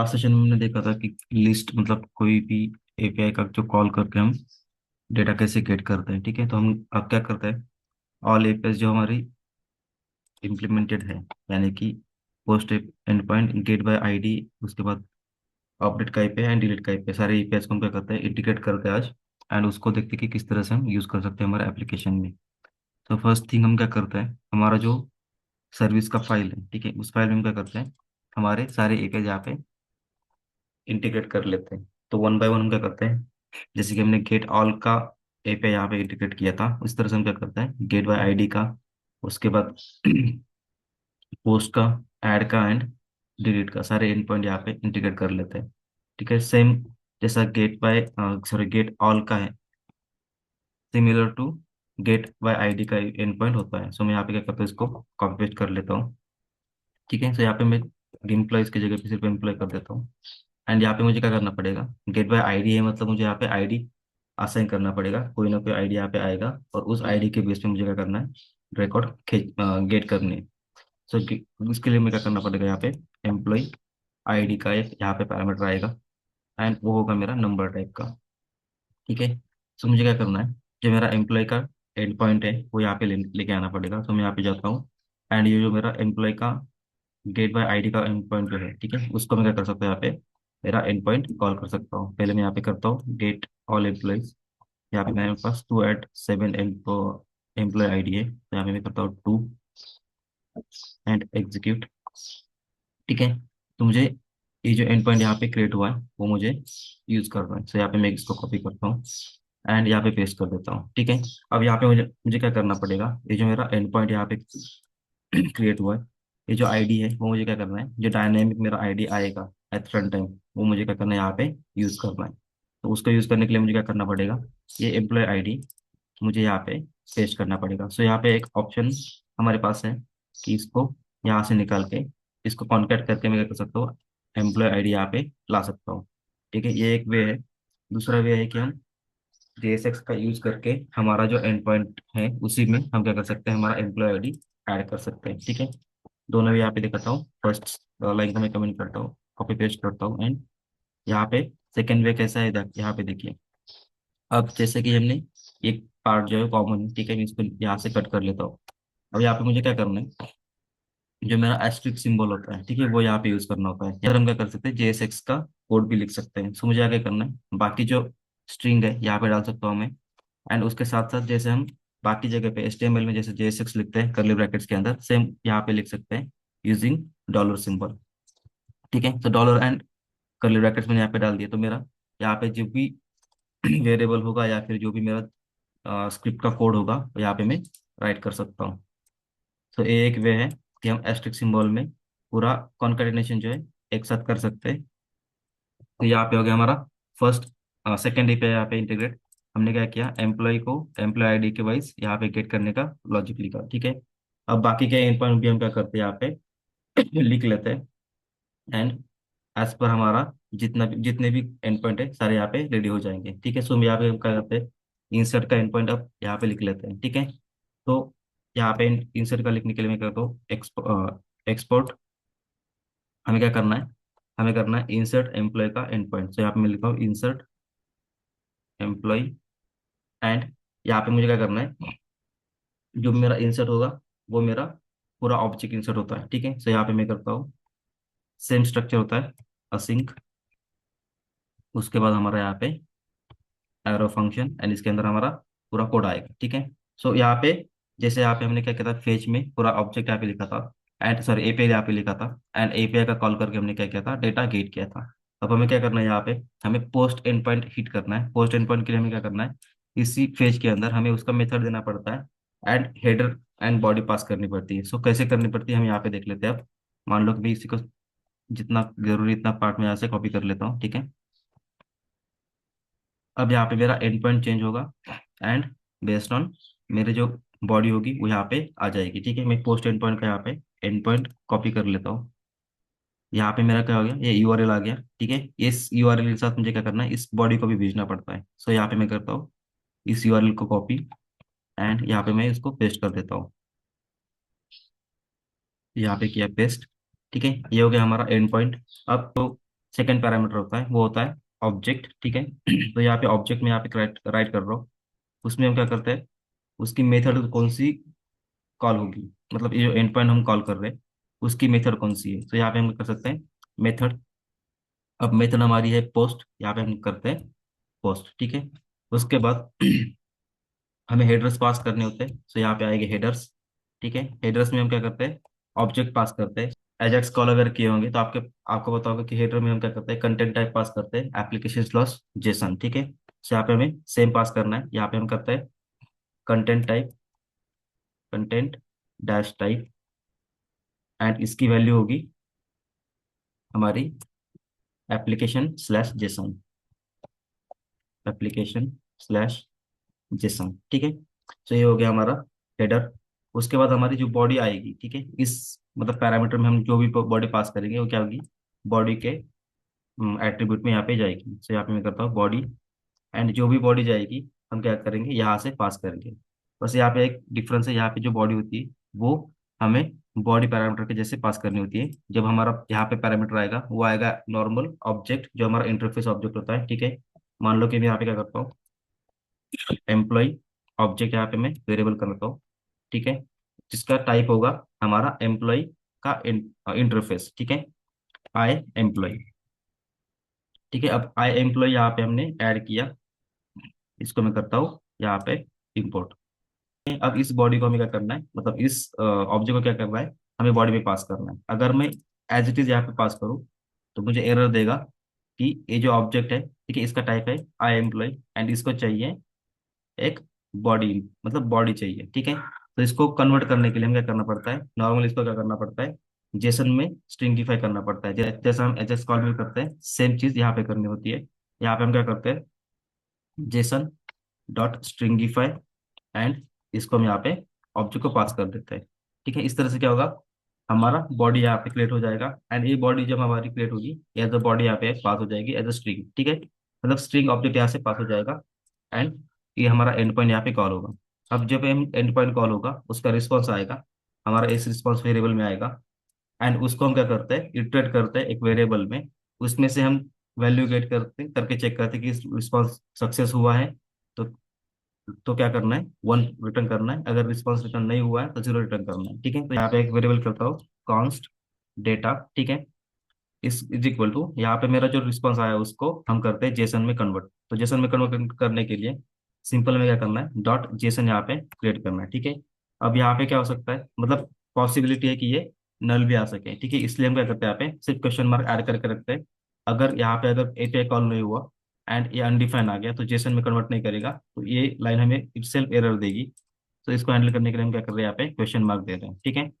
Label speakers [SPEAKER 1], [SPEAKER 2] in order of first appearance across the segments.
[SPEAKER 1] Last session में हमने देखा था कि लिस्ट मतलब कोई भी एपीआई का जो कॉल करके हम डेटा कैसे गेट करते हैं। ठीक है, तो हम अब क्या करते हैं, ऑल एपीआई जो हमारी इम्प्लीमेंटेड है, यानी कि post end point get by ID, उसके बाद अपडेट का एपीआई एंड डिलीट का एपीआई, सारे एपीआई को हम क्या करते हैं, इंटीग्रेट करते हैं आज। एंड उसको देखते हैं कि किस तरह से हम यूज़ कर सकते हैं हमारे एप्लीकेशन में। तो फर्स्ट थिंग हम क्या करते हैं, हमारा जो सर्विस का फाइल है, ठीक है, उस फाइल में हम क्या करते हैं, हमारे सारे एपीआई यहाँ पे इंटीग्रेट कर लेते हैं। तो वन बाय वन हम क्या करते हैं, जैसे कि हमने गेट ऑल का एपीआई यहाँ पे इंटीग्रेट किया था, उस तरह से हम क्या करते हैं, गेट बाय आईडी का, उसके बाद पोस्ट का, ऐड का एंड डिलीट का, सारे एंड पॉइंट यहाँ पे इंटीग्रेट कर लेते हैं। ठीक है, सेम जैसा get by sorry get all का है, similar to get by ID का एंड पॉइंट होता है। सो मैं यहाँ पे क्या करता हूँ, इसको कॉपी पेस्ट कर लेता हूँ। ठीक है, सो यहाँ पे मैं एम्प्लॉयज की जगह पे सिर्फ एम्प्लॉय कर देता हूँ। एंड यहाँ पे मुझे क्या करना पड़ेगा, गेट बाय आईडी है मतलब मुझे यहाँ पे आईडी असाइन करना पड़ेगा, कोई ना कोई आईडी यहाँ पे आएगा और उस आईडी के बेस पे मुझे क्या करना है, रिकॉर्ड गेट करनी है। सो इसके लिए मुझे क्या करना पड़ेगा, यहाँ पे एम्प्लॉय आईडी का एक यहाँ पे पैरामीटर आएगा एंड वो होगा मेरा नंबर टाइप का। ठीक है, सो मुझे क्या करना है, जो मेरा एम्प्लॉय का एंड पॉइंट है वो यहाँ पे लेके आना पड़ेगा। तो मैं यहाँ पे जाता हूँ एंड ये जो मेरा एम्प्लॉय का गेट बाय आईडी का एंड पॉइंट जो है, ठीक है, उसको मैं क्या कर सकता हूँ, यहाँ पे मेरा एंड पॉइंट कॉल कर सकता हूँ। पहले मैं यहाँ पे करता हूँ गेट ऑल एम्प्लॉयज, यहाँ पे मेरे पास two eight seven employee ID है, तो यहाँ पे मैं करता हूँ टू एंड एग्जीक्यूट। ठीक है, तो मुझे ये जो एंड पॉइंट यहाँ पे क्रिएट हुआ है वो मुझे यूज करना है। तो यहाँ पे मैं इसको कॉपी करता हूँ एंड यहाँ पे पेस्ट कर देता हूँ। ठीक है, अब यहाँ पे मुझे मुझे क्या करना पड़ेगा, ये जो मेरा एंड पॉइंट यहाँ पे क्रिएट हुआ है, ये जो आईडी है वो मुझे क्या करना है, जो डायनेमिक मेरा आईडी आएगा एट फ्रंट टाइम, वो मुझे क्या करना है, यहाँ पे यूज करना है। तो उसको यूज करने के लिए मुझे क्या करना पड़ेगा, ये एम्प्लॉय आईडी मुझे यहाँ पे पेस्ट करना पड़ेगा। सो यहाँ पे एक ऑप्शन हमारे पास है कि इसको यहाँ से निकाल के इसको कॉन्कैट करके मैं क्या कर सकता हूँ, एम्प्लॉय आईडी यहाँ पे ला सकता हूँ। ठीक है, ये एक वे है। दूसरा वे है कि हम JSX का यूज करके हमारा जो एंड पॉइंट है उसी में हम क्या कर सकते हैं, हमारा एम्प्लॉय आईडी ऐड कर सकते हैं। ठीक है, दोनों भी यहाँ पे दिखाता हूँ। फर्स्ट लाइन का मैं कमेंट करता हूँ, कॉपी पेस्ट करता हूँ एंड यहाँ पे सेकेंड वे कैसा है, यहाँ पे देखिए। अब जैसे कि हमने एक पार्ट जो है कॉमन, ठीक है, मैं इसको यहाँ से कट कर लेता हूँ। अब यहाँ पे मुझे क्या करना है, जो मेरा एस्ट्रिक सिंबल होता है, ठीक है, वो यहाँ पे यूज करना होता है। या फिर हम क्या कर सकते हैं, JSX का कोड भी लिख सकते हैं। सो मुझे आगे करना है, बाकी जो स्ट्रिंग है यहाँ पे डाल सकता हूँ मैं। एंड उसके साथ साथ जैसे हम बाकी जगह पे HTML में जैसे JSX लिखते हैं कर्ली ब्रैकेट्स के अंदर, सेम यहाँ पे लिख सकते हैं यूजिंग डॉलर सिंबल। ठीक है, तो डॉलर एंड कर्ली ब्रैकेट्स मैंने यहाँ पे डाल दिया, तो मेरा यहाँ पे जो भी वेरिएबल होगा या फिर जो भी मेरा स्क्रिप्ट का कोड होगा वो यहाँ पे मैं राइट कर सकता हूँ। तो ये एक वे है कि हम एस्ट्रिक सिंबल में पूरा कॉन्केटिनेशन जो है एक साथ कर सकते हैं। तो यहाँ पे हो गया हमारा फर्स्ट, सेकेंड पे यहाँ पे इंटीग्रेट हमने क्या किया, एम्प्लॉय को एम्प्लॉय आईडी के वाइज यहाँ पे गेट करने का लॉजिक लिखा। ठीक है, अब बाकी के एंड पॉइंट भी हम क्या करते हैं, यहाँ पे लिख लेते हैं एंड एज पर हमारा जितने भी एंड पॉइंट है सारे यहाँ पे रेडी हो जाएंगे। ठीक है, सो हम यहाँ पे हम क्या करते हैं, इंसर्ट का एंड पॉइंट अब यहाँ पे लिख लेते हैं। ठीक है, तो यहाँ पे इंसर्ट का लिखने के लिए मैं करता हूँ एक्सपोर्ट। हमें क्या करना है, हमें करना है इंसर्ट एम्प्लॉय का एंड पॉइंट। तो यहाँ पे मैं लिखा हूँ इंसर्ट एम्प्लॉय एंड यहाँ पे मुझे क्या करना है, जो मेरा इंसर्ट होगा वो मेरा पूरा ऑब्जेक्ट इंसर्ट होता है। ठीक है, सो यहाँ पे मैं करता हूँ सेम स्ट्रक्चर होता है, असिंक, उसके बाद हमारा यहाँ पे एरो फंक्शन एंड इसके अंदर हमारा पूरा कोड आएगा। ठीक है, सो यहाँ पे जैसे यहाँ पे हमने क्या किया था, फेच में पूरा ऑब्जेक्ट यहाँ पे लिखा था एंड सॉरी एपीआई यहाँ पे लिखा था एंड एपीआई का कॉल करके हमने क्या किया था, डेटा गेट किया था। अब हमें क्या करना है, यहाँ पे हमें पोस्ट एंड पॉइंट हिट करना है। पोस्ट एंड पॉइंट के लिए हमें क्या करना है, इसी फेज के अंदर हमें उसका मेथड देना पड़ता है एंड हेडर एंड बॉडी पास करनी पड़ती है। सो कैसे करनी पड़ती है हम यहाँ पे देख लेते हैं। अब मान लो कि मैं इसी को जितना जरूरी इतना पार्ट में यहाँ से कॉपी कर लेता हूँ। ठीक है, अब यहाँ पे मेरा एंड पॉइंट चेंज होगा एंड बेस्ड ऑन मेरे जो बॉडी होगी वो यहाँ पे आ जाएगी। ठीक है, मैं पोस्ट एंड पॉइंट का यहाँ पे एंड पॉइंट कॉपी कर लेता हूँ। यहाँ पे मेरा क्या हो गया, ये URL आ गया। ठीक है, इस URL के साथ मुझे क्या करना है, इस बॉडी को भी भेजना पड़ता है। सो यहाँ पे मैं करता हूँ इस URL को कॉपी एंड यहाँ पे मैं इसको पेस्ट कर देता हूँ। यहाँ पे किया पेस्ट। ठीक है, ये हो गया हमारा एंड पॉइंट। अब तो सेकंड पैरामीटर होता है वो होता है ऑब्जेक्ट, ठीक है। तो यहाँ पे ऑब्जेक्ट में यहाँ पे राइट राइट कर रहा हूँ, उसमें हम क्या करते हैं, उसकी मेथड कौन सी कॉल होगी, मतलब ये जो एंड पॉइंट हम कॉल कर रहे हैं उसकी मेथड कौन सी है, तो यहाँ पे हम कर सकते हैं मेथड। अब मेथड हमारी है पोस्ट, यहाँ पे हम करते हैं पोस्ट, ठीक है। उसके बाद हमें हेडर्स पास करने होते हैं, तो यहाँ पे आएंगे हेडर्स, ठीक है। हेडर्स में हम क्या करते हैं, ऑब्जेक्ट पास करते हैं। एजाक्स कॉल अगर किए होंगे तो आपके आपको पता होगा कि हेडर में हम क्या करते हैं, कंटेंट टाइप पास करते हैं, एप्लीकेशन स्लॉस जेसन, ठीक है। तो यहाँ पे हमें सेम पास करना है, यहाँ पे हम करते हैं content type, content dash type, and इसकी वैल्यू होगी हमारी application slash Jason, application slash Jason, ठीक है। तो ये हो गया हमारा हेडर। उसके बाद हमारी जो बॉडी आएगी, ठीक है, इस मतलब पैरामीटर में हम जो भी बॉडी पास करेंगे वो क्या होगी, बॉडी के एट्रीब्यूट में यहाँ पे जाएगी। तो यहाँ पे मैं करता हूँ बॉडी, एंड जो भी बॉडी जाएगी हम क्या करेंगे, यहाँ से पास करेंगे। बस यहाँ पे एक डिफरेंस है, यहाँ पे जो बॉडी होती है वो हमें बॉडी पैरामीटर के जैसे पास करनी होती है। जब हमारा यहाँ पे पैरामीटर आएगा वो आएगा नॉर्मल ऑब्जेक्ट, जो हमारा इंटरफेस ऑब्जेक्ट होता है, ठीक है। मान लो कि मैं यहाँ पे क्या करता हूँ, एम्प्लॉय ऑब्जेक्ट यहाँ पे मैं वेरिएबल कर लेता हूँ, ठीक है, जिसका टाइप होगा हमारा एम्प्लॉय का इंटरफेस, ठीक है, आई एम्प्लॉय, ठीक है। अब आई एम्प्लॉय यहाँ पे हमने ऐड किया, इसको मैं करता हूँ यहाँ पे इंपोर्ट। अब इस बॉडी को हमें क्या करना है, मतलब इस ऑब्जेक्ट को क्या करना है, हमें बॉडी में पास करना है। अगर मैं एज इट इज यहाँ पे पास करूँ तो मुझे एरर देगा कि ये जो ऑब्जेक्ट है, ठीक है, इसका टाइप है आई एम्प्लॉय, एंड इसको चाहिए एक बॉडी, मतलब बॉडी चाहिए, ठीक है। तो इसको कन्वर्ट करने के लिए हमें क्या करना पड़ता है, नॉर्मल इसको क्या करना पड़ता है, जेसन में स्ट्रिंगिफाई करना पड़ता है। जैसा हम एचएस कॉल में करते हैं सेम चीज यहाँ पे करनी होती है। यहाँ पे हम क्या करते हैं, जेसन डॉट स्ट्रिंगिफाई, एंड इसको हम यहाँ पे ऑब्जेक्ट को पास कर देते हैं, ठीक है। इस तरह से क्या होगा, हमारा बॉडी यहाँ पे क्रिएट हो जाएगा, एंड ये बॉडी जब हमारी क्रिएट होगी एज अ बॉडी यहाँ पे पास हो जाएगी एज अ स्ट्रिंग, ठीक है, मतलब स्ट्रिंग ऑब्जेक्ट यहाँ से पास हो जाएगा, एंड ये हमारा एंड पॉइंट यहाँ पे कॉल होगा। अब जब हम एंड पॉइंट कॉल होगा उसका रिस्पॉन्स आएगा, हमारा इस रिस्पॉन्स वेरिएबल में आएगा, एंड उसको हम क्या करते हैं, इटरेट करते हैं एक वेरिएबल में, उसमें से हम वैल्यू गेट करते करके चेक करते हैं कि रिस्पॉन्स सक्सेस हुआ है तो क्या करना है, वन रिटर्न करना है, अगर रिस्पॉन्स रिटर्न नहीं हुआ है तो जीरो रिटर्न करना है, ठीक है। तो यहाँ पे एक वेरिएबल करता हूँ कॉन्स्ट डेटा, ठीक है, इस इज इक्वल टू, यहाँ पे मेरा जो रिस्पॉन्स आया उसको हम करते हैं जेसन में कन्वर्ट। तो जेसन में कन्वर्ट करने के लिए सिंपल में क्या करना है, डॉट जेसन यहाँ पे क्रिएट करना है, ठीक है। अब यहाँ पे क्या हो सकता है, मतलब पॉसिबिलिटी है कि ये नल भी आ सके, ठीक है, इसलिए हम क्या करते हैं, यहाँ पे सिर्फ क्वेश्चन मार्क ऐड करके रखते हैं। अगर यहाँ पे अगर एपीआई कॉल नहीं हुआ एंड ये अनडिफाइन आ गया तो जेसन में कन्वर्ट नहीं करेगा, तो ये लाइन हमें इटसेल्फ एरर देगी। तो इसको हैंडल करने के लिए हम क्या कर रहे हैं, यहाँ पे क्वेश्चन मार्क दे रहे हैं, ठीक है।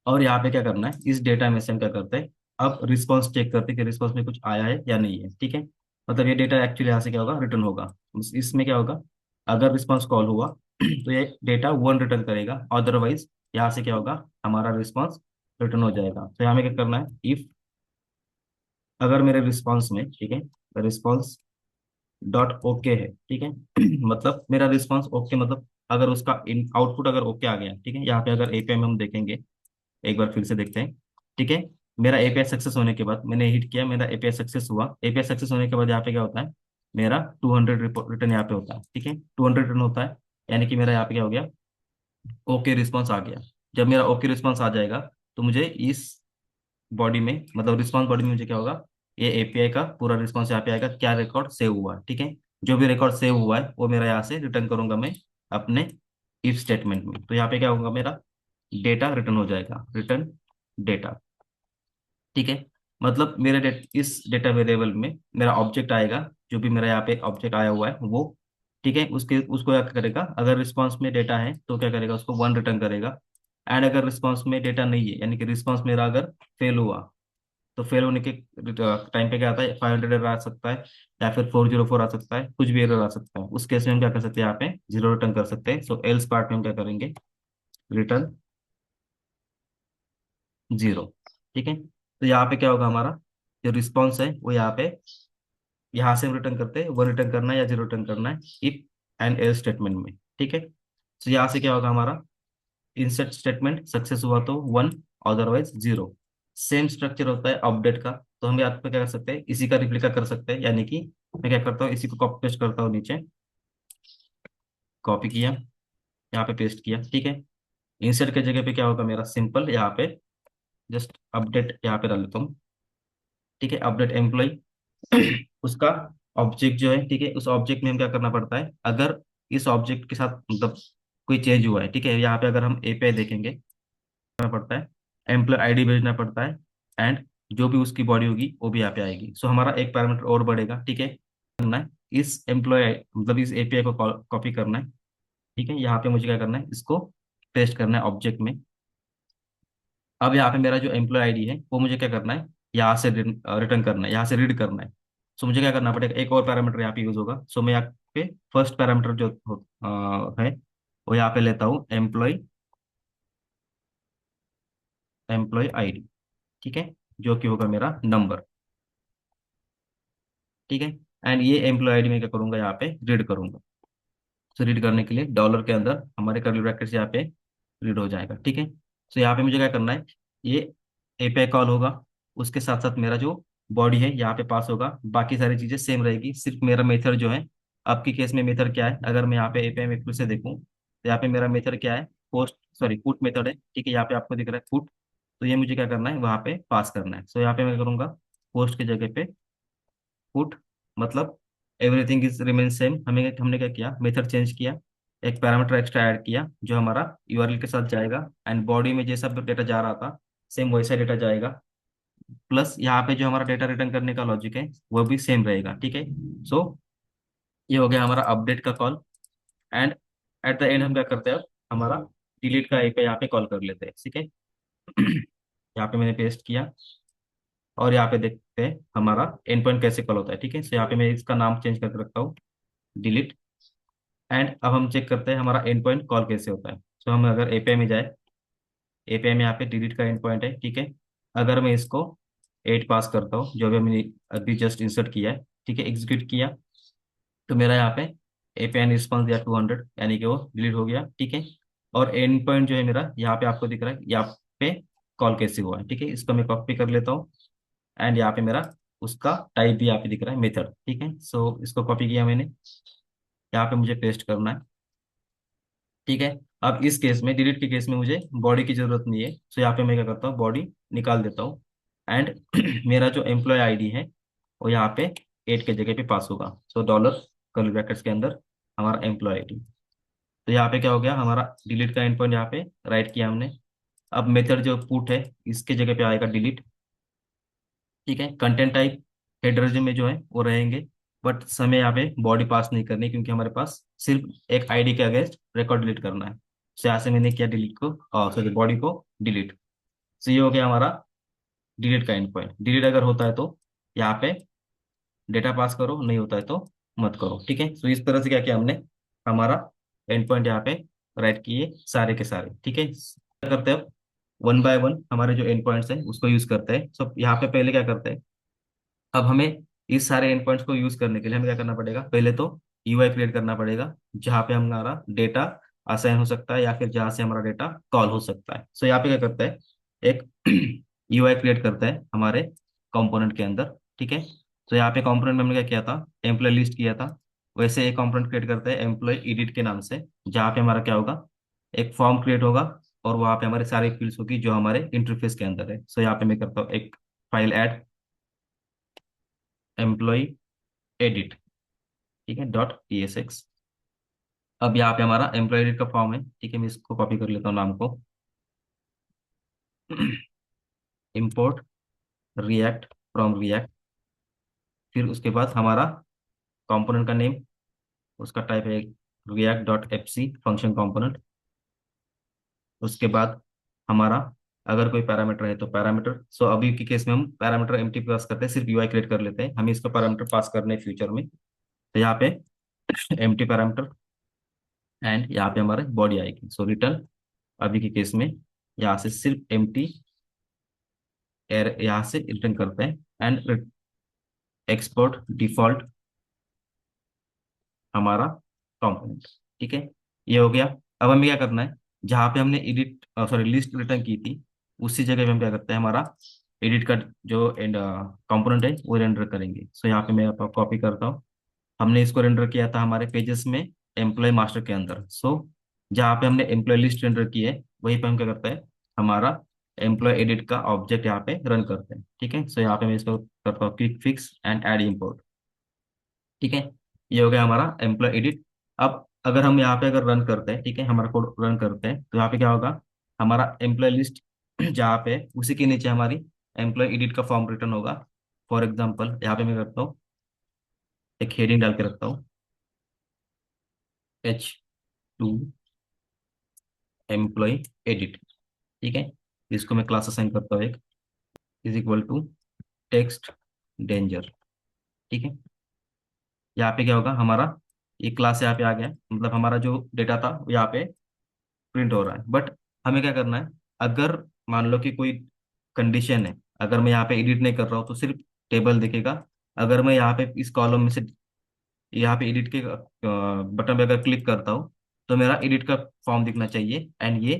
[SPEAKER 1] और यहाँ पे क्या करना है, इस डेटा में से हम क्या करते हैं, अब रिस्पॉन्स चेक करते हैं कि रिस्पॉन्स में कुछ आया है या नहीं है, ठीक है। मतलब ये डेटा एक्चुअली यहाँ से क्या होगा, रिटर्न होगा। इसमें क्या होगा, अगर रिस्पॉन्स कॉल हुआ तो ये डेटा वन रिटर्न करेगा, अदरवाइज यहाँ से क्या होगा, हमारा रिस्पॉन्स रिटर्न हो जाएगा। तो यहाँ में क्या करना है, इफ अगर मेरे रिस्पॉन्स में, ठीक है, रिस्पॉन्स डॉट ओके है, ठीक है, मतलब मेरा रिस्पॉन्स ओके, मतलब अगर उसका इन आउटपुट अगर ओके आ गया, ठीक है, यहाँ पे अगर एपीआई में हम देखेंगे, एक बार फिर से देखते हैं, ठीक है। मेरा एपीआई सक्सेस होने के बाद मैंने हिट किया, मेरा एपीआई सक्सेस हुआ, एपीआई सक्सेस होने के बाद यहाँ पे क्या होता है, मेरा 200 रिटर्न यहाँ पे होता है, ठीक है, 200 रिटर्न होता है, यानी कि मेरा यहाँ पे क्या हो गया, ओके रिस्पॉन्स आ गया। जब मेरा ओके रिस्पॉन्स आ जाएगा तो मुझे इस बॉडी में, मतलब रिस्पॉन्स बॉडी में मुझे क्या होगा, ये एपीआई का पूरा रिस्पॉन्स यहाँ पे आएगा, क्या रिकॉर्ड सेव हुआ है, ठीक है। जो भी रिकॉर्ड सेव हुआ है वो मेरा यहाँ से रिटर्न करूंगा मैं अपने इफ स्टेटमेंट में। तो यहाँ पे क्या होगा, मेरा डेटा रिटर्न हो जाएगा, रिटर्न डेटा, ठीक है। मतलब मेरे इस डेटा वेरिएबल में मेरा ऑब्जेक्ट आएगा, जो भी मेरा यहाँ पे ऑब्जेक्ट आया हुआ है वो, ठीक है, उसके उसको क्या करेगा, अगर रिस्पांस में डेटा है तो क्या करेगा, उसको वन रिटर्न करेगा, एंड अगर रिस्पांस में डेटा नहीं है, यानी कि रिस्पांस मेरा अगर फेल हुआ तो फेल होने के टाइम पे क्या आता है, 500 एरर आ सकता है, या फिर 404 आ सकता है, कुछ भी एरर आ सकता है। उस केस में हम क्या कर सकते हैं, यहाँ पे जीरो रिटर्न कर सकते हैं। सो एल्स पार्ट में हम क्या करेंगे, रिटर्न जीरो, ठीक है। तो यहाँ पे क्या होगा, हमारा जो रिस्पॉन्स है वो यहाँ से हम रिटर्न करते हैं, वन रिटर्न करना है या जीरो रिटर्न करना है, इफ एंड एल्स स्टेटमेंट में, ठीक है। तो यहाँ से क्या होगा, हमारा इंसर्ट स्टेटमेंट सक्सेस हुआ तो one, otherwise zero. Same structure होता है अपडेट का, तो हम यहाँ पे क्या कर सकते हैं, इसी का रिप्लिका कर सकते हैं, यानी कि मैं क्या करता हूँ, इसी को कॉपी पेस्ट करता हूँ नीचे, कॉपी किया, यहाँ पे पेस्ट किया, ठीक है। इंसर्ट के जगह पे क्या होगा मेरा, सिंपल यहाँ पे जस्ट अपडेट यहाँ पे डाल देता हूँ, ठीक है, अपडेट एम्प्लॉय। उसका ऑब्जेक्ट जो है, ठीक है, उस ऑब्जेक्ट में हम क्या करना पड़ता है, अगर इस ऑब्जेक्ट के साथ मतलब कोई चेंज हुआ है, ठीक है, यहाँ पे अगर हम एपीआई देखेंगे, करना पड़ता है, एम्प्लॉय आईडी भेजना पड़ता है, एंड जो भी उसकी बॉडी होगी वो भी यहाँ पे आएगी। सो हमारा एक पैरामीटर और बढ़ेगा, ठीक है, करना है इस एम्प्लॉय मतलब इस एपीआई को कॉपी करना है, ठीक है, यहाँ पे मुझे क्या करना है, इसको पेस्ट करना है ऑब्जेक्ट में। अब यहाँ पे मेरा जो एम्प्लॉय आईडी है वो मुझे क्या करना है, यहाँ से रिटर्न करना है, यहाँ से रीड करना है। सो मुझे क्या करना पड़ेगा, एक और पैरामीटर यहाँ पे यूज होगा। सो मैं यहाँ पे फर्स्ट पैरामीटर जो है वो यहाँ पे लेता हूँ, एम्प्लॉय, एम्प्लॉय आईडी, ठीक है, जो कि होगा मेरा नंबर, ठीक है। एंड ये एम्प्लॉय आईडी मैं क्या करूंगा, यहाँ पे रीड करूंगा। सो रीड करने के लिए डॉलर के अंदर हमारे कर्ली ब्रैकेट यहाँ पे रीड हो जाएगा, ठीक है। सो यहाँ पे मुझे क्या करना है, ये एपीआई कॉल होगा, उसके साथ साथ मेरा जो बॉडी है यहाँ पे पास होगा, बाकी सारी चीजें सेम रहेगी, सिर्फ मेरा मेथड जो है, आपकी केस में मेथड क्या है, अगर मैं यहाँ पे एपीआई में फिर से देखूँ तो यहाँ पे मेरा मेथड क्या है, पोस्ट सॉरी पुट मेथड है, ठीक है, यहाँ पे आपको दिख रहा है पुट। तो ये मुझे क्या करना है, वहाँ पे पास करना है। सो यहाँ पे मैं करूँगा पोस्ट की जगह पे पुट, मतलब एवरीथिंग इज रिमेन सेम। हमें हमने क्या किया, मेथड चेंज किया, एक पैरामीटर एक्स्ट्रा ऐड किया जो हमारा यूआरएल के साथ जाएगा, एंड बॉडी में जैसा डेटा जा रहा था सेम वैसा डेटा जाएगा, प्लस यहाँ पे जो हमारा डेटा रिटर्न करने का लॉजिक है वो भी सेम रहेगा, ठीक है। सो ये हो गया हमारा अपडेट का call, and at the end हम क्या करते हैं, अब हमारा डिलीट का एपीआई यहाँ पे कॉल कर लेते हैं, ठीक है। यहाँ पे मैंने पेस्ट किया, और यहाँ पे देखते हैं हमारा एंड पॉइंट कैसे कॉल होता है, ठीक है। सो यहाँ पे मैं इसका नाम चेंज करके रखता हूँ, डिलीट। एंड अब हम चेक करते हैं हमारा एंड पॉइंट कॉल कैसे होता है। सो हम अगर एपीआई में जाए, एपीआई में यहाँ पे डिलीट का एंड पॉइंट है, ठीक है। अगर मैं इसको 8 पास करता हूँ, जो भी मैंने अभी जस्ट इंसर्ट किया है, ठीक है, एग्जीक्यूट किया, तो मेरा यहाँ पे एपीआई ने रिस्पॉन्स दिया 200, यानी कि वो डिलीट हो गया, ठीक है। और एंड पॉइंट जो है मेरा यहाँ पे आपको दिख रहा है, यहाँ पे कॉल कैसे हुआ है, ठीक है, इसको मैं कॉपी कर लेता हूँ, एंड यहाँ पे मेरा उसका टाइप भी यहाँ पे दिख रहा है, मेथड, ठीक है। सो इसको कॉपी किया मैंने, यहाँ पे मुझे पेस्ट करना है, ठीक है। अब इस केस में, डिलीट के केस में मुझे बॉडी की जरूरत नहीं है, सो यहाँ पे मैं क्या करता हूँ, बॉडी निकाल देता हूँ, एंड मेरा जो एम्प्लॉय आईडी है वो यहाँ पे 8 के जगह पे पास होगा। सो डॉलर कर्ली ब्रैकेट्स के अंदर हमारा एम्प्लॉय आईडी। तो यहाँ पे क्या हो गया, हमारा डिलीट का एंड पॉइंट यहाँ पे राइट किया हमने। अब मेथड जो पुट है इसके जगह पे आएगा डिलीट, ठीक है। कंटेंट टाइप हेडर में जो है वो रहेंगे, बट हमें यहाँ पे बॉडी पास नहीं करनी, क्योंकि हमारे पास सिर्फ एक आईडी के अगेंस्ट रिकॉर्ड डिलीट करना है। तो यहाँ से मैंने किया डिलीट को, सॉरी बॉडी को डिलीट। तो ये हो गया हमारा डिलीट का एंड पॉइंट। डिलीट अगर होता है तो यहाँ पे डेटा पास करो, नहीं होता है तो मत करो, ठीक है। तो इस तरह से क्या किया हमने, हमारा एंड पॉइंट यहाँ पे राइट किए सारे के सारे, ठीक है। क्या करते हैं अब, वन बाय वन हमारे जो एंड पॉइंट्स हैं उसको यूज करते हैं। सो यहाँ पे पहले क्या करते हैं, अब हमें इस सारे एंड पॉइंट्स को यूज करने के लिए हमें क्या करना पड़ेगा, पहले तो यूआई क्रिएट करना पड़ेगा, जहाँ पे हमारा डेटा असाइन हो सकता है, या फिर जहाँ से हमारा डेटा कॉल हो सकता है। सो यहाँ पे क्या करता है, एक यूआई क्रिएट करता है हमारे कंपोनेंट के अंदर, ठीक है। तो यहाँ पे कंपोनेंट में हमने क्या किया था, एम्प्लॉय लिस्ट किया था, वैसे एक कंपोनेंट क्रिएट करता है एम्प्लॉय एडिट के नाम से, जहाँ पे हमारा क्या होगा, एक फॉर्म क्रिएट होगा, और वहाँ पे हमारे सारी फील्ड्स होगी जो हमारे इंटरफेस के अंदर है। सो यहाँ पे मैं करता हूँ एक फाइल ऐड एम्प्लॉय एडिट, ठीक है, डॉट ESX। अब यहाँ पे हमारा एम्प्लॉय एडिट का फॉर्म है, ठीक है, मैं इसको कॉपी कर लेता हूँ नाम को, इंपोर्ट रिएक्ट फ्रॉम रिएक्ट, फिर उसके बाद हमारा कंपोनेंट का नेम, उसका टाइप है react dot FC function component. उसके बाद हमारा अगर कोई पैरामीटर है तो पैरामीटर। सो अभी के केस में हम पैरामीटर एम्प्टी पास करते हैं, सिर्फ यूआई क्रिएट कर लेते हैं, हमें इसका पैरामीटर पास करने फ्यूचर में। तो यहाँ पे एम्प्टी पैरामीटर, एंड यहाँ पे हमारे बॉडी आएगी। सो रिटर्न अभी के केस में यहाँ से सिर्फ एम्प्टी एर यहाँ से रिटर्न करते हैं, एंड एक्सपोर्ट डिफॉल्ट हमारा कंपोनेंट, ठीक है, ये हो गया। अब हमें क्या करना है, जहाँ पे हमने एडिट सॉरी लिस्ट रिटर्न की थी, उसी जगह पे हम क्या करते हैं, हमारा एडिट का जो कंपोनेंट है वो रेंडर करेंगे। सो यहाँ पे मैं आपको कॉपी करता हूँ। हमने इसको रेंडर किया था हमारे पेजेस में एम्प्लॉय मास्टर के अंदर। सो जहाँ पे हमने एम्प्लॉय लिस्ट रेंडर की है वहीं पे हम क्या करते हैं, हमारा एम्प्लॉय एडिट का ऑब्जेक्ट यहाँ पे रन करते हैं। ठीक है, सो यहाँ पे मैं इसको करता हूँ quick fix and add import. ठीक है, ये हो गया हमारा एम्प्लॉय एडिट। अब अगर हम यहाँ पे अगर रन करते हैं, ठीक है, हमारा कोड रन करते हैं, तो यहाँ पे क्या होगा, हमारा एम्प्लॉय लिस्ट जहाँ पे उसी के नीचे हमारी एम्प्लॉय एडिट का फॉर्म रिटर्न होगा। फॉर एग्जाम्पल यहाँ पे मैं करता हूँ, एक हेडिंग डाल के रखता हूँ, H2 एम्प्लॉय एडिट। ठीक है, इसको मैं क्लास असाइन करता हूँ, एक is equal to text danger. ठीक है, यहाँ पे क्या होगा, हमारा ये क्लास यहाँ पे आ गया, मतलब हमारा जो डेटा था वो यहाँ पे प्रिंट हो रहा है। बट हमें क्या करना है, अगर मान लो कि कोई कंडीशन है, अगर मैं यहाँ पे एडिट नहीं कर रहा हूँ तो सिर्फ टेबल दिखेगा। अगर मैं यहाँ पे इस कॉलम में से यहाँ पे एडिट के बटन पे अगर क्लिक करता हूँ तो मेरा एडिट का फॉर्म दिखना चाहिए एंड ये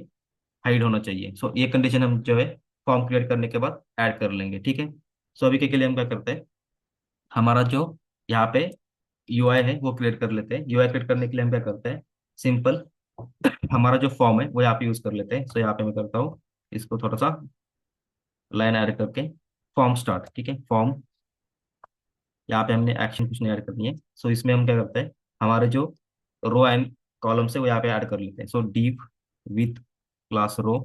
[SPEAKER 1] हाइड होना चाहिए। सो ये कंडीशन हम जो है फॉर्म क्रिएट करने के बाद ऐड कर लेंगे। ठीक है, सो अभी के लिए हम क्या करते हैं, हमारा जो यहाँ पे यूआई है वो क्रिएट कर लेते हैं। यूआई क्रिएट करने के लिए हम क्या करते हैं, सिंपल हमारा जो फॉर्म है वो यहाँ पे यूज कर लेते हैं। सो यहाँ पे मैं करता हूँ, इसको थोड़ा सा लाइन ऐड करके फॉर्म स्टार्ट। ठीक है, फॉर्म, यहाँ पे हमने एक्शन कुछ नहीं ऐड करनी है। सो इसमें हम क्या करते हैं, हमारे जो रो एंड कॉलम से वो यहाँ पे ऐड कर लेते हैं। सो div विथ क्लास रो।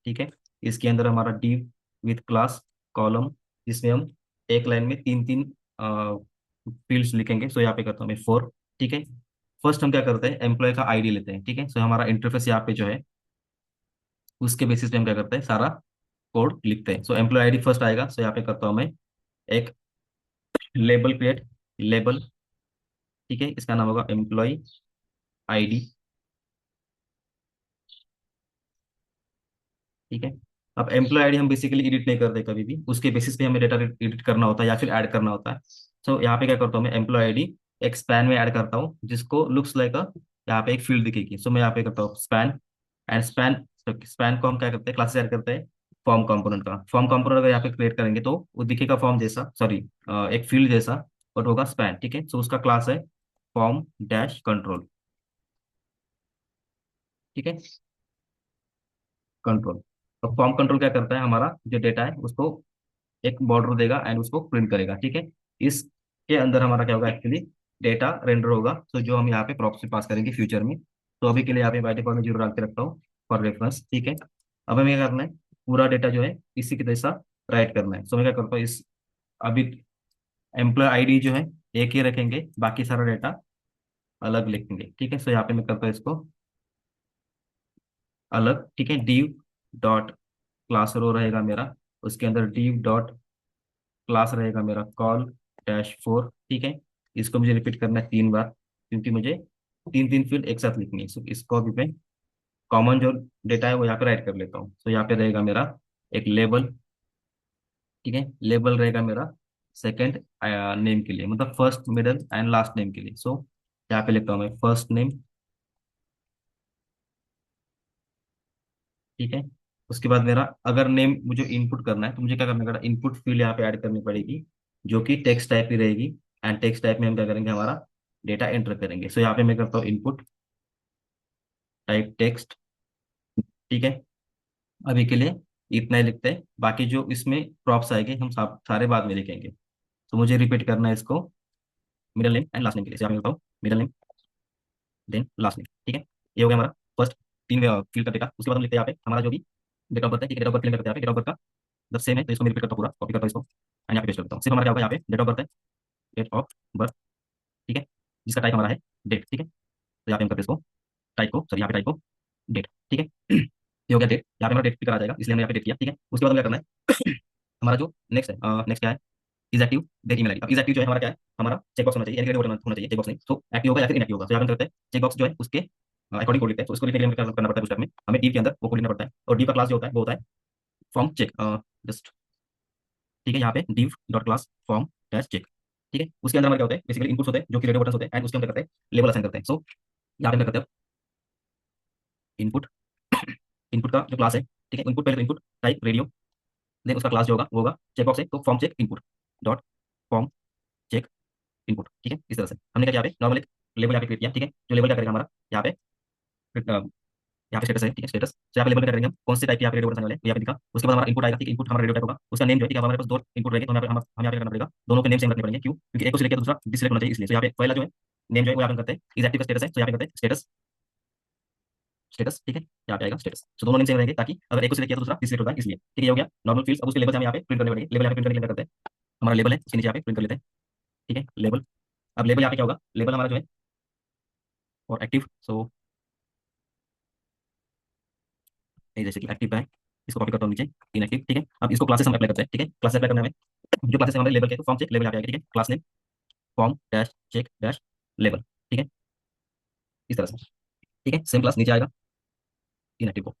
[SPEAKER 1] ठीक है, इसके अंदर हमारा div विथ क्लास कॉलम, जिसमें हम एक लाइन में तीन तीन फील्ड्स लिखेंगे। सो यहाँ पे करता हूँ मैं 4। ठीक है, फर्स्ट हम क्या करते हैं, एम्प्लॉय का आईडी लेते हैं। ठीक है, सो हमारा इंटरफेस यहाँ पे जो है उसके बेसिस पे हम क्या करते हैं, सारा कोड लिखते हैं। सो एम्प्लॉय आईडी फर्स्ट आएगा। सो यहाँ पे करता हूँ मैं एक लेबल क्रिएट, लेबल। ठीक है, इसका नाम होगा एम्प्लॉय आईडी। ठीक है, अब एम्प्लॉय आईडी हम बेसिकली एडिट नहीं करते कभी भी, उसके बेसिस पे हमें डेटा एडिट करना होता है या फिर ऐड करना होता है। सो यहाँ पे क्या करता हूँ मैं, एम्प्लॉय आईडी एक स्पैन में ऐड करता हूँ जिसको लुक्स लाइक अ, यहाँ पे एक फील्ड दिखेगी। सो मैं यहाँ पे करता हूँ स्पैन एंड स्पैन। स्पैन को हम क्या करते हैं, क्लासेस ऐड करते हैं फॉर्म कंपोनेंट का। फॉर्म कंपोनेंट अगर यहाँ पे क्रिएट करेंगे तो वो दिखेगा फॉर्म जैसा, सॉरी एक फील्ड जैसा, बट होगा स्पैन। ठीक है, सो उसका क्लास है फॉर्म डैश कंट्रोल। ठीक है, कंट्रोल। तो फॉर्म कंट्रोल क्या करता है, हमारा जो डेटा है उसको एक बॉर्डर देगा एंड उसको प्रिंट करेगा। ठीक है, इसके अंदर हमारा क्या होगा, एक्चुअली डेटा रेंडर होगा। तो जो हम यहाँ पे प्रॉक्सी पास करेंगे फ्यूचर में। तो अभी के लिए यहाँ पे बाय डिफॉल्ट में 0 डाल के रखता हूँ फॉर रेफरेंस। ठीक है, अब हमें क्या करना है, पूरा डेटा जो है इसी की जैसा राइट करना है। सो मैं क्या करता हूँ, इस अभी एम्प्लॉय आईडी जो है एक ही रखेंगे, बाकी सारा डेटा अलग लिखेंगे। ठीक है, सो यहाँ पे मैं करता हूँ इसको अलग। ठीक है, div डॉट क्लास रो रहेगा मेरा, उसके अंदर div डॉट क्लास रहेगा मेरा कॉल डैश 4। ठीक है, इसको मुझे रिपीट करना है 3 बार, क्योंकि मुझे तीन तीन फील्ड एक साथ लिखनी है। सो इसको अभी मैं कॉमन जो डेटा है वो यहाँ पे राइट कर लेता हूँ। सो यहाँ पे रहेगा मेरा एक लेबल। ठीक है, लेबल रहेगा मेरा सेकंड नेम के लिए, मतलब first middle and last name के लिए। सो यहाँ पे लिखता हूँ मैं फर्स्ट नेम। ठीक है, उसके बाद मेरा अगर नेम मुझे इनपुट करना है तो मुझे क्या करना पड़ेगा, इनपुट फील्ड यहाँ पे ऐड करनी पड़ेगी, जो कि टेक्स्ट टाइप की रहेगी। एंड टेक्स्ट टाइप में हम क्या करेंगे, हमारा डेटा एंटर करेंगे। सो यहाँ पे मैं करता हूँ इनपुट टाइप टेक्स्ट। ठीक है, अभी के लिए इतना ही लिखते हैं, बाकी जो इसमें प्रॉप्स आएंगे हम सब सारे बाद में लिखेंगे। तो मुझे रिपीट करना है इसको middle name and last name के लिए। यहाँ पे लिखता हूँ middle name then last name. ठीक है, ये हो गया हमारा फर्स्ट तीन फील्ड का डेटा। उसके बाद हम लिखते हैं यहाँ पे हमारा जो भी डेट ऑफ बर्थ है। ठीक है, डेट ऑफ बर्थ क्लियर करते हैं यहाँ पे, डेट ऑफ बर्थ का जब सेम है तो इसको मैं रिपीट करता हूँ, पूरा कॉपी करता हूँ इसको एंड यहाँ पे पेस्ट करता हूँ। सिर्फ हमारा क्या होगा, यहाँ पे डेट ऑफ बर्थ है, डेट ऑफ बर्थ। ठीक है, जिसका टाइप हमारा है डेट। ठीक है, तो यहाँ पे हम करते हैं इसको टाइप को, सॉरी यहाँ पे टाइप को डेट। ठीक है, ये हो गया डेट, यहाँ पे हमारा डेट टिक आ जाएगा, इसलिए हमने यहाँ पे डेट किया। ठीक है, उसके बाद हमें क्या करना है हमारा जो नेक्स्ट है, नेक्स्ट क्या है, is active then email ID. अब इज एक्टिव जो है हमारा क्या है, हमारा चेक बॉक्स होना चाहिए, यानी कि बटन होना चाहिए, चेक बॉक्स नहीं। सो एक्टिव होगा या फिर इनएक्टिव होगा। तो यहाँ पे हम करते हैं चेक बॉक्स जो है उसके अकॉर्डिंग कोड लिखते हैं। तो उसको लिखने के लिए हमें क्या करना पड़ता है, उस step में हमें div के अंदर वो कोड लिखना पड़ता है। और div का क्लास जो होता है वो होता है फ्रॉम चेक जस्ट। ठीक है, यहाँ पे div dot class form dash check. ठीक है, उसके अंदर हमारे क्या होते हैं, बेसिकली इनपुट्स होते हैं जो कि रेडियो बटन होते हैं एंड उसके हम क्या करते हैं, लेबल असाइन करते हैं। सो यहाँ पे हम क्या करते हैं, इनपुट इनपुट का जो क्लास है। ठीक है, इनपुट पहले तो इनपुट टाइप रेडियो। देन उसका क्लास जो होगा वो होगा चेकबॉक्स है तो form check input dot form check input, ठीक है। इस तरह से हमने क्या किया, यहाँ पे नॉर्मल एक लेबल यहाँ पे क्रिएट किया, ठीक है। जो लेबल क्या करेगा हमारा यहाँ पे यहाँ पे स्टेटस है, ठीक है, स्टेटस। तो यहाँ पे लेबल क्या करेंगे हम, कौन से टाइप की यहाँ पे रेडियो बटन वाले यहाँ पे दिखा। उसके बाद हमारा इनपुट आएगा, ठीक है, इनपुट हमारा रेडियो टाइप होगा, उसका नेम जो है, ठीक है। हमारे पास दो इनपुट रहेंगे तो हम यहाँ पे करना पड़ेगा, दोनों के नेम सेम रखने पड़ेंगे, क्यों, क्योंकि एक को सिलेक्ट किया दूसरा डिसलेक्ट होना चाहिए, इसलिए। तो यहाँ पे पहला जो है नेम जो है वो यहाँ पे करते हैं इज एक्टिव का स्टेटस है, तो यहाँ पे करते हैं स्टेटस, स्टेटस, ठीक है। यहाँ पे आएगा स्टेटस, तो दोनों नेम सेम रहेंगे ताकि अगर एक को सिलेक्ट किया तो दूसरा डिसलेक्ट होता है, इसलिए, ठीक है। ये हो गया नॉर्मल फील्ड्स। अब उसके लेबल हमें यहाँ पे प्रिंट करने पड़ेंगे, लेबल यहाँ पे प्रिंट करने के लिए क्या करते हैं, हमारा लेबल है उसके नीचे यहाँ पे प्रिंट कर लेते हैं, ठीक है, लेबल। अब लेबल यहाँ पे क्या होगा, लेबल हमारा जो है और एक्टिव, सो ये जैसे कि एक्टिव है, इसको कॉपी करता हूँ नीचे, इनएक्टिव, ठीक है। अब इसको क्लासेस हम अप्लाई करते हैं, ठीक है। क्लासेस अप्लाई करने में जो क्लासेस हमारे लेवल के तो फॉर्म चेक लेवल यहाँ पे आएगा, ठीक है। Class name form dash check dash लेवल, ठीक है, इस तरह से, ठीक है। सेम क्लास नीचे आएगा इनएक्टिव को,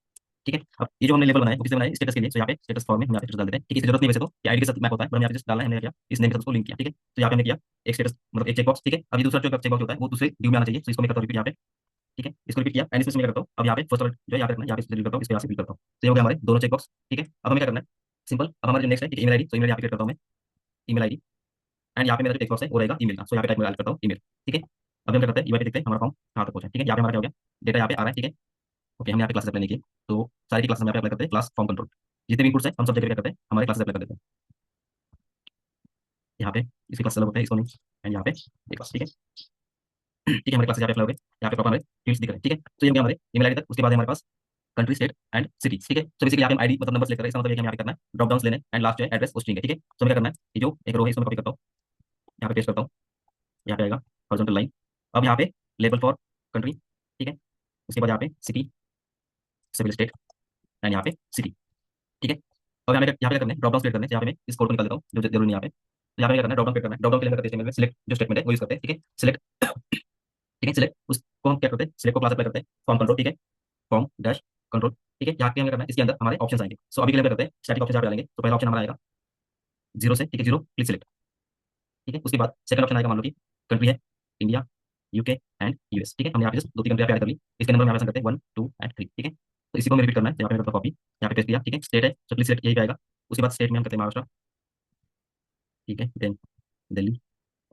[SPEAKER 1] ठीक है। अब ये जो हमने लेवल बनाया वो किसने बनाया, स्टेटस के लिए, तो यहाँ पे स्टेटस फॉर्म में हम यहाँ पे स्टेटस डाल देते हैं, ठीक है। इसकी जरूरत नहीं वैसे तो, ये आईडी के साथ मैप होता है, पर हम यहाँ पे जस्ट डालना है, हमने क्या किया, इस नेम के साथ उसको लिंक किया, ठीक है। तो यहाँ पे हमने किया एक स्टेटस मतलब एक चेकबॉक्स, ठीक है। अभी दूसरा जो चेकबॉक्स होता है वो दूसरे ड्यू में आना चाहिए, तो इसको मैं करता हूँ रिपीट यहाँ पे, ठीक है। इसको रिपीट किया एंड इसमें मैं करता हूँ, अब यहाँ पे फर्स्ट वाला जो है यहाँ पे रखना है, यहाँ पे डिलीट करता हूँ, इसको यहाँ से डिलीट करता हूँ, तो ये हो गया हमारे दोनों चेकबॉक्स, ठीक है। अब हमें क्या करना है, सिंपल। अब हमारा जो नेक्स्ट है, ठीक है, ईमेल आईडी, तो ईमेल यहाँ पे क्रिएट करता हूँ मैं, ईमेल आईडी, एंड यहाँ पे मेरा जो टेक्स्ट बॉक्स है वो रहेगा ईमेल का, सो यहाँ पे टाइप में करता हूँ ईमेल, ठीक है। अब हम क्या करते हैं, यूआई पे देखते हैं हमारा फॉर्म कहाँ तक पहुंचा है, ठीक है। यहाँ पे हमारा क्या हो गया, डेटा यहाँ पे आ रहा है, ठीक है। ओके, हम यहाँ पे क्लासेस अप्लाई नहीं किए, तो सारी की क्लासेस हम यहाँ पे अप्लाई करते हैं, क्लास फॉर्म कंट्रोल, जितने भी इनपुट्स हैं हम सब जगह क्या करते हैं, हमारे क्लासेस अप्लाई कर देते हैं यहाँ पे। इसकी क्लास अलग होता है, इसको नहीं, एंड यहाँ पे ये क्लास, ठीक है। ठीक है, हमारे क्लासेस यहाँ पे अप्लाई हो गए, यहाँ पे प्रॉपर हमारे फील्ड्स दिख रहे हैं, ठीक है। तो ये हो गया हमारे ईमेल आईडी तक। उसके बाद है हमारे पास कंट्री स्टेट एंड सिटी, ठीक है। तो बेसिकली यहाँ पे हम आईडी मतलब नंबर सेलेक्ट करें, इसका मतलब ये कि हम यहाँ पे करना है ड्रॉप डाउन लेने, एंड लास्ट जो है एड्रेस वो स्ट्रिंग है, ठीक है। तो हमें क्या करना है, ये जो एक रो है इसको मैं कॉपी करता हूँ, यहाँ पे पेस्ट करता हूँ, यहाँ पे आएगा हॉरिजॉन्टल लाइन। अब यहाँ पे लेबल फॉर कंट्री, ठीक है। उसके बाद यहाँ पे सिटी, सिविल स्टेट, एंड यहाँ पे सिटी, ठीक है। अब हमें यहाँ पे क्या करना है, ड्रॉप डाउन क्लिक करना है, तो यहाँ पे मैं इस कोड को निकाल देता हूँ जो जरूरी नहीं है यहाँ पे। तो यहाँ पे क्या करना है, ड्रॉप डाउन क्लिक करना है, ड्रॉप डाउन के लिए मैं करते हैं सिलेक्ट जो स्टेटमेंट है वो यूज करते हैं, ठीक है। सिलेक्ट, ठीक है, सिलेक्ट उसको हम क्या करते हैं, सिलेक्ट को क्लास अप्लाई करते हैं फॉर्म कंट्रोल, ठीक है, फॉर्म डैश कंट्रोल, ठीक है। यहाँ पे हमें करना है, इसके अंदर हमारे ऑप्शन आएंगे, सो अभी के लिए क्या करते हैं, स्टैटिक ऑप्शन यहाँ पे डालेंगे, तो पहला ऑप्शन हमारा आएगा जीरो से, ठीक है, जीरो क्लिक सिलेक्ट, ठीक है। उसके बाद सेकंड ऑप्शन आएगा, मान लो कि कंट्री है इंडिया, यूके एंड यूएस, ठीक है। हमने यहाँ पे जस्ट दो तीन कंट्री ऐड कर ली, इसके नंबर में यहाँ पे करते हैं 1 2 एंड 3, ठीक है। तो इसी को हमें रिपीट करना है, तो यहाँ पे मैं करता हूँ कॉपी, यहाँ पे पेस्ट किया, ठीक है। स्टेट है तो प्लीज सिलेक्ट यही पे आएगा। उसके बाद स्टेट में हम करते हैं महाराष्ट्र, ठीक है, देन दिल्ली,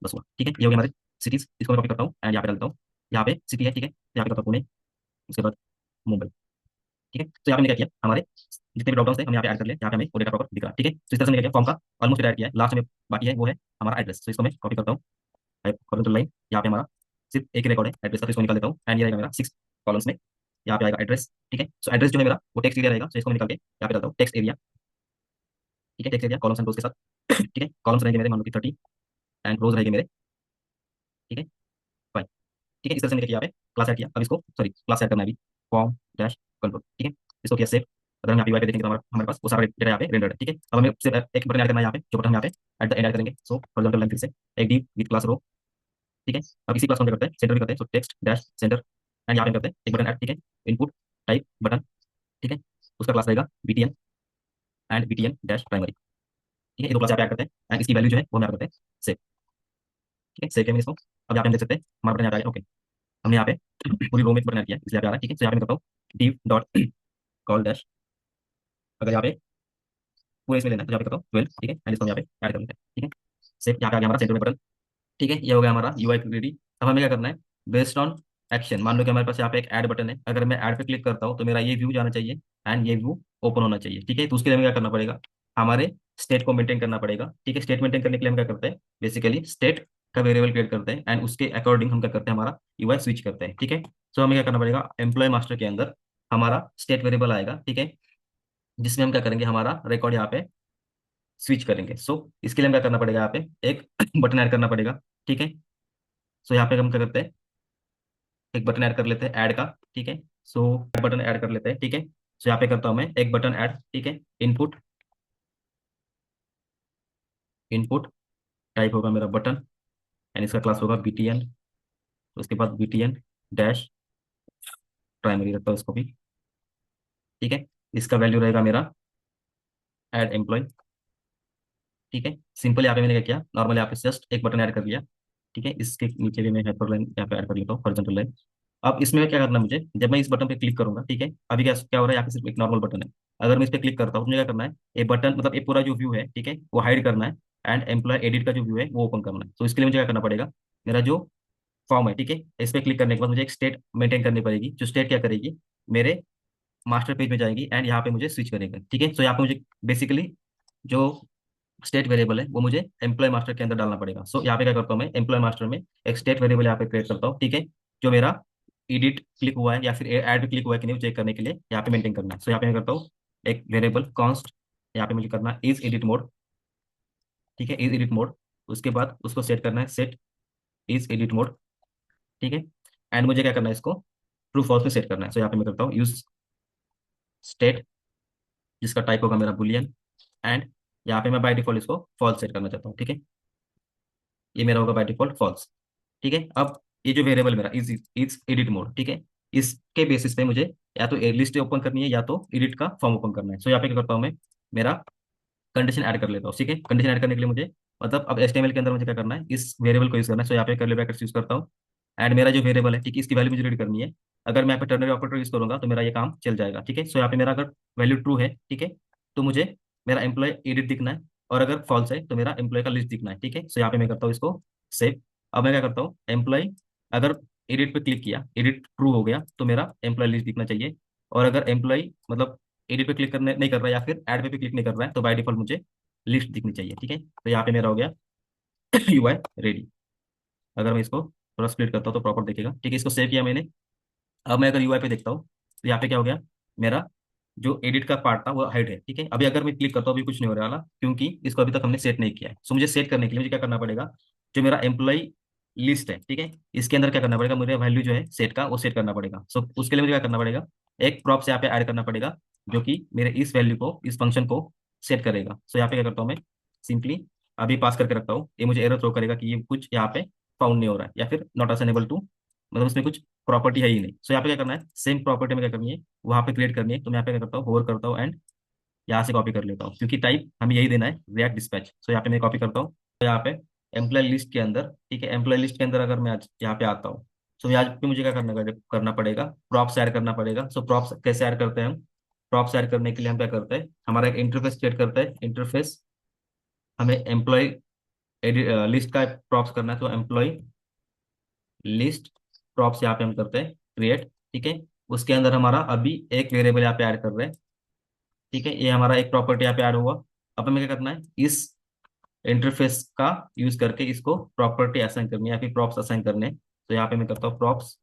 [SPEAKER 1] बस हुआ, ठीक है। ये हो गया हमारे सिटीज, इसको मैं कॉपी करता हूँ एंड यहाँ पे डाल देता हूँ। यहाँ पे सिटी है, ठीक है, यहाँ पे करता हूँ पुणे, उसके बाद मुंबई, ठीक है। तो यहाँ पे मैंने क्या किया, हमारे जितने भी ड्रॉप डाउन थे हम यहाँ पे ऐड कर लिया, यहाँ पे हमें वो डेटा प्रॉपर दिख रहा है, ठीक है। तो इस तरह से मैंने क्या किया, फॉर्म का ऑलमोस्ट ऐड किया है, लास्ट में बाकी है वो है हमारा एड्रेस, तो इसको मैं कॉपी करता हूँ, हॉरिजॉन्टल लाइन, यहाँ पे हमारा सिर्फ एक ही रिकॉर्ड है एड्रेस का, तो इसको निकाल देता हूँ, एंड ये रहेगा मेरा 6 कॉलम्स में, यहाँ पे आएगा एड्रेस, ठीक है। सो एड्रेस जो है मेरा वो टेक्स्ट एरिया रहेगा, तो इसको मैं निकाल के यहाँ पे डालता हूँ टेक्स्ट एरिया, ठीक है, टेक्स्ट एरिया कॉलम्स एंड रोज के साथ, ठीक है। कॉलम्स रहेंगे मेरे मान लो कि 30 एंड रोज रहेंगे मेरे, ठीक है, 5, ठीक है। इस तरह से मैंने किया, यहाँ पे क्लास ऐड किया। अब इसको सॉरी क्लास ऐड करना है अभी, फॉर्म डैश कंट्रोल, ठीक है। इसको किया सेव। अगर हम यहाँ पे UI पे देखेंगे तो हमारे हमारे पास वो सारा डेटा यहाँ पे रेंडर्ड है, ठीक है। अब हमें सिर्फ एक बटन ऐड करना है यहाँ पे, जो बटन हम यहाँ पे एट द एंड ऐड करेंगे, सो हॉरिजॉन्टल लाइन फिर से एक डी विद क्लास रो, ठीक है। अब इसी क्लास को हम क्या करते हैं, सेंटर भी करते हैं, सो टेक्स्ट डैश सेंटर, एंड यहाँ पे हम करते हैं एक बटन ऐड, ठीक है, इनपुट टाइप बटन, ठीक है। उसका क्लास रहेगा BTN and BTN dash primary, ठीक है। ये दो क्लास यहाँ पे ऐड करते हैं एंड इसकी वैल्यू जो है वो हम यहाँ पे करते हैं सेव, ठीक है। सेव किया मैंने इसको। अब यहाँ पे हम देख सकते हैं हमारा बटन यहाँ पे आ गया, ओके। हमने यहाँ पे पूरी रो में बटन ऐड किया इसलिए यहाँ पे आ रहा है, ठीक है। तो यहाँ पे मैं करता हूँ div डॉट कॉल डैश, अगर यहाँ पे पूरे इसमें लेना है तो यहाँ पे करता हूँ 12, ठीक है, एंड इसको हम यहाँ पे ऐड कर लेते हैं, ठीक है। सेव, यहाँ पे आ गया हमारा सेंटर में बटन, ठीक है। ये हो गया हमारा UI रेडी। अब हमें क्या करना है, बेस्ड ऑन एक्शन, मान लो कि हमारे पास यहाँ पे एक ऐड बटन है, अगर मैं ऐड पे क्लिक करता हूँ तो मेरा ये व्यू जाना चाहिए एंड ये व्यू ओपन होना चाहिए, ठीक है। तो उसके लिए हमें क्या करना पड़ेगा, हमारे स्टेट को मेंटेन करना पड़ेगा, ठीक है। स्टेट मेंटेन करने के लिए हम क्या करते हैं, बेसिकली स्टेट का वेरिएबल क्रिएट करते हैं एंड उसके अकॉर्डिंग हम क्या करते हैं, हमारा UI स्विच करते हैं, ठीक है। सो हमें क्या करना पड़ेगा, एम्प्लॉय मास्टर के अंदर हमारा स्टेट वेरिएबल आएगा, ठीक है, जिसमें हम क्या करेंगे, हमारा रिकॉर्ड यहाँ पे स्विच करेंगे। सो इसके लिए हम क्या करना पड़ेगा, यहाँ पे एक बटन ऐड करना पड़ेगा, ठीक है। सो यहाँ पे हम क्या करते हैं, एक बटन ऐड कर लेते हैं ऐड का, ठीक है। सो बटन ऐड कर लेते हैं, ठीक है। सो यहाँ पे करता हूँ मैं एक बटन ऐड, ठीक है, इनपुट, इनपुट टाइप होगा मेरा बटन एंड इसका क्लास होगा BTN, उसके बाद BTN डैश प्राइमरी रखता हूँ इसको भी, ठीक है। इसका वैल्यू रहेगा मेरा ऐड एम्प्लॉय, ठीक है। सिंपल यहाँ पे मैंने क्या किया, नॉर्मल यहाँ पे जस्ट एक बटन ऐड कर लिया, ठीक है। इसके नीचे भी मैं हाइपरलाइन यहाँ पे ऐड कर लेता हूँ, हॉरिजॉन्टल लाइन, अब इसमें क्या करना है मुझे, जब मैं इस बटन पे क्लिक करूंगा, ठीक है, अभी क्या क्या हो रहा है, यहाँ पे सिर्फ एक नॉर्मल बटन है। अगर मैं इस पे क्लिक करता हूँ तो मुझे क्या करना है, ये बटन मतलब ये पूरा जो व्यू है, ठीक है, वो हाइड करना है, एंड एम्प्लॉय एडिट का जो व्यू है वो ओपन करना है। तो इसके लिए मुझे क्या करना पड़ेगा, मेरा जो फॉर्म है, ठीक है, इस पे क्लिक करने के बाद मुझे एक स्टेट मेंटेन करनी पड़ेगी, जो स्टेट क्या करेगी, मेरे मास्टर पेज में जाएगी एंड यहाँ पे मुझे स्विच करेगा, ठीक है। सो यहाँ पे मुझे बेसिकली जो स्टेट वेरिएबल है वो मुझे एम्प्लॉय मास्टर के अंदर डालना पड़ेगा। सो यहाँ पे क्या करता हूँ, मैं एम्प्लॉय मास्टर में एक स्टेट वेरिएबल यहाँ पे क्रिएट करता हूँ, ठीक है, जो मेरा एडिट क्लिक हुआ है या फिर ऐड क्लिक हुआ है कि नहीं चेक करने के लिए यहाँ पे मेंटेन करना है। सो यहाँ पे मैं करता हूँ एक वेरिएबल कॉन्स्ट, यहाँ पे मुझे करना है इज एडिट मोड, ठीक है, इज एडिट मोड। उसके बाद उसको सेट करना है सेट इज एडिट मोड, ठीक है, एंड मुझे क्या करना है, इसको ट्रू फॉल्स में सेट करना है। सो यहाँ पे मैं करता हूँ यूज स्टेट, जिसका टाइप होगा मेरा बुलियन, एंड यहाँ पे मैं बाय डिफॉल्ट इसको फॉल्स सेट करना चाहता हूँ, ठीक है, ये मेरा होगा बाय डिफॉल्ट फॉल्स, ठीक है। अब ये जो वेरिएबल मेरा इज इज एडिट मोड, ठीक है, इसके बेसिस पे मुझे या तो लिस्ट ओपन करनी है या तो एडिट का फॉर्म ओपन करना है। सो यहाँ पे क्या करता हूँ मैं, मेरा कंडीशन ऐड कर लेता हूँ, ठीक है। कंडीशन ऐड करने के लिए मुझे मतलब अब HTML के अंदर मुझे क्या करना है, इस वेरिएबल को यूज करना है। सो यहाँ पे कर्ली ब्रैकेट्स यूज करता हूँ, एंड मेरा जो वेरिएबल है, ठीक है, इसकी वैल्यू मुझे रीड करनी है। अगर मैं यहाँ पे टर्नरी ऑपरेटर यूज करूंगा तो मेरा ये काम चल जाएगा, ठीक है। सो यहाँ पे मेरा अगर वैल्यू ट्रू है, ठीक है, तो मुझे मेरा एम्प्लॉय एडिट दिखना है, और अगर फॉल्स है तो मेरा एम्प्लॉय का लिस्ट दिखना है, ठीक है। सो यहाँ पे मैं करता हूँ इसको सेव। अब मैं क्या करता हूँ, एम्प्लॉय अगर एडिट पे क्लिक किया, एडिट ट्रू हो गया तो मेरा एम्प्लॉय लिस्ट दिखना चाहिए, और अगर एम्प्लॉय मतलब एडिट पे क्लिक करने नहीं कर रहा है या फिर ऐड पे क्लिक नहीं कर रहा है तो बाय डिफॉल्ट मुझे लिस्ट दिखनी चाहिए, ठीक है। तो यहाँ पे मेरा हो गया UI रेडी। अगर मैं इसको थोड़ा स्प्लिट करता हूँ तो प्रॉपर देखेगा, ठीक है, इसको सेव किया मैंने। अब मैं अगर UI पे देखता हूँ तो यहाँ पे क्या हो गया, मेरा जो एडिट का पार्ट था वो हाइड है, ठीक है। अभी अगर मैं क्लिक करता हूँ अभी कुछ नहीं होने वाला, क्योंकि इसको अभी तक हमने सेट नहीं किया है। सो मुझे सेट करने के लिए मुझे क्या करना पड़ेगा, जो मेरा एम्प्लॉय लिस्ट है, ठीक है, इसके अंदर क्या करना पड़ेगा, मुझे वैल्यू जो है सेट का वो सेट करना पड़ेगा। सो उसके लिए मुझे क्या करना पड़ेगा, एक प्रॉप्स यहाँ पे ऐड करना पड़ेगा, जो कि मेरे इस वैल्यू को, इस फंक्शन को सेट करेगा। सो यहाँ पे क्या करता हूँ मैं, सिंपली अभी पास करके रखता हूँ, ये मुझे एरर थ्रो करेगा कि ये कुछ यहाँ पे फाउंड नहीं हो रहा है, या फिर नॉट असाइनेबल टू, मतलब उसमें कुछ प्रॉपर्टी है ही नहीं। सो यहाँ पे क्या करना है, सेम प्रॉपर्टी में क्या करनी है, वहां पे क्रिएट करनी है। तो मैं यहाँ पे क्या करता हूँ, होवर करता हूँ एंड यहाँ से कॉपी कर लेता हूँ, क्योंकि टाइप हमें यही देना है, रिएक्ट डिस्पैच। सो यहाँ पे मैं कॉपी करता हूँ, तो यहाँ पे एम्प्लॉय लिस्ट के अंदर, ठीक है, एम्प्लॉय लिस्ट के अंदर अगर मैं आज यहाँ पे आता हूँ, सो यहाँ पे मुझे क्या करना पड़ेगा, प्रॉप्स ऐड करना पड़ेगा। सो प्रॉप्स कैसे ऐड करते हैं हम, प्रॉप्स ऐड करने के लिए हम क्या करते हैं, हमारा एक इंटरफेस क्रिएट करता है। इंटरफेस हमें एम्प्लॉय लिस्ट का प्रॉप्स करना है, तो एम्प्लॉय लिस्ट प्रॉप्स यहाँ पे हम करते हैं क्रिएट, ठीक है। उसके अंदर हमारा अभी एक वेरिएबल यहाँ पे ऐड कर रहे हैं, ठीक है, ये हमारा एक प्रॉपर्टी यहाँ पे ऐड हुआ। अब हमें क्या करना है, इस इंटरफेस का यूज करके इसको प्रॉपर्टी असाइन करनी है या फिर प्रॉप्स असाइन करने हैं। तो यहाँ पे मैं करता हूँ प्रॉप्स,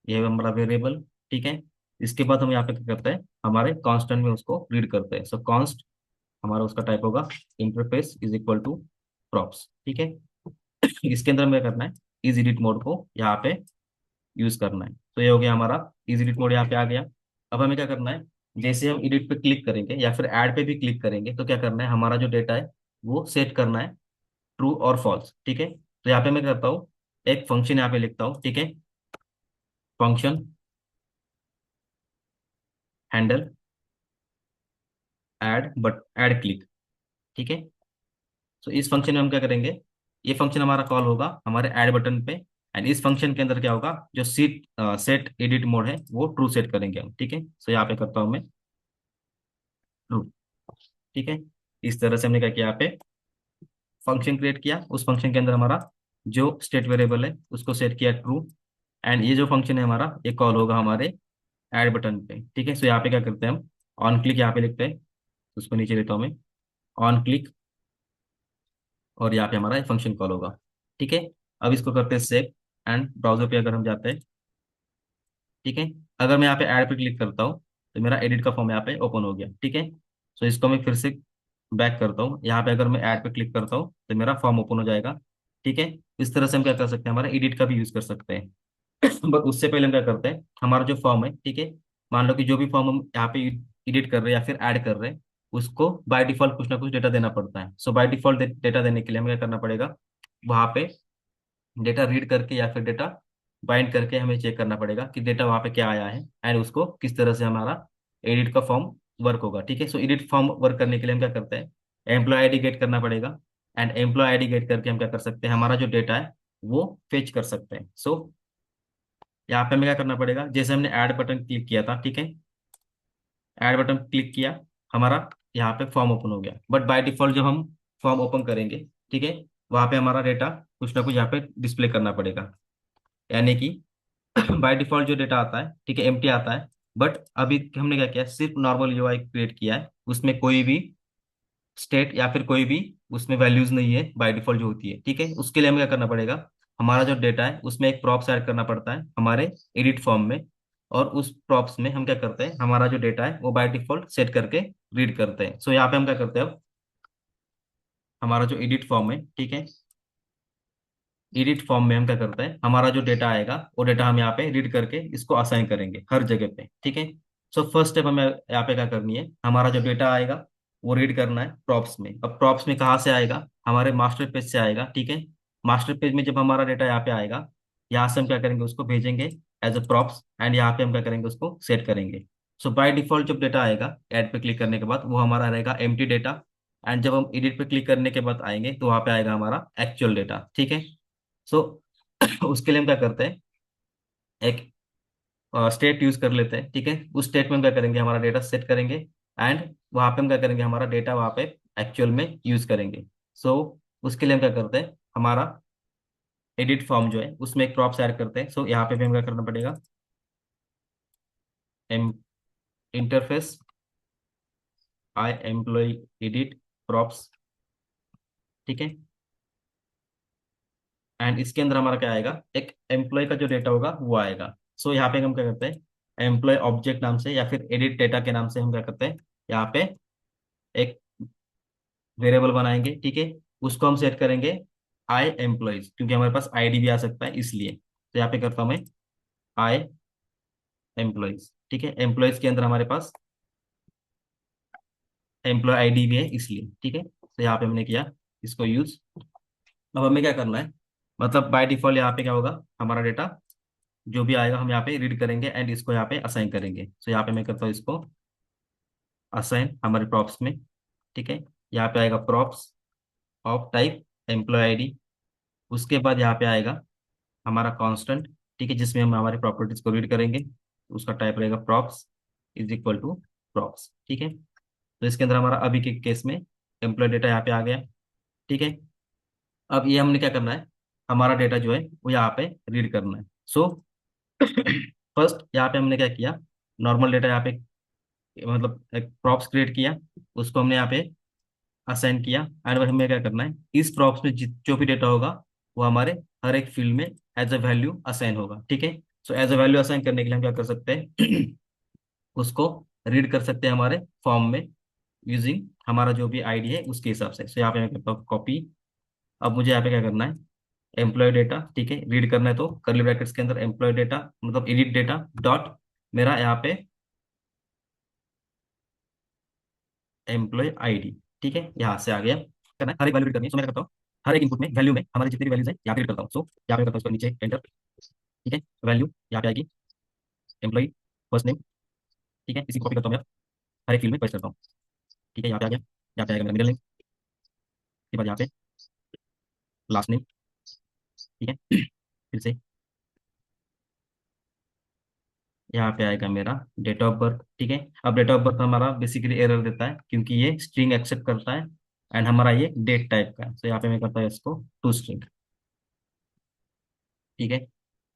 [SPEAKER 1] ये है हमारा वेरिएबल, ठीक है। इसके बाद हम यहाँ पे क्या करते हैं, हमारे कांस्टेंट में उसको रीड करते हैं। सो कॉन्स्ट हमारा उसका टाइप होगा interface is equal to props, ठीक है। इसके अंदर हमें क्या करना है, इज एडिट मोड को यहाँ पे यूज करना है। तो ये हो गया हमारा इज एडिट मोड यहाँ पे आ गया। अब हमें क्या करना है, जैसे हम एडिट पे क्लिक करेंगे या फिर ऐड पे भी क्लिक करेंगे तो क्या करना है, हमारा जो डेटा है वो सेट करना है ट्रू और फॉल्स, ठीक है। तो यहाँ पे मैं करता हूँ एक फंक्शन यहाँ पे लिखता हूँ, ठीक है, function handle add but add click, ठीक है। तो इस फंक्शन में हम क्या करेंगे, ये फंक्शन हमारा कॉल होगा हमारे ऐड बटन पे, एंड इस फंक्शन के अंदर क्या होगा, जो सीट सेट एडिट मोड है वो ट्रू सेट करेंगे हम, ठीक है। सो यहाँ पे करता हूँ मैं ट्रू, ठीक है। इस तरह से हमने क्या किया, यहाँ पे फंक्शन क्रिएट किया, उस फंक्शन के अंदर हमारा जो स्टेट वेरिएबल है उसको सेट किया ट्रू, एंड ये जो फंक्शन है हमारा ये कॉल होगा हमारे ऐड बटन पे, ठीक है। सो यहाँ पे क्या करते हैं हम, ऑन क्लिक यहाँ पे लिखते हैं, उसको नीचे लेता हूँ मैं, ऑन क्लिक, और यहाँ पे हमारा फंक्शन कॉल होगा, ठीक है। अब इसको करते हैं सेव, एंड ब्राउजर पे अगर हम जाते हैं, ठीक है, अगर मैं यहाँ पे ऐड पे क्लिक करता हूँ तो मेरा एडिट का फॉर्म यहाँ पे ओपन हो गया, ठीक है। सो इसको मैं फिर से बैक करता हूँ, यहाँ पे अगर मैं ऐड पे क्लिक करता हूँ तो मेरा फॉर्म ओपन हो जाएगा, ठीक है। इस तरह से हम क्या कर सकते हैं, हमारा एडिट का भी यूज कर सकते हैं। बट उससे पहले हम क्या करते हैं, हमारा जो फॉर्म है, ठीक है, मान लो कि जो भी फॉर्म हम यहाँ पे एडिट कर रहे हैं या फिर ऐड कर रहे हैं, उसको बाय डिफॉल्ट कुछ ना कुछ डेटा देना पड़ता है। सो बाय डिफॉल्ट डेटा देने के लिए हमें क्या करना पड़ेगा, वहाँ पे डेटा रीड करके या फिर डेटा बाइंड करके हमें चेक करना पड़ेगा कि डेटा वहाँ पे क्या आया है, एंड उसको किस तरह से हमारा एडिट का फॉर्म वर्क होगा, ठीक है। सो एडिट फॉर्म वर्क करने के लिए हम क्या करते हैं, एम्प्लॉय आईडी गेट करना पड़ेगा, एंड एम्प्लॉय आईडी गेट करके हम क्या कर सकते हैं, हमारा जो डेटा है वो फेच कर सकते हैं। सो यहाँ पे हमें क्या करना पड़ेगा, जैसे हमने ऐड बटन क्लिक किया था, ठीक है, ऐड बटन क्लिक किया, हमारा यहाँ पे फॉर्म ओपन हो गया। बट बाय डिफॉल्ट जब हम फॉर्म ओपन करेंगे, ठीक है, वहाँ पे हमारा डेटा कुछ ना कुछ यहाँ पे डिस्प्ले करना पड़ेगा। यानी कि बाय डिफॉल्ट जो डेटा आता है, ठीक है, एम्प्टी आता है। बट अभी हमने क्या किया, सिर्फ नॉर्मल यूआई क्रिएट किया है, उसमें कोई भी स्टेट या फिर कोई भी उसमें वैल्यूज नहीं है बाय डिफॉल्ट जो होती है, ठीक है। उसके लिए हमें क्या करना पड़ेगा, हमारा जो डेटा है उसमें एक प्रॉप्स ऐड करना पड़ता है हमारे एडिट फॉर्म में। और उस प्रॉप्स में हम क्या करते हैं, हमारा जो डेटा है वो बाय डिफॉल्ट सेट करके रीड करते हैं। सो यहाँ पे हम क्या करते हैं, अब हमारा जो एडिट फॉर्म है, ठीक है, एडिट फॉर्म में हम क्या करते हैं, हमारा जो डेटा आएगा वो डेटा हम यहाँ पे रीड करके इसको असाइन करेंगे हर जगह पे, ठीक है। सो फर्स्ट स्टेप हमें यहाँ पे क्या करनी है, हमारा जो डेटा आएगा वो रीड करना है प्रॉप्स में। अब प्रॉप्स में कहाँ से आएगा, हमारे मास्टर पेज से आएगा, ठीक है। मास्टर पेज में जब हमारा डेटा यहाँ पे आएगा, यहाँ से हम क्या करेंगे, उसको भेजेंगे एज अ प्रॉप्स, एंड यहाँ पे हम क्या करेंगे, उसको सेट करेंगे। सो बाय डिफॉल्ट जब डेटा आएगा ऐड पे क्लिक करने के बाद, वो हमारा रहेगा एम्प्टी डेटा। एंड जब हम एडिट पे क्लिक करने के बाद आएंगे तो वहाँ पे आएगा हमारा एक्चुअल डेटा, ठीक है। सो उसके लिए हम क्या करते हैं, एक स्टेट यूज कर लेते हैं, ठीक है। उस स्टेट में हम क्या करेंगे, हमारा डेटा सेट करेंगे, एंड वहां पे हम क्या करेंगे, हमारा डेटा वहां पे एक्चुअल में यूज करेंगे। सो उसके लिए हम क्या करते हैं, हमारा एडिट फॉर्म जो है उसमें एक प्रॉप्स ऐड करते हैं। सो यहाँ पे भी हम क्या करना पड़ेगा, M interface I employ edit props, ठीक है। एंड इसके अंदर हमारा क्या आएगा, एक एम्प्लॉय का जो डेटा होगा वो आएगा। सो यहाँ पे हम क्या करते हैं, एम्प्लॉय ऑब्जेक्ट नाम से या फिर एडिट डेटा के नाम से हम क्या करते हैं, यहाँ पे एक वेरिएबल बनाएंगे, ठीक है। उसको हम सेट करेंगे आई एम्प्लॉयज, क्योंकि हमारे पास आईडी भी आ सकता है इसलिए। तो यहाँ पे करता हूँ मैं आई एम्प्लॉयज, ठीक है। एम्प्लॉयज के अंदर हमारे पास एम्प्लॉय आईडी भी है इसलिए, ठीक है। तो यहाँ पे हमने किया इसको यूज। अब हमें क्या करना है, मतलब बाय डिफॉल्ट यहाँ पे क्या होगा, हमारा डेटा जो भी आएगा हम यहाँ पे रीड करेंगे एंड इसको यहाँ पे असाइन करेंगे। तो यहाँ पे मैं करता हूँ इसको असाइन हमारे प्रॉप्स में, ठीक है। यहाँ पे आएगा props of type employ ID. उसके बाद यहाँ पे आएगा हमारा कांस्टेंट, ठीक है, जिसमें हम हमारे प्रॉपर्टीज को रीड करेंगे। उसका टाइप रहेगा props is equal to props, ठीक है। तो इसके अंदर हमारा अभी के केस में एम्प्लॉय डेटा यहाँ पे आ गया, ठीक है। अब ये हमने क्या करना है, हमारा डेटा जो है वो यहाँ पे रीड करना है। सो फर्स्ट यहाँ पे हमने क्या किया, नॉर्मल डेटा यहाँ पे मतलब एक प्रॉप्स क्रिएट किया, उसको हमने यहाँ पे असाइन किया। एंड हमें क्या करना है, इस प्रॉप्स में जो भी डेटा होगा वो हमारे हर एक फील्ड में एज अ वैल्यू असाइन होगा, ठीक है। So as a value assign करने के लिए हम क्या कर सकते हैं, उसको रीड कर सकते हैं हमारे फॉर्म में यूजिंग हमारा जो भी आईडी है उसके हिसाब से। सो यहाँ पे मैं करता हूँ कॉपी। अब मुझे यहाँ पे क्या करना है, एम्प्लॉय डेटा, ठीक है, रीड करना है तो कर्ली ब्रैकेट्स के अंदर एम्प्लॉय डेटा मतलब एडिट डेटा डॉट मेरा यहाँ पे एम्प्लॉय आईडी, ठीक है, यहाँ से आ गया। करना है हर एक वैल्यू रीड करनी है। सो मैं क्या करता हूँ, हर एक इनपुट में वैल्यू में हमारी जितनी भी वैल्यूज है यहाँ पे रीड करता हूँ। सो यहाँ पे करता हूँ इसको नीचे एंटर, ठीक है। वैल्यू यहाँ पे आएगी एम्प्लॉय फर्स्ट नेम, ठीक है। इसी कॉपी करता हूँ मैं हर एक फील्ड में पेस्ट करता हूँ, ठीक है। यहाँ पे आ गया, यहाँ पे आएगा मेरा मिडिल नेम, उसके बाद यहाँ पे लास्ट नेम, ठीक है। फिर से यहाँ पे आएगा मेरा डेट ऑफ बर्थ, ठीक है। अब डेट ऑफ बर्थ हमारा बेसिकली एरर देता है क्योंकि ये स्ट्रिंग एक्सेप्ट करता है एंड हमारा ये डेट टाइप का है। तो यहाँ पे मैं करता हूँ इसको टू स्ट्रिंग, ठीक है,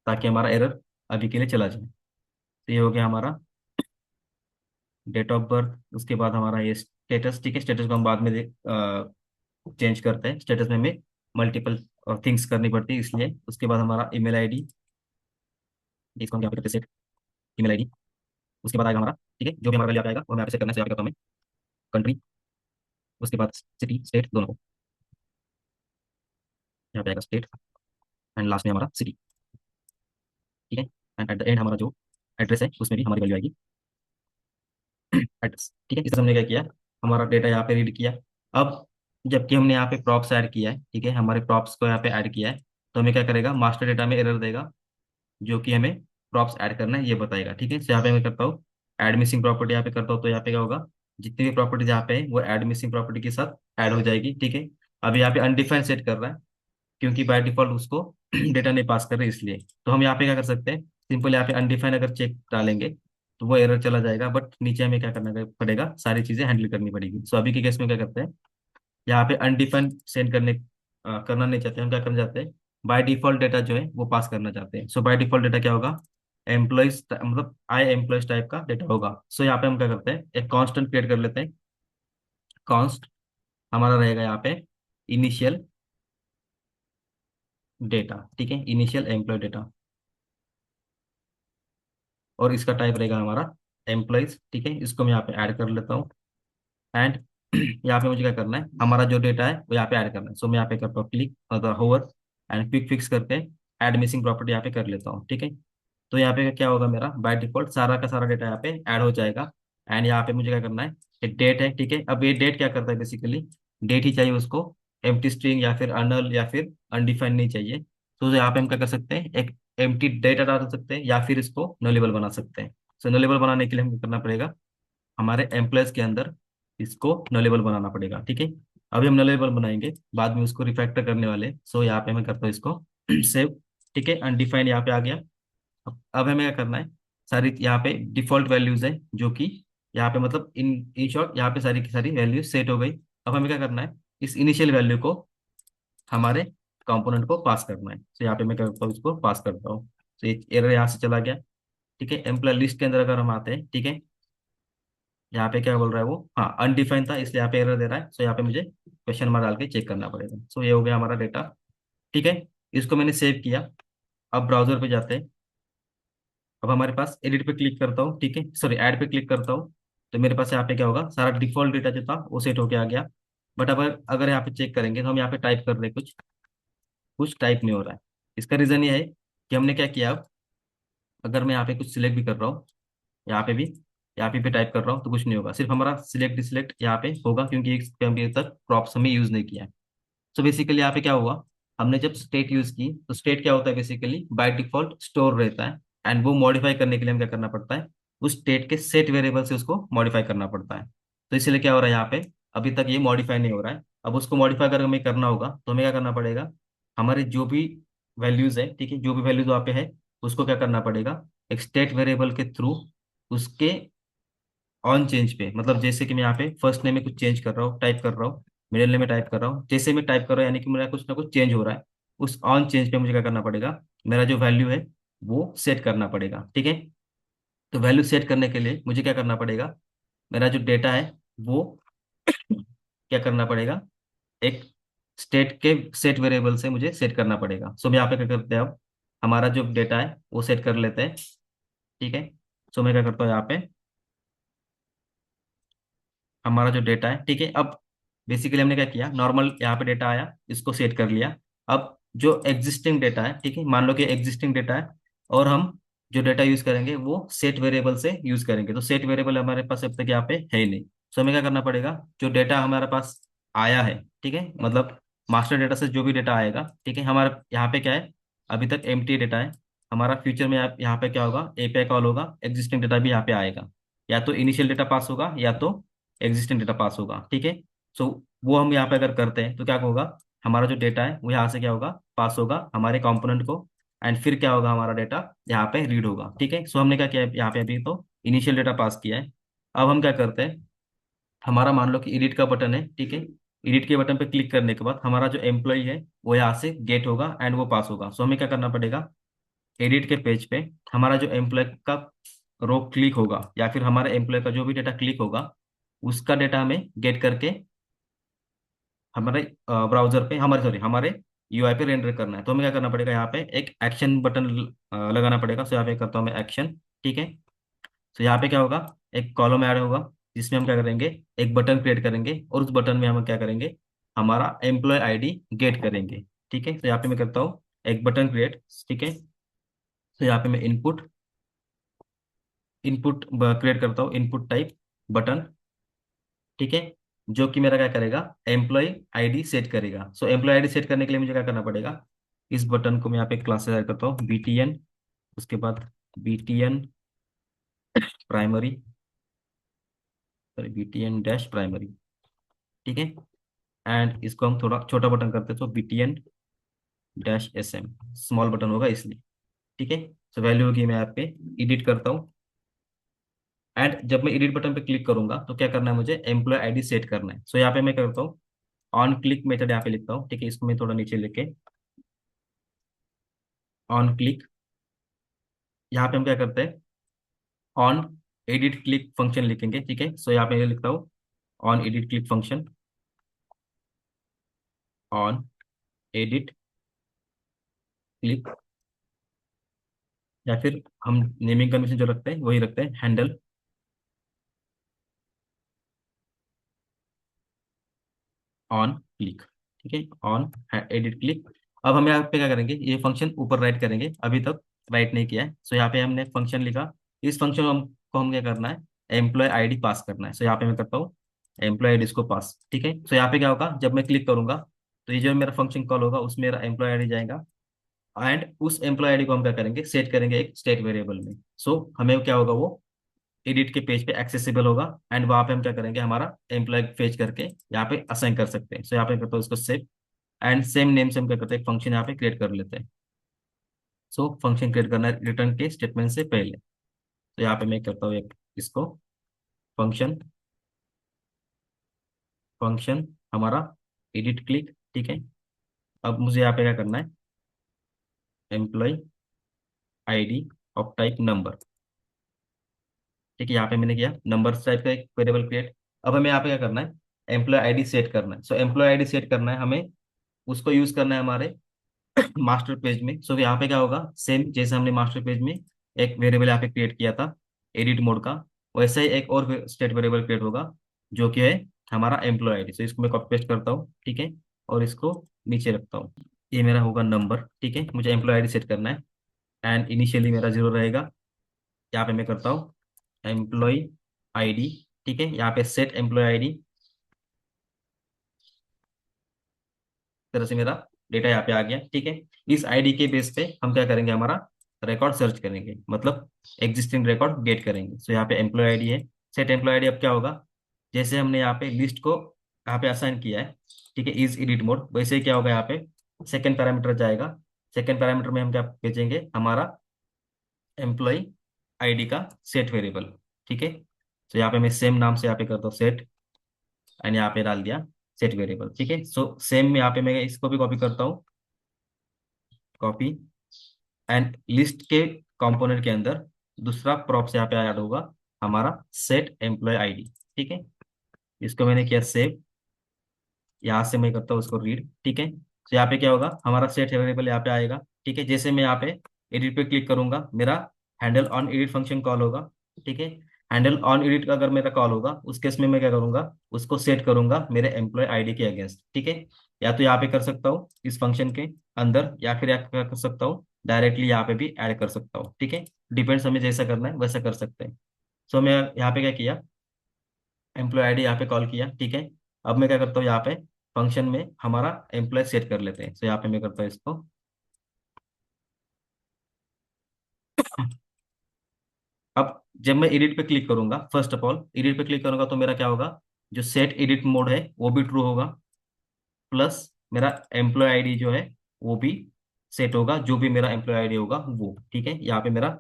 [SPEAKER 1] ताकि हमारा एरर अभी के लिए चला जाए। तो ये हो गया हमारा डेट ऑफ बर्थ। उसके बाद हमारा ये स्टेटस, ठीक है। स्टेटस को हम बाद में चेंज करते हैं, स्टेटस में हमें मल्टीपल थिंग्स करनी पड़ती है इसलिए। उसके बाद हमारा ईमेल आईडी, इसको हम यहाँ पे करते सेट ईमेल आईडी। उसके बाद आएगा हमारा, ठीक है, जो भी हमारा वैल्यू आएगा वो मैं यहाँ पे सेट करना है। यहाँ पे करता हूँ मैं कंट्री, उसके बाद सिटी स्टेट दोनों को, यहाँ पे आएगा स्टेट एंड लास्ट में हमारा सिटी, ठीक है। एंड एट द एंड हमारा जो एड्रेस है उसमें भी हमारी वैल्यू आएगी एड्रेस, ठीक है। इस तरह हमने क्या किया, हमारा डेटा यहाँ पे रीड किया। अब जबकि हमने यहाँ पे प्रॉप्स ऐड किया है, ठीक है, हमारे प्रॉप्स को यहाँ पे ऐड किया है, तो हमें क्या करेगा, मास्टर डेटा में एरर देगा जो कि हमें प्रॉप्स ऐड करना है ये बताएगा, ठीक है। तो यहाँ पे मैं करता हूँ ऐड मिसिंग प्रॉपर्टी, यहाँ पे करता हूँ तो यहाँ पे क्या होगा, जितनी भी प्रॉपर्टीज यहाँ पे है वो ऐड मिसिंग प्रॉपर्टी के साथ ऐड हो जाएगी, ठीक है। अभी यहाँ पे अनडिफाइंड सेट कर रहा है क्योंकि बाय डिफॉल्ट उसको डेटा नहीं पास कर रहे इसलिए। तो हम यहाँ पे क्या कर सकते हैं, सिंपल यहाँ पे अनडिफाइन अगर चेक डालेंगे तो वो एरर चला जाएगा, बट नीचे हमें क्या करना पड़ेगा, सारी चीजें हैंडल करनी पड़ेगी। सो अभी के केस में क्या करते हैं, यहाँ पे अनडिफाइंड सेंड करना नहीं चाहते, हम क्या करना चाहते हैं, बाय डिफॉल्ट डेटा जो है वो पास करना चाहते हैं। सो बाय डिफॉल्ट डेटा क्या होगा, एम्प्लॉइज मतलब आई एम्प्लॉइज टाइप का डेटा होगा। सो यहाँ पे हम क्या करते हैं, एक कांस्टेंट क्रिएट कर लेते हैं। कॉन्स्ट हमारा रहेगा यहाँ पे इनिशियल डेटा, ठीक है, इनिशियल एम्प्लॉय डेटा, और इसका टाइप रहेगा हमारा एम्प्लॉइज, ठीक है। इसको मैं यहाँ पे ऐड कर लेता हूँ। एंड यहाँ पे मुझे क्या करना है, हमारा जो डेटा है वो यहाँ पे ऐड करना है। सो मैं यहाँ पे करता हूँ क्लिक मतलब होवर एंड क्विक फिक्स करके ऐड मिसिंग प्रॉपर्टी यहाँ पे कर लेता हूँ, ठीक है। तो यहाँ पे क्या होगा, मेरा बाय डिफॉल्ट सारा का सारा डेटा यहाँ पे ऐड हो जाएगा। एंड यहाँ पे मुझे क्या करना है, एक डेट है, ठीक है। अब ये डेट क्या करता है, बेसिकली डेट ही चाहिए उसको, एम्प्टी स्ट्रिंग या फिर अनल या फिर अनडिफाइंड नहीं चाहिए। तो यहाँ पे हम क्या कर सकते हैं, एक एम्प्टी डेटा डाल सकते हैं या फिर इसको नलेबल बना सकते हैं। सो नलेबल बनाने के लिए हमें करना पड़ेगा, हमारे एम्प्लॉयज के अंदर इसको नलेबल बनाना पड़ेगा, ठीक है। अभी हम नलेबल बनाएंगे, बाद में उसको रिफैक्टर करने वाले। सो यहाँ पे मैं करता हूँ इसको सेव, ठीक है, अनडिफाइंड यहाँ पे आ गया। अब हमें क्या करना है, सारी यहाँ पे डिफॉल्ट वैल्यूज है जो कि यहाँ पे मतलब इन शॉर्ट यहाँ पे सारी की सारी वैल्यूज सेट हो गई। अब हमें क्या करना है, इस इनिशियल वैल्यू को हमारे कंपोनेंट को पास करना है। तो यहाँ पे मैं करता हूँ, इसको पास करता हूँ। तो एक एरर यहाँ से चला गया, ठीक है। एम्प्लॉय लिस्ट के अंदर अगर हम आते हैं, ठीक है, यहाँ पे क्या बोल रहा है वो, हाँ अनडिफाइंड था इसलिए यहाँ पे एरर दे रहा है। सो यहाँ पे मुझे क्वेश्चन मार्क डाल के चेक करना पड़ेगा। सो ये हो गया हमारा डेटा, ठीक है। इसको मैंने सेव किया। अब ब्राउजर पे जाते हैं। अब हमारे पास एडिट पे क्लिक करता हूँ, ठीक है, सॉरी ऐड पे क्लिक करता हूँ। तो मेरे पास यहाँ पे क्या होगा, सारा डिफॉल्ट डेटा जो था वो सेट होके आ गया। बट अब अगर यहाँ पे चेक करेंगे तो हम यहाँ पे टाइप कर रहे हैं कुछ, कुछ टाइप नहीं हो रहा है। इसका रीजन ये है कि हमने क्या किया, अब अगर मैं यहाँ पे कुछ सिलेक्ट भी कर रहा हूँ, यहाँ पे भी, यहाँ पे टाइप कर रहा हूँ तो कुछ नहीं होगा, सिर्फ हमारा सिलेक्ट डिसलेक्ट यहाँ पे होगा क्योंकि एक अभी तक प्रॉप्स हमें यूज नहीं किया है। सो बेसिकली यहाँ पे क्या हुआ, हमने जब स्टेट यूज की तो स्टेट क्या होता है, बेसिकली बाय डिफॉल्ट स्टोर रहता है। एंड वो मॉडिफाई करने के लिए हम क्या करना पड़ता है, उस स्टेट के सेट वेरिएबल से उसको मॉडिफाई करना पड़ता है। तो इसलिए क्या हो रहा है यहाँ पे, अभी तक ये मॉडिफाई नहीं हो रहा है। अब उसको मॉडिफाई अगर हमें करना होगा तो हमें क्या करना पड़ेगा, हमारे जो भी वैल्यूज है, ठीक है, जो भी वैल्यूज वहाँ पे है उसको क्या करना पड़ेगा, एक स्टेट वेरिएबल के थ्रू उसके ऑन चेंज पे, मतलब जैसे कि मैं यहाँ पे फर्स्ट नेम में कुछ चेंज कर रहा हूँ, टाइप कर रहा हूँ, मिडिल नेम में टाइप कर रहा हूँ, जैसे मैं टाइप कर रहा हूँ यानी कि मेरा कुछ ना कुछ चेंज हो रहा है। उस ऑन चेंज पे मुझे क्या करना पड़ेगा, मेरा जो वैल्यू है वो सेट करना पड़ेगा, ठीक है। तो वैल्यू सेट करने के लिए मुझे क्या करना पड़ेगा, मेरा जो डेटा है वो क्या करना पड़ेगा, एक स्टेट के सेट वेरिएबल से मुझे सेट करना पड़ेगा। सो मैं यहाँ पे क्या करते हैं, अब हमारा जो डेटा है वो सेट कर लेते हैं, ठीक है। सो मैं क्या करता हूँ, यहाँ पे हमारा जो डेटा है, ठीक है। अब बेसिकली हमने क्या किया, नॉर्मल यहाँ पे डेटा आया, इसको सेट कर लिया। अब जो एग्जिस्टिंग डेटा है, ठीक है, मान लो कि एग्जिस्टिंग डेटा है, और हम जो डेटा यूज करेंगे वो सेट वेरिएबल से यूज करेंगे। तो सेट वेरिएबल हमारे पास अब तक यहाँ पे है ही नहीं। सो हमें क्या करना पड़ेगा, जो डेटा हमारे पास आया है, ठीक है, मतलब मास्टर डेटा से जो भी डेटा आएगा, ठीक है, हमारे यहाँ पे क्या है, अभी तक एम्प्टी डेटा है। हमारा फ्यूचर में यहाँ पे क्या होगा, एपीआई कॉल होगा, एग्जिस्टिंग डेटा भी यहाँ पे आएगा। या तो इनिशियल डेटा पास होगा या तो एग्जिस्टिंग डेटा पास होगा, ठीक है। सो वो हम यहाँ पे अगर करते हैं तो क्या होगा, हमारा जो डेटा है वो यहाँ से क्या होगा, पास होगा हमारे कंपोनेंट को। एंड फिर क्या होगा, हमारा डेटा यहाँ पे रीड होगा, ठीक है। सो हमने क्या किया है, यहाँ पे अभी तो इनिशियल डेटा पास किया है। अब हम क्या करते हैं, हमारा मान लो कि एडिट का बटन है, ठीक है। एडिट के बटन पे क्लिक करने के बाद हमारा जो एम्प्लॉय है वो यहाँ से गेट होगा एंड वो पास होगा। सो हमें क्या करना पड़ेगा, एडिट के पेज पे हमारा जो एम्प्लॉय का रो क्लिक होगा या फिर हमारे एम्प्लॉय का जो भी डेटा क्लिक होगा उसका डेटा हमें गेट करके हमारे ब्राउजर पे, हमारे सॉरी हमारे यूआई पे रेंडर करना है। तो हमें क्या करना पड़ेगा, यहाँ पे एक एक्शन बटन लगाना पड़ेगा। सो यहाँ पे करता हूँ मैं एक्शन, ठीक है। तो यहाँ पे क्या होगा, एक कॉलम ऐड होगा जिसमें हम क्या करेंगे, एक बटन क्रिएट करेंगे और उस बटन में हम क्या करेंगे, हमारा एम्प्लॉय आईडी गेट करेंगे, ठीक है। तो यहाँ पे मैं करता हूँ एक बटन क्रिएट, ठीक है। तो यहाँ पे मैं इनपुट इनपुट क्रिएट करता हूँ, इनपुट टाइप बटन, ठीक है, जो कि मेरा क्या करेगा, एम्प्लॉय आईडी सेट करेगा। सो एम्प्लॉय आईडी सेट करने के लिए मुझे क्या करना पड़ेगा, इस बटन को मैं यहाँ पे क्लास ऐड करता हूँ बीटीएन, उसके बाद BTN primary, sorry BTN dash primary, ठीक है। एंड इसको हम थोड़ा छोटा बटन करते हैं तो BTN dash S M, small button होगा इसलिए, ठीक है। सो वैल्यू होगी, मैं यहाँ पे एडिट करता हूँ। एंड जब मैं एडिट बटन पे क्लिक करूंगा तो क्या करना है, मुझे एम्प्लॉय आईडी सेट करना है। सो यहाँ पे मैं करता हूँ ऑन क्लिक मेथड, यहाँ पे लिखता हूँ, ठीक है। इसको मैं थोड़ा नीचे लेके ऑन क्लिक, यहाँ पे हम क्या करते हैं, ऑन एडिट क्लिक फंक्शन लिखेंगे, ठीक है। सो यहाँ पे ये लिखता हूँ on edit click function, on edit click, या फिर हम नेमिंग कन्वेंशन जो रखते हैं वही रखते हैं, हैंडल ऑन क्लिक, ठीक है। On edit click. अब हम यहाँ पे क्या करेंगे, ये फंक्शन ऊपर राइट करेंगे, अभी तक राइट नहीं किया है। सो यहाँ पे हमने फंक्शन लिखा, इस फंक्शन को हम क्या करना है, एम्प्लॉय आईडी पास करना है। सो यहाँ पे मैं करता हूँ एम्प्लॉय आईडी इसको पास, ठीक है। सो यहाँ पे क्या होगा, जब मैं क्लिक करूंगा तो ये जो मेरा फंक्शन कॉल होगा उसमें मेरा एम्प्लॉय आईडी जाएगा, एंड उस एम्प्लॉय आईडी को हम क्या करेंगे, सेट करेंगे एक स्टेट वेरिएबल में। सो हमें क्या होगा, वो एडिट के पेज पे एक्सेसिबल होगा, एंड वहां पे हम क्या करेंगे, हमारा एम्प्लॉय फेच करके यहाँ पे असाइन कर सकते हैं। सो यहाँ पे करते हैं उसको सेव, एंड सेम नेम से हम क्या करते हैं, फंक्शन यहाँ पे क्रिएट कर लेते हैं। सो फंक्शन क्रिएट करना है रिटर्न के स्टेटमेंट से पहले। तो यहाँ पे मैं करता हूँ एक इसको फंक्शन, फंक्शन हमारा एडिट क्लिक, ठीक है। अब मुझे यहाँ पे क्या करना है, employ ID of type number, ठीक है। यहाँ पे मैंने किया नंबर टाइप का एक वेरिएबल क्रिएट। अब हमें यहाँ पे क्या करना है, एम्प्लॉय आईडी सेट करना है। सो एम्प्लॉय आईडी सेट करना है हमें, उसको यूज करना है हमारे मास्टर पेज में। सो यहाँ पे क्या होगा, सेम जैसे हमने मास्टर पेज में एक वेरिएबल यहाँ पे क्रिएट किया था एडिट मोड का, वैसे ही एक और स्टेट वेरिएबल क्रिएट होगा जो कि है हमारा एम्प्लॉय आईडी। सो इसको मैं कॉपी पेस्ट करता हूँ, ठीक है, और इसको नीचे रखता हूँ। ये मेरा होगा नंबर, ठीक है। मुझे एम्प्लॉय आईडी सेट करना है, एंड इनिशियली मेरा जीरो रहेगा। यहाँ पे मैं करता हूँ एम्प्लॉय आईडी, ठीक है। यहाँ पे सेट एम्प्लॉय आईडी, तरह से मेरा डेटा यहाँ पे आ गया, ठीक है। इस आईडी के बेस पे हम क्या करेंगे, हमारा रिकॉर्ड सर्च करेंगे, मतलब एग्जिस्टिंग रिकॉर्ड गेट करेंगे। सो यहाँ पे एम्प्लॉय आईडी है, सेट एम्प्लॉय आईडी। अब क्या होगा, जैसे हमने यहाँ पे लिस्ट को यहाँ पे असाइन किया है, ठीक है, इज एडिट मोड, वैसे ही क्या होगा, यहाँ पे सेकंड पैरामीटर जाएगा। सेकंड पैरामीटर में हम क्या भेजेंगे, हमारा एम्प्लॉय आईडी का सेट वेरिएबल, ठीक है। तो यहाँ पे मैं सेम नाम से यहाँ पे करता हूँ सेट, एंड यहाँ पे डाल दिया सेट वेरिएबल, ठीक है। सो सेम में यहाँ पे मैं इसको भी कॉपी करता हूँ, कॉपी, एंड लिस्ट के कंपोनेंट के अंदर दूसरा प्रॉप यहाँ पे ऐड होगा, हमारा सेट एम्प्लॉय आईडी, ठीक है। इसको मैंने किया सेव, यहाँ से मैं करता हूँ उसको रीड, ठीक है। तो यहाँ पे क्या होगा, हमारा सेट वेरिएबल यहाँ पे आएगा, ठीक है। जैसे मैं यहाँ पे एडिट पे क्लिक करूंगा, मेरा handle on edit function call होगा, ठीक है। हैंडल ऑन एडिट का अगर मेरा कॉल होगा, उस केस में मैं क्या करूंगा, उसको सेट करूंगा मेरे एम्प्लॉय आईडी के अगेंस्ट, ठीक है। या तो यहाँ पे कर सकता हूँ इस फंक्शन के अंदर, या फिर क्या कर सकता हूँ, डायरेक्टली यहाँ पे भी ऐड कर सकता हूँ, ठीक है। डिपेंड्स, हमें जैसा करना है वैसा कर सकते हैं। सो मैं यहाँ पे क्या किया, एम्प्लॉय आईडी यहाँ पे कॉल किया, ठीक है। अब मैं क्या करता हूँ, यहाँ पे फंक्शन में हमारा एम्प्लॉय सेट कर लेते हैं। तो यहाँ पे मैं करता हूँ इसको, अब जब मैं एडिट पे क्लिक करूंगा, फर्स्ट ऑफ ऑल एडिट पे क्लिक करूंगा तो मेरा क्या होगा, जो सेट एडिट मोड है वो भी ट्रू होगा, प्लस मेरा एम्प्लॉय आईडी जो है वो भी सेट होगा, जो भी मेरा एम्प्लॉय आईडी होगा वो, ठीक है। यहाँ पे मेरा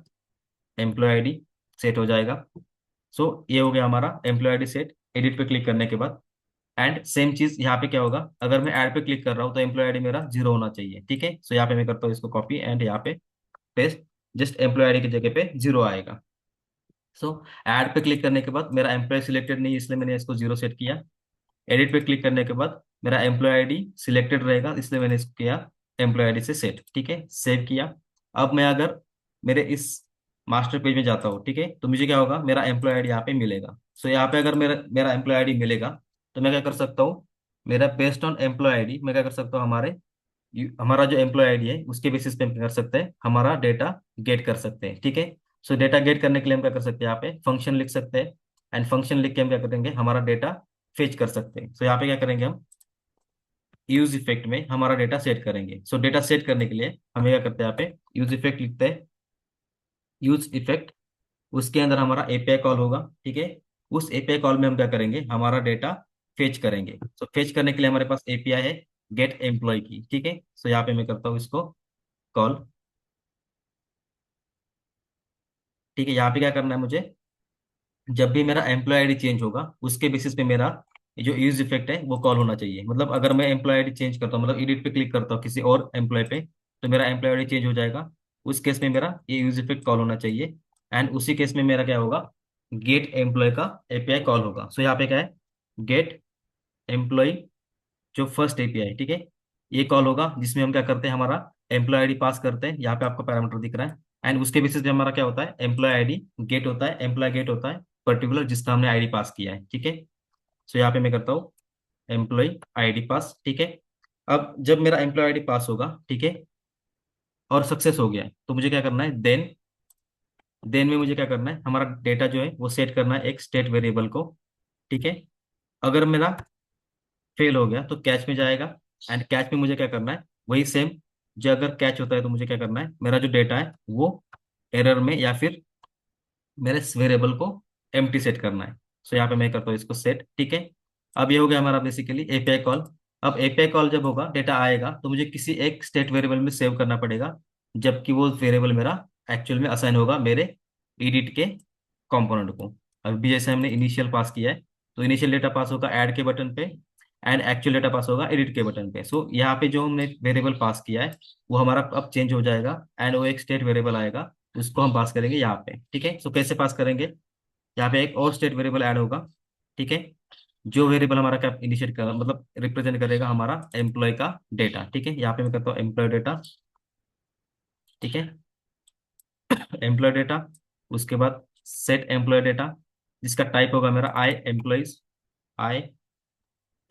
[SPEAKER 1] एम्प्लॉय आईडी सेट हो जाएगा। सो ये हो गया हमारा एम्प्लॉय आईडी सेट एडिट पे क्लिक करने के बाद। एंड सेम चीज यहाँ पे क्या होगा, अगर मैं ऐड पे क्लिक कर रहा हूँ तो एम्प्लॉय आईडी मेरा जीरो होना चाहिए, ठीक है। सो यहाँ पे मैं करता हूँ इसको कॉपी, एंड यहाँ पे पेस्ट, जस्ट एम्प्लॉय आईडी की जगह पे जीरो आएगा। सो ऐड पे क्लिक करने के बाद मेरा एम्प्लॉय सिलेक्टेड नहीं, इसलिए मैंने इसको जीरो सेट किया। एडिट पे क्लिक करने के बाद मेरा एम्प्लॉय आईडी सिलेक्टेड रहेगा, इसलिए मैंने इसको किया एम्प्लॉय आईडी से सेट, ठीक है, सेव किया। अब मैं अगर मेरे इस मास्टर पेज में जाता हूँ, ठीक है, तो मुझे क्या होगा, मेरा एम्प्लॉय आईडी यहाँ पे मिलेगा। सो यहाँ पे अगर मेरा मेरा एम्प्लॉय आईडी मिलेगा तो मैं क्या कर सकता हूँ, मेरा बेस्ड ऑन एम्प्लॉय आईडी मैं क्या कर सकता हूँ, हमारा जो एम्प्लॉय आईडी है उसके बेसिस पे हम क्या कर सकते हैं, हमारा डेटा गेट कर सकते हैं, ठीक है। सो डेटा गेट करने के लिए हम क्या कर सकते हैं, यहाँ पे फंक्शन लिख सकते हैं, एंड फंक्शन लिख के हम क्या करेंगे, हमारा डेटा फेच कर सकते हैं। सो यहाँ पे क्या करेंगे, हम यूज इफेक्ट में हमारा डेटा सेट करेंगे। सो डेटा सेट करने के लिए हमें क्या करते हैं, यहाँ पे यूज इफेक्ट लिखते हैं, यूज इफेक्ट, उसके अंदर हमारा एपीआई कॉल होगा, ठीक है। उस एपीआई कॉल में हम क्या करेंगे, हमारा डेटा फेच करेंगे। सो फेच करने के लिए हमारे पास एपीआई है गेट एम्प्लॉय की, ठीक है। सो यहाँ पे मैं करता हूँ इसको कॉल, ठीक है, यहाँ पे क्या करना है मुझे, जब भी मेरा एम्प्लॉय आईडी चेंज होगा उसके बेसिस पे मेरा ये जो यूज इफेक्ट है वो कॉल होना चाहिए। मतलब अगर मैं एम्प्लॉय आईडी चेंज करता हूँ, मतलब एडिट पे क्लिक करता हूँ किसी और एम्प्लॉय पे, तो मेरा एम्प्लॉय आईडी चेंज हो जाएगा। उस केस में मेरा ये यूज इफेक्ट कॉल होना चाहिए। एंड उसी केस में मेरा क्या होगा, गेट एम्प्लॉय का एपीआई कॉल होगा। सो यहाँ पे क्या है, गेट एम्प्लॉय जो फर्स्ट एपीआई, ठीक है, ये कॉल होगा, जिसमें हम क्या करते हैं, हमारा एम्प्लॉय आईडी पास करते हैं। यहाँ पे आपको पैरामीटर दिख रहा है। एंड उसके बेसिस पे हमारा क्या होता है, एम्प्लॉय आईडी गेट होता है, एम्प्लॉय गेट होता है पर्टिकुलर जिसका हमने आईडी पास किया है। ठीक है, सो यहाँ पे मैं करता हूँ एम्प्लॉय आईडी पास। ठीक है, अब जब मेरा एम्प्लॉय आईडी पास होगा, ठीक है, और सक्सेस हो गया है, तो मुझे क्या करना है, देन में मुझे क्या करना है, हमारा डेटा जो है वो सेट करना है एक स्टेट वेरिएबल को। ठीक है, अगर मेरा फेल हो गया तो कैच में जाएगा। एंड कैच में मुझे क्या करना है, वही सेम, जो अगर कैच होता है तो मुझे क्या करना है, मेरा जो डेटा है वो एरर में या फिर मेरे वेरिएबल को एम्प्टी सेट करना है। सो यहाँ पे मैं करता हूँ इसको सेट। ठीक है, अब ये हो गया हमारा बेसिकली एपीआई कॉल। अब एपीआई कॉल जब होगा, डेटा आएगा, तो मुझे किसी एक स्टेट वेरिएबल में सेव करना पड़ेगा, जबकि वो वेरिएबल मेरा एक्चुअल में असाइन होगा मेरे एडिट के कंपोनेंट को। अभी जैसे हमने इनिशियल पास किया है, तो इनिशियल डेटा पास होगा ऐड के बटन पे, एंड एक्चुअल डेटा पास होगा एडिट के बटन पे। सो यहाँ पे जो हमने वेरिएबल पास किया है वो हमारा अब चेंज हो जाएगा, एंड वो एक स्टेट वेरिएबल आएगा, उसको हम पास करेंगे यहाँ पे। ठीक है, सो कैसे पास करेंगे, यहाँ पे एक और स्टेट वेरिएबल ऐड होगा। ठीक है, जो वेरिएबल हमारा क्या इनिशिएट कर, मतलब रिप्रेजेंट करेगा हमारा एम्प्लॉय का डेटा। ठीक है, यहाँ पे मैं करता हूँ एम्प्लॉय डेटा। ठीक है, एम्प्लॉय डेटा, उसके बाद सेट एम्प्लॉय डेटा, जिसका टाइप होगा मेरा आई एम्प्लॉयज, आई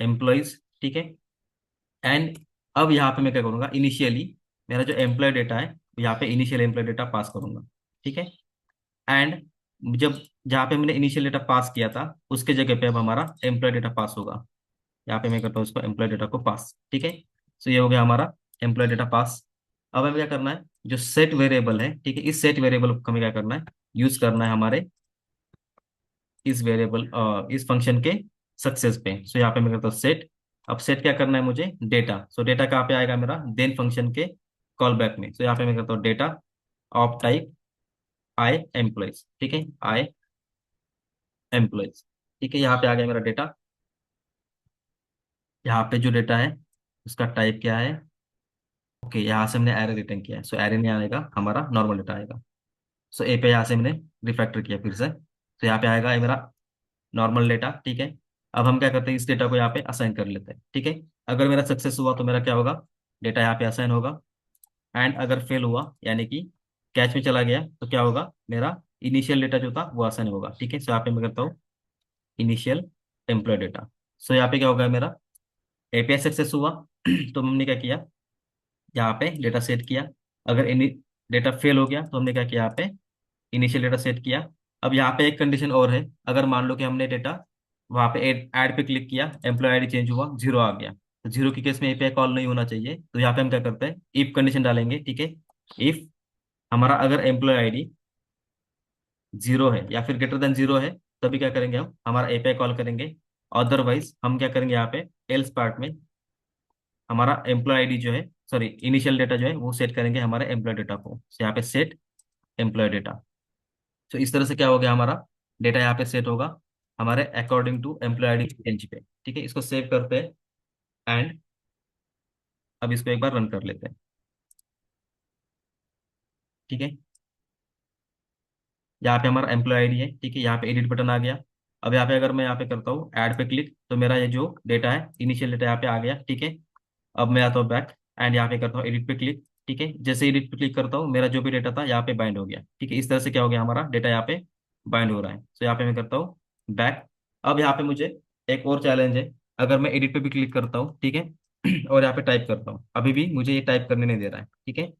[SPEAKER 1] एम्प्लॉयज। ठीक है, एंड अब यहाँ पे मैं क्या करूंगा, इनिशियली मेरा जो एम्प्लॉय डेटा है, यहाँ पे इनिशियल एम्प्लॉय डेटा पास करूंगा। ठीक है, एंड जब जहाँ पे मैंने इनिशियल डेटा पास किया था उसके जगह पे अब हमारा एम्प्लॉय डेटा पास होगा। यहाँ पे मैं करता हूँ इसको एम्प्लॉय डेटा को पास। ठीक है, तो ये हो गया हमारा एम्प्लॉय डेटा पास। अब हमें क्या करना है, जो सेट वेरिएबल है, ठीक है, इस सेट वेरिएबल को हमें क्या करना है, यूज करना है हमारे इस वेरिएबल इस फंक्शन के सक्सेस पे। सो यहाँ पे मैं करता हूँ सेट। अब सेट क्या करना है मुझे, डेटा। सो डेटा कहाँ पे आएगा मेरा, देन फंक्शन के कॉल बैक में। सो यहाँ पे मैं करता हूँ data of type I employees. ठीक है, आई एम्प्लॉयज। ठीक है, यहाँ पे आ गया मेरा डेटा। यहाँ पे जो डेटा है उसका टाइप क्या है, ओके, यहाँ से हमने एरे रिटर्न किया है, सो एरे नहीं आएगा, हमारा नॉर्मल डेटा आएगा। सो ए पे यहाँ से मैंने रिफैक्टर किया फिर से, तो यहाँ पे आएगा ये मेरा नॉर्मल डेटा। ठीक है, अब हम क्या करते हैं, इस डेटा को यहाँ पे असाइन कर लेते हैं। ठीक है, अगर मेरा सक्सेस हुआ तो मेरा क्या होगा, डेटा यहाँ पे असाइन होगा। एंड अगर फेल हुआ यानी कि कैच में चला गया, तो क्या होगा, मेरा इनिशियल डेटा जो था वो असाइन होगा। ठीक है, सो यहाँ पे मैं करता हूँ इनिशियल एम्प्लॉय डेटा। सो यहाँ पे क्या होगा, मेरा एपीआई सक्सेस हुआ तो हमने क्या किया, यहाँ पे डेटा सेट किया। अगर इन डेटा फेल हो गया तो हमने क्या किया, यहाँ पे इनिशियल डेटा सेट किया। अब यहाँ पे एक कंडीशन और है, अगर मान लो कि हमने डेटा वहाँ पे ऐड पे क्लिक किया, एम्प्लॉय आईडी चेंज हुआ, जीरो आ गया, तो जीरो के केस में एपीआई कॉल नहीं होना चाहिए। तो यहाँ पे हम क्या करते हैं, इफ कंडीशन डालेंगे। ठीक है, इफ हमारा अगर एम्प्लॉय आईडी जीरो है या फिर ग्रेटर देन जीरो है, तभी क्या करेंगे, हम हमारा एपीआई कॉल करेंगे। अदरवाइज हम क्या करेंगे, यहाँ पे एल्स पार्ट में हमारा एम्प्लॉय आईडी जो है, सॉरी इनिशियल डेटा जो है वो सेट करेंगे हमारे एम्प्लॉय डेटा को। So, यहाँ पे सेट एम्प्लॉय डेटा। तो इस तरह से क्या हो गया, हमारा डेटा यहाँ पे सेट होगा हमारे according to employ ID range पे। ठीक है, इसको सेव करते हैं। एंड अब इसको एक बार रन कर लेते हैं। ठीक है, यहाँ पे हमारा एम्प्लॉय आईडी है। ठीक है, यहाँ पे एडिट बटन आ गया। अब यहाँ पे अगर मैं यहाँ पे करता हूँ ऐड पे क्लिक, तो मेरा ये जो डेटा है इनिशियल डेटा यहाँ पे आ गया। ठीक है, अब मैं आता हूँ बैक, एंड यहाँ पे करता हूँ एडिट पे क्लिक। ठीक है, जैसे एडिट पे क्लिक करता हूँ मेरा जो भी डेटा था यहाँ पे बाइंड हो गया। ठीक है, इस तरह से क्या हो गया, हमारा डेटा यहाँ पे बाइंड हो रहा है। तो यहाँ पे मैं करता हूँ बैक। अब यहाँ पे मुझे एक और चैलेंज है, अगर मैं एडिट पे भी क्लिक करता हूँ, ठीक है, और यहाँ पे टाइप करता हूँ, अभी भी मुझे ये टाइप करने नहीं दे रहा है। ठीक है,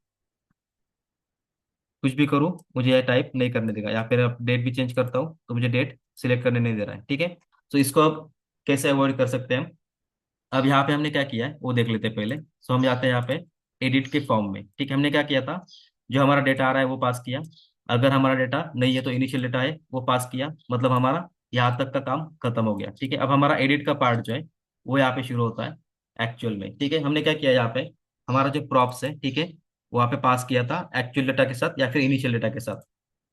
[SPEAKER 1] कुछ भी करूँ मुझे ये टाइप नहीं करने देगा। या फिर अब डेट भी चेंज करता हूँ तो मुझे डेट सिलेक्ट करने नहीं दे रहा है। ठीक है, तो इसको अब कैसे अवॉइड कर सकते हैं हम, अब यहाँ पे हमने क्या किया है वो देख लेते हैं पहले। सो हम जाते हैं यहाँ पे एडिट के फॉर्म में। ठीक है, हमने क्या किया था, जो हमारा डेटा आ रहा है वो पास किया। अगर हमारा डेटा नहीं है तो इनिशियल डेटा है वो पास किया, मतलब हमारा यहाँ तक का काम खत्म हो गया। ठीक है, अब हमारा एडिट का पार्ट जो है वो यहाँ पे शुरू होता है एक्चुअल में। ठीक है, हमने क्या किया यहाँ पे, हमारा जो प्रॉप्स है, ठीक है, वो यहाँ पे पास किया था एक्चुअल डेटा के साथ या फिर इनिशियल डेटा के साथ।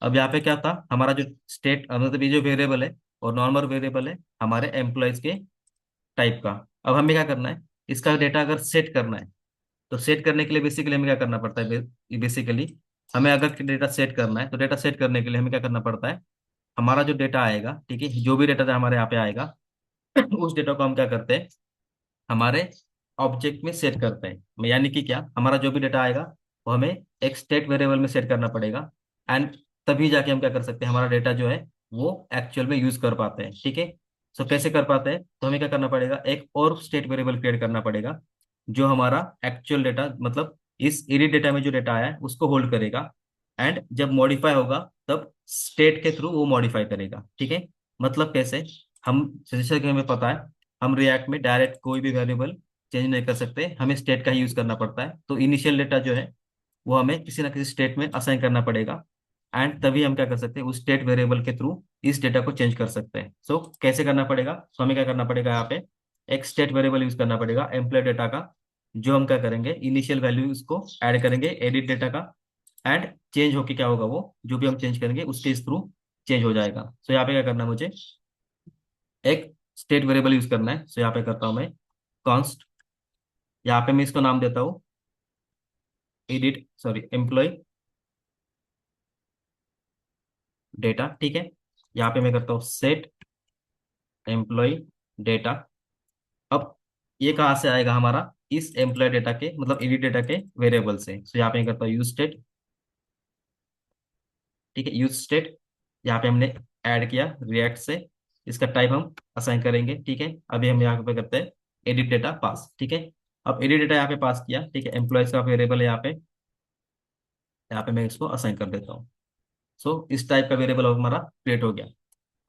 [SPEAKER 1] अब यहाँ पे क्या था, हमारा जो स्टेट मतलब ये जो वेरिएबल है और नॉर्मल वेरिएबल है हमारे एम्प्लॉयज के टाइप का। अब हमें क्या करना है, इसका डेटा अगर सेट करना है, तो सेट करने के लिए बेसिकली हमें क्या करना पड़ता है, बेसिकली हमें अगर डेटा सेट करना है तो डेटा सेट करने के लिए हमें क्या करना पड़ता है, हमारा जो डेटा आएगा, ठीक है, जो भी डेटा हमारे यहाँ पे आएगा उस डेटा को हम क्या करते हैं, हमारे ऑब्जेक्ट में सेट करते हैं। यानी कि क्या, हमारा जो भी डेटा आएगा वो हमें एक स्टेट वेरिएबल में सेट करना पड़ेगा। एंड तभी जाके हम क्या कर सकते हैं, हमारा डेटा जो है वो एक्चुअल में यूज कर पाते हैं, ठीक है। सो कैसे कर पाते हैं, तो हमें क्या करना पड़ेगा, एक और स्टेट वेरिएबल क्रिएट करना पड़ेगा जो हमारा एक्चुअल डेटा मतलब इस एडिट डेटा में जो डेटा आया है उसको होल्ड करेगा। एंड जब मॉडिफाई होगा तब स्टेट के थ्रू वो मॉडिफाई करेगा, ठीक है। मतलब कैसे, हम जैसे कि हमें पता है, हम रिएक्ट में डायरेक्ट कोई भी वेरिएबल चेंज नहीं कर सकते, हमें स्टेट का ही यूज करना पड़ता है। तो इनिशियल डेटा जो है वो हमें किसी ना किसी स्टेट में असाइन करना पड़ेगा। एंड तभी हम क्या कर सकते हैं, उस स्टेट वेरिएबल के थ्रू इस डेटा को चेंज कर सकते हैं। सो कैसे करना पड़ेगा, तो हमें क्या करना पड़ेगा, यहाँ पे एक स्टेट वेरिएबल यूज करना पड़ेगा एम्प्लॉय डेटा का, जो हम क्या करेंगे, इनिशियल वैल्यू उसको ऐड करेंगे एडिट डेटा का। एंड चेंज होके क्या होगा, वो जो भी हम चेंज करेंगे उसके इस थ्रू चेंज हो जाएगा। सो यहाँ पे क्या करना है मुझे, एक स्टेट वेरिएबल यूज करना है। सो यहाँ पे करता हूँ मैं कॉन्स्ट, यहाँ पे मैं इसको नाम देता हूँ एडिट सॉरी एम्प्लॉय डेटा, ठीक है। यहाँ पे मैं करता हूँ सेट एम्प्लॉय डेटा। अब ये कहाँ से आएगा, हमारा इस एम्प्लॉय डेटा के मतलब एडिट डेटा के वेरिएबल से। सो यहाँ पे मैं करता हूँ यूज स्टेट, ठीक है, यूज स्टेट। यहाँ पे हमने ऐड किया रिएक्ट से, इसका टाइप हम असाइन करेंगे, ठीक है। अभी हम यहाँ पे करते हैं एडिट डेटा पास, ठीक है। अब एडिट डेटा यहाँ पे पास किया, ठीक है, एम्प्लॉयज का वेरिएबल है यहाँ पे, यहाँ पे मैं इसको असाइन कर देता हूँ। सो इस टाइप का वेरिएबल हमारा क्रिएट हो गया।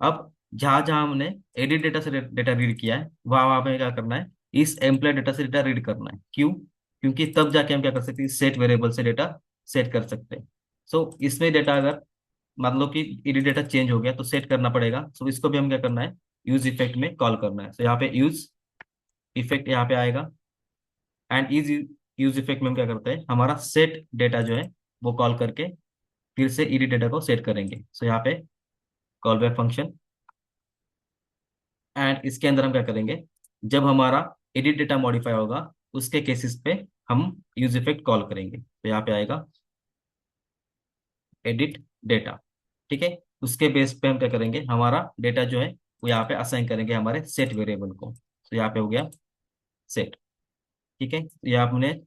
[SPEAKER 1] अब जहां जहां हमने एडिट डेटा से डेटा रीड किया है वहां वहां पे क्या करना है, इस एम्प्लॉय डेटा से डेटा रीड करना है। क्यों, क्योंकि तब जाके हम क्या कर सकते हैं, सेट वेरिएबल से डेटा सेट कर सकते हैं। सो इसमें डेटा अगर मान लो कि एडिट डेटा चेंज हो गया तो सेट करना पड़ेगा। सो इसको भी हम क्या करना है, यूज इफेक्ट में कॉल करना है। सो यहाँ पे यूज इफेक्ट यहाँ पे आएगा। एंड इज यूज इफेक्ट में हम क्या करते हैं, हमारा सेट डेटा जो है वो कॉल करके फिर से एडिट डेटा को सेट करेंगे। सो यहाँ पे कॉल बैक फंक्शन। एंड इसके अंदर हम क्या करेंगे, जब हमारा एडिट डेटा मॉडिफाई होगा उसके केसेस पे हम यूज इफेक्ट कॉल करेंगे। तो यहाँ पे आएगा एडिट डेटा, ठीक है। उसके बेस पे हम क्या करेंगे, हमारा डेटा जो है वो यहाँ पे असाइन करेंगे हमारे सेट वेरिएबल को। तो यहाँ पे हो गया सेट, ठीक है। तो यहाँ हमने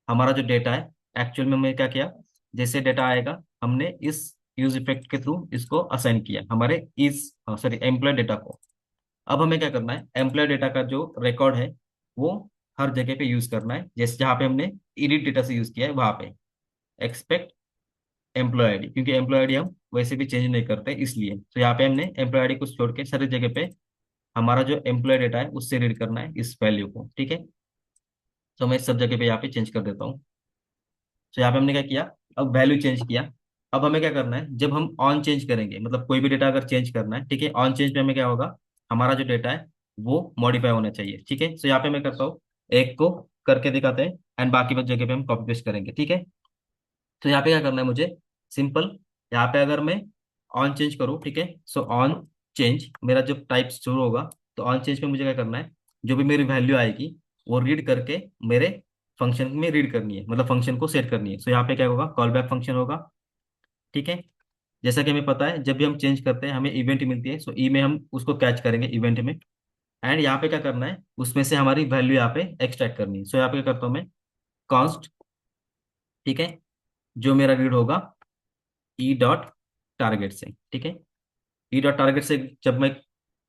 [SPEAKER 1] हमारा जो डेटा है एक्चुअल में हमने क्या किया, जैसे डेटा आएगा हमने इस यूज इफेक्ट के थ्रू इसको असाइन किया हमारे इस सॉरी एम्प्लॉय डेटा को। अब हमें क्या करना है, एम्प्लॉय डेटा का जो रिकॉर्ड है वो हर जगह पे यूज करना है। जैसे जहाँ पे हमने एडिट डेटा से यूज किया है वहां पे एक्सपेक्ट एम्प्लॉय आईडी, क्योंकि एम्प्लॉय आईडी हम वैसे भी चेंज नहीं करते इसलिए। तो यहाँ पे हमने एम्प्लॉय आईडी को छोड़ के सारी जगह पे हमारा जो एम्प्लॉय डेटा है उससे रीड करना है इस वैल्यू को, ठीक है। तो मैं सब जगह पे यहाँ पे चेंज कर देता हूँ। तो यहाँ पे हमने क्या किया, अब वैल्यू चेंज किया। अब हमें क्या करना है, जब हम ऑन चेंज करेंगे मतलब कोई भी डेटा अगर चेंज करना है, ठीक है, ऑन चेंज पे हमें क्या होगा, हमारा जो डेटा है वो मॉडिफाई होना चाहिए, ठीक है। तो यहाँ पे मैं करता हूँ, एक को करके दिखाते हैं एंड बाकी बच जगह पे हम कॉपी पेस्ट करेंगे, ठीक है। तो यहाँ पे क्या करना है मुझे, सिंपल, यहाँ पे अगर मैं ऑन चेंज करूँ, ठीक है, सो ऑन चेंज मेरा जब टाइप शुरू होगा तो ऑन चेंज पे मुझे क्या करना है, जो भी मेरी वैल्यू आएगी वो रीड करके मेरे फंक्शन में रीड करनी है, मतलब फंक्शन को सेट करनी है। सो यहाँ पे क्या होगा, कॉल बैक फंक्शन होगा, ठीक है। जैसा कि हमें पता है जब भी हम चेंज करते हैं हमें इवेंट मिलती है, सो ई में हम उसको कैच करेंगे इवेंट में। एंड यहाँ पे क्या करना है, उसमें से हमारी वैल्यू यहाँ पे एक्सट्रैक्ट करनी है। सो यहाँ पे क्या करता हूँ मैं, कॉन्स्ट, ठीक है, जो मेरा रीड होगा ई डॉट टारगेट से, ठीक है। ई डॉट टारगेट से जब मैं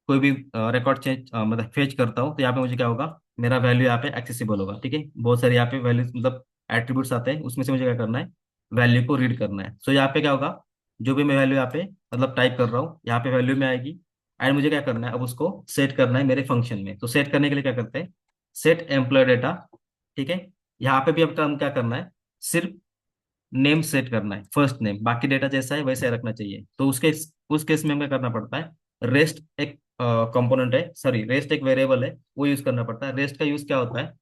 [SPEAKER 1] कोई भी रिकॉर्ड चेंज मतलब फेच करता हूँ तो यहाँ पे मुझे क्या होगा, मेरा वैल्यू यहाँ पे एक्सेसिबल होगा, ठीक है। बहुत सारे यहाँ पे वैल्यू मतलब एट्रीब्यूट्स आते हैं, उसमें से मुझे क्या करना है, वैल्यू को रीड करना है। सो यहाँ पे क्या होगा, जो भी मैं वैल्यू यहाँ पे मतलब टाइप कर रहा हूँ यहाँ पे वैल्यू में आएगी। एंड मुझे क्या करना है, अब उसको सेट करना है मेरे फंक्शन में। तो सेट करने के लिए क्या करते हैं, सेट एम्प्लॉय डेटा, ठीक है। यहाँ पे भी अब हम क्या करना है, सिर्फ नेम सेट करना है, फर्स्ट नेम, बाकी डेटा जैसा है वैसे रखना चाहिए। तो उसके उस केस में हमें करना पड़ता है, रेस्ट एक कंपोनेंट है, सॉरी रेस्ट एक वेरिएबल है, वो यूज करना पड़ता है। रेस्ट का यूज क्या होता है,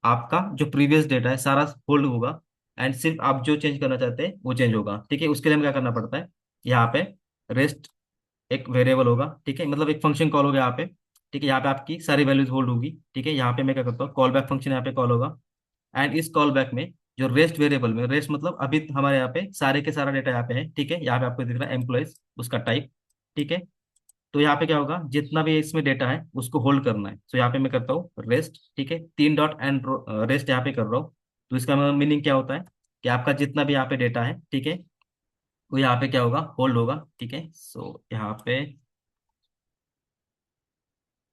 [SPEAKER 1] आपका जो प्रीवियस डेटा है सारा होल्ड होगा एंड सिर्फ आप जो चेंज करना चाहते हैं वो चेंज होगा, ठीक है। उसके लिए हमें क्या करना पड़ता है, यहाँ पे रेस्ट एक वेरिएबल होगा, ठीक है, मतलब एक फंक्शन कॉल होगा यहाँ पे, ठीक है, यहाँ पे आपकी सारी वैल्यूज होल्ड होगी, ठीक है। यहाँ पे मैं क्या करता हूँ, कॉल बैक फंक्शन यहाँ पे कॉल होगा। एंड इस कॉल बैक में जो रेस्ट वेरिएबल में, रेस्ट मतलब अभी हमारे यहाँ पे सारे के सारा डेटा यहाँ पे है, ठीक है, यहाँ पे आपको दिख रहा है एम्प्लॉयज, उसका टाइप, ठीक है। तो यहाँ पे क्या होगा, जितना भी इसमें डेटा है उसको होल्ड करना है। तो यहाँ पे मैं करता हूँ रेस्ट, ठीक है, तीन डॉट एंड रेस्ट यहाँ पे कर रहा हूँ। तो इसका मीनिंग क्या होता है कि आपका जितना भी यहाँ पे डेटा है, ठीक है, वो यहाँ पे क्या होगा, होल्ड होगा, ठीक है। सो यहाँ पे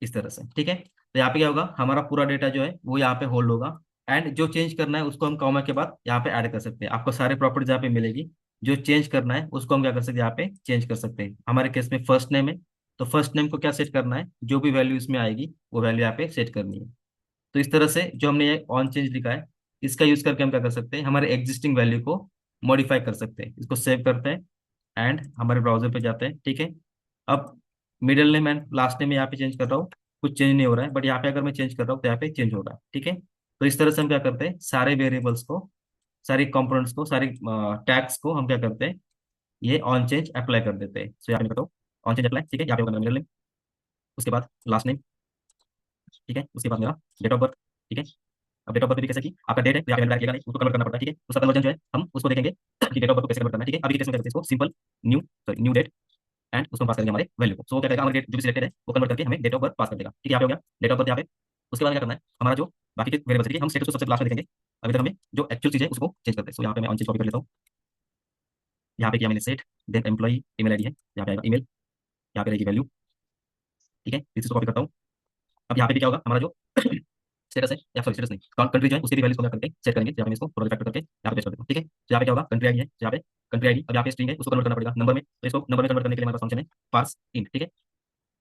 [SPEAKER 1] इस तरह से, ठीक है। तो यहाँ पे क्या होगा, हमारा पूरा डेटा जो है वो यहाँ पे होल्ड होगा। एंड जो चेंज करना है उसको हम कॉमा के बाद यहाँ पे ऐड कर सकते हैं, आपको सारे प्रॉपर्टीज यहाँ पे मिलेगी। जो चेंज करना है उसको हम क्या कर सकते हैं, यहाँ पे चेंज कर सकते हैं। हमारे केस में फर्स्ट नेम है, तो फर्स्ट नेम को क्या सेट करना है, जो भी वैल्यू इसमें आएगी वो वैल्यू यहाँ पे सेट करनी है। तो इस तरह से जो हमने ये ऑन चेंज लिखा है, इसका यूज करके हम क्या कर सकते हैं, हमारे एग्जिस्टिंग वैल्यू को मॉडिफाई कर सकते हैं। इसको सेव करते हैं एंड हमारे ब्राउजर पे जाते हैं, ठीक है। अब middle name and last name यहाँ पे चेंज कर रहा हूँ, कुछ चेंज नहीं हो रहा है, बट यहाँ पे अगर मैं चेंज कर रहा हूँ तो यहाँ पे चेंज हो रहा है, ठीक है। तो इस तरह से हम क्या करते हैं, सारे वेरिएबल्स को, सारी कंपोनेंट्स को, सारी टैग्स को हम क्या करते हैं, ये ऑन चेंज अप्लाई कर देते हैं। सो यहाँ पे बताओ ऑन चेंज अप्लाई, ठीक है, यहाँ पे होगा मिडिल नेम, उसके बाद लास्ट नेम, ठीक है, उसके बाद मेरा डेट ऑफ बर्थ, ठीक है। अब डेट ऑफ बर्थ भी कैसे की, आपका डेट है तो यहाँ पे वैल्यू लगेगा नहीं, उसको कन्वर्ट करना पड़ता है, ठीक है। उसका कन्वर्जन जो है हम उसको देखेंगे कि डेट ऑफ बर्थ को कैसे कन्वर्ट करना है, ठीक है। अभी के केस में क्या करते हैं, इसको simple new, sorry new date, and उसको पास करेंगे हमारे वैल्यू को। सो वो क्या करेगा, हमारे डेट जो भी सिलेक्टेड है वो कन्वर्ट करके हमें डेट ऑफ बर्थ पास कर देगा, ठीक है। यहाँ पे हो गया डेट ऑफ बर्थ यहाँ पे। उसके बाद क्या करना है, हमारा जो बाकी के वेरिएबल्स, ठीक है, हम स्टेटस को सबसे लास्ट में देखेंगे। अभी तक हमें जो एक्चुअल चीज है उसको चेंज करते हैं। सो यहाँ पे मैं ऑन चेंज कॉपी कर लेता हूँ, यहाँ पे किया मैंने set, then employee email ID है, यहाँ पे आएगा ईमेल, यहाँ पे रहेगी वैल्यू, ठीक है। इसी को कॉपी करता हूँ। अब यहाँ पे भी क्या होगा, हमारा जो स्टेटस है, या सॉरी स्टेटस नहीं, कंट्री जो है उसकी भी वैल्यूज को क्या करके सेट करेंगे। यहाँ पे मैं इसको थोड़ा फैक्टर करके यहाँ पे पेस्ट कर देता हूँ, ठीक है। तो यहाँ पे क्या होगा, कंट्री आईडी है, यहाँ पे कंट्री आईडी, अब यहाँ पे स्ट्रिंग है, उसको कन्वर्ट करना पड़ेगा नंबर में। तो इसको नंबर में कन्वर्ट करने के लिए हमारे पास फंक्शन है पार्स इंट, ठीक है,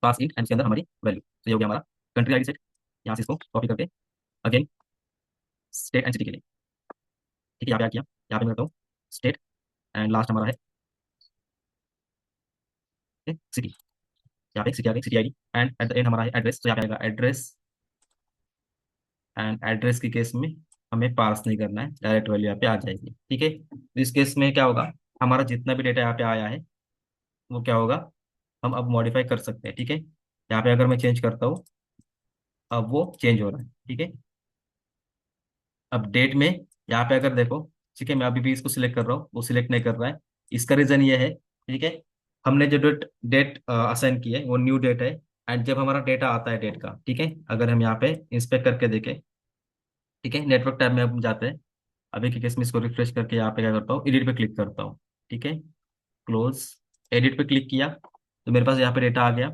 [SPEAKER 1] पार्स इंट, एंड इसके अंदर हमारी वैल्यू। तो ये हो गया हमारा कंट्री आईडी सेट। यहाँ से इसको कॉपी करके अगेन स्टेट एंड सिटी के लिए, ठीक है, यहाँ पे आ गया, यहाँ पे मैं करता हूँ स्टेट, एंड लास्ट हमारा है सिटी, यहाँ पे सिटी आ गई, city ID, and at the end हमारा है एड्रेस। तो यहाँ पे आएगा एड्रेस, एंड एड्रेस के केस में हमें पार्स नहीं करना है, डायरेक्ट वैल्यू यहाँ पे आ जाएगी, ठीक है। तो इस केस में क्या होगा, हमारा जितना भी डेटा यहाँ पे आया है वो क्या होगा, हम अब मॉडिफाई कर सकते हैं, ठीक है। यहाँ पे अगर मैं चेंज करता हूँ, अब वो चेंज हो रहा है, ठीक है। अब डेट में यहाँ पे अगर देखो, ठीक है, मैं अभी भी इसको सिलेक्ट कर रहा हूँ, वो सिलेक्ट नहीं कर रहा है। इसका रीजन ये है, ठीक है, हमने जो डेट डेट असाइन की है वो न्यू डेट है। एंड जब हमारा डेटा आता है डेट का, ठीक है, अगर हम यहाँ पे इंस्पेक्ट करके देखें, ठीक है, नेटवर्क टैब में हम जाते हैं। अभी के केस में इसको रिफ्रेश करके यहाँ पे क्या करता हूँ, एडिट पे क्लिक करता हूँ, ठीक है, क्लोज। एडिट पे क्लिक किया तो मेरे पास यहाँ पे डेटा आ गया।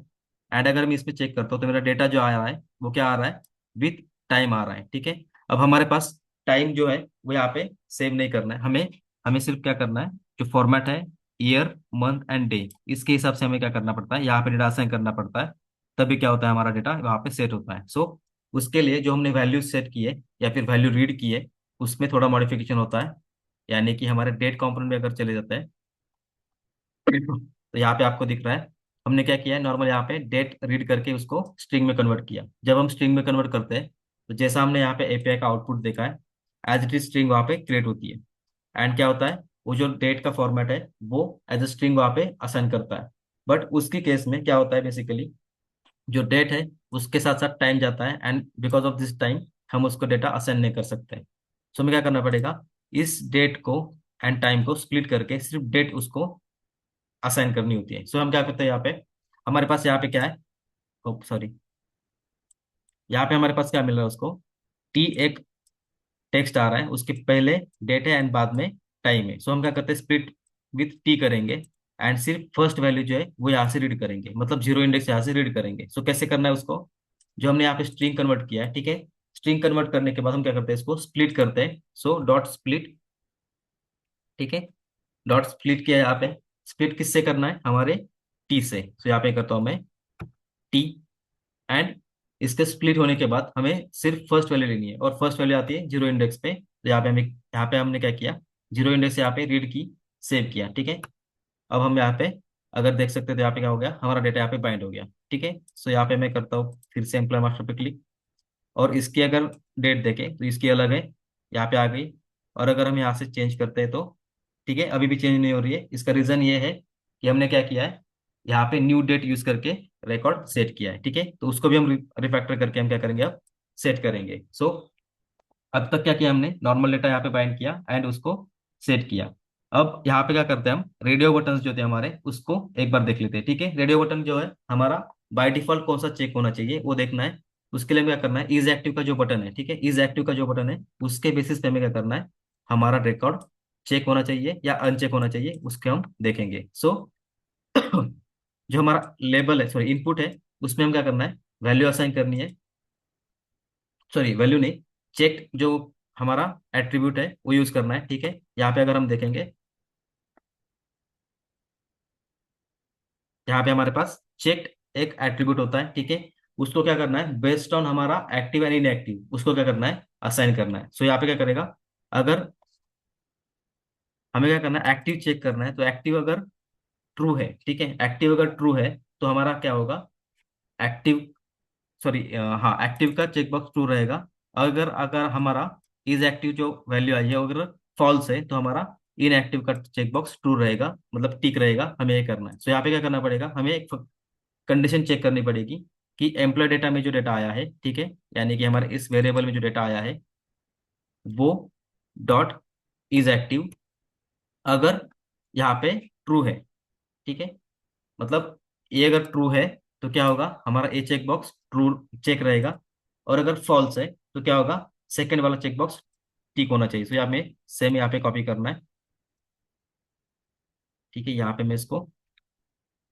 [SPEAKER 1] एंड अगर मैं इसमें चेक करता हूँ तो मेरा डेटा जो आ रहा है वो क्या आ रहा है, विथ टाइम आ रहा है, ठीक है। अब हमारे पास टाइम जो है वो यहाँ पे सेव नहीं करना है हमें, हमें सिर्फ क्या करना है, जो फॉर्मेट है ईयर मंथ एंड डे, इसके हिसाब से हमें क्या करना पड़ता है, यहाँ पे डेटा असाइन करना पड़ता है। तभी क्या होता है, हमारा डेटा वहाँ पे सेट होता है। सो उसके लिए जो हमने वैल्यू सेट की है या फिर वैल्यू रीड की है उसमें थोड़ा मॉडिफिकेशन होता है। यानी कि हमारे डेट कंपोनेंट में अगर चले जाते हैं तो यहाँ पे आपको दिख रहा है हमने क्या किया है, नॉर्मल यहाँ पे डेट रीड करके उसको स्ट्रिंग में कन्वर्ट किया। जब हम स्ट्रिंग में कन्वर्ट करते हैं तो जैसा हमने यहाँ पे एपीआई का आउटपुट देखा है, एज इट इज स्ट्रिंग वहाँ पे क्रिएट होती है। एंड क्या होता है, वो जो डेट का फॉर्मेट है वो एज अ स्ट्रिंग वहाँ पे असाइन करता है। बट उसकी केस में क्या होता है, बेसिकली जो डेट है उसके साथ साथ टाइम जाता है, and because of this time हम उसको डेटा असाइन नहीं कर सकते। सो हमें क्या करना पड़ेगा, इस डेट को एंड टाइम को स्प्लिट करके सिर्फ डेट उसको असाइन करनी होती है। सो हम क्या करते हैं, यहाँ पे हमारे पास यहाँ पे क्या है, सॉरी, यहाँ पे हमारे पास क्या मिल रहा है उसको, टी एक टेक्स्ट आ रहा है, उसके पहले डेट है एंड बाद में टाइम है। सो हम क्या करते हैं, स्प्लिट विथ टी करेंगे एंड सिर्फ फर्स्ट वैल्यू जो है वो यहाँ से रीड करेंगे, मतलब जीरो इंडेक्स यहाँ से रीड करेंगे। सो कैसे करना है उसको, जो हमने यहाँ पे स्ट्रिंग कन्वर्ट किया है, ठीक है, स्ट्रिंग कन्वर्ट करने के बाद हम क्या करते हैं, इसको स्प्लिट करते हैं। सो डॉट स्प्लिट, ठीक है, डॉट स्प्लिट किया है यहाँ पे। स्प्लिट किससे करना है, हमारे टी से। सो यहाँ पे करता हूँ मैं टी, एंड इसके स्प्लिट होने के बाद हमें सिर्फ फर्स्ट वैल्यू लेनी है, और फर्स्ट वैल्यू आती है जीरो इंडेक्स पे। तो यहाँ पे हमने क्या किया, जीरो इंडेक्स यहाँ पे रीड की, सेव किया, ठीक है। अब हम यहाँ पे अगर देख सकते हैं तो यहाँ पे क्या हो गया, हमारा डेटा यहाँ पे बाइंड हो गया, ठीक है। सो यहाँ पे मैं करता हूँ फिर से एम्प्लॉय मास्टर पे क्लिक, और इसकी अगर डेट देखें तो इसकी अलग है, यहाँ पे आ गई। और अगर हम यहाँ से चेंज करते हैं तो, ठीक है, अभी भी चेंज नहीं हो रही है। इसका रीजन ये है कि हमने क्या किया है, यहाँ पे न्यू डेट यूज करके रिकॉर्ड सेट किया है। ठीक है, तो उसको भी हम रिफैक्टर करके हम क्या करेंगे, अब सेट करेंगे। सो अब तक क्या किया हमने, नॉर्मल डेटा यहाँ पे बाइंड किया एंड उसको सेट किया। अब यहाँ पे क्या करते हैं हम, रेडियो बटन जो थे हमारे उसको एक बार देख लेते हैं। ठीक है, रेडियो बटन जो है हमारा बाय डिफॉल्ट कौन सा चेक होना चाहिए वो देखना है। उसके लिए हमें क्या करना है, इज एक्टिव का जो बटन है, ठीक है, इज एक्टिव का जो बटन है उसके बेसिस पे हमें क्या करना है, हमारा रिकॉर्ड चेक होना चाहिए या अनचेक होना चाहिए उसके हम देखेंगे। सो जो हमारा लेबल है, सॉरी इनपुट है, उसमें हम क्या करना है, वैल्यू असाइन करनी है। सॉरी वैल्यू नहीं, चेक जो हमारा एट्रीब्यूट है वो यूज करना है। ठीक है, यहाँ पे अगर हम देखेंगे, यहाँ पे हमारे पास चेक एक एट्रीब्यूट होता है। ठीक है, उसको क्या करना है, बेस्ड ऑन हमारा एक्टिव एंड इनएक्टिव उसको क्या करना है, असाइन करना है। सो यहाँ पे क्या करेगा, अगर हमें क्या करना है, एक्टिव चेक करना है, तो एक्टिव अगर ट्रू है, ठीक है, एक्टिव अगर ट्रू है तो हमारा क्या होगा, एक्टिव, सॉरी हाँ, एक्टिव का चेकबॉक्स ट्रू रहेगा। अगर अगर हमारा इज एक्टिव जो वैल्यू आई है अगर फॉल्स है तो हमारा इनएक्टिव का चेकबॉक्स ट्रू रहेगा, मतलब टिक रहेगा। हमें ये करना है। सो यहाँ पे क्या करना पड़ेगा, हमें एक कंडीशन चेक करनी पड़ेगी कि एम्प्लॉय डेटा में जो डेटा आया है, ठीक है, यानी कि हमारे इस वेरिएबल में जो डेटा आया है वो डॉट इज एक्टिव अगर यहाँ पे ट्रू है। ठीक है, मतलब ये अगर ट्रू है तो क्या होगा, हमारा ए चेक बॉक्स ट्रू चेक रहेगा। और अगर फॉल्स है तो क्या होगा, सेकंड वाला चेक बॉक्स टिक होना चाहिए। तो यहाँ में सेम यहाँ पे कॉपी करना है। ठीक है, यहाँ पे मैं इसको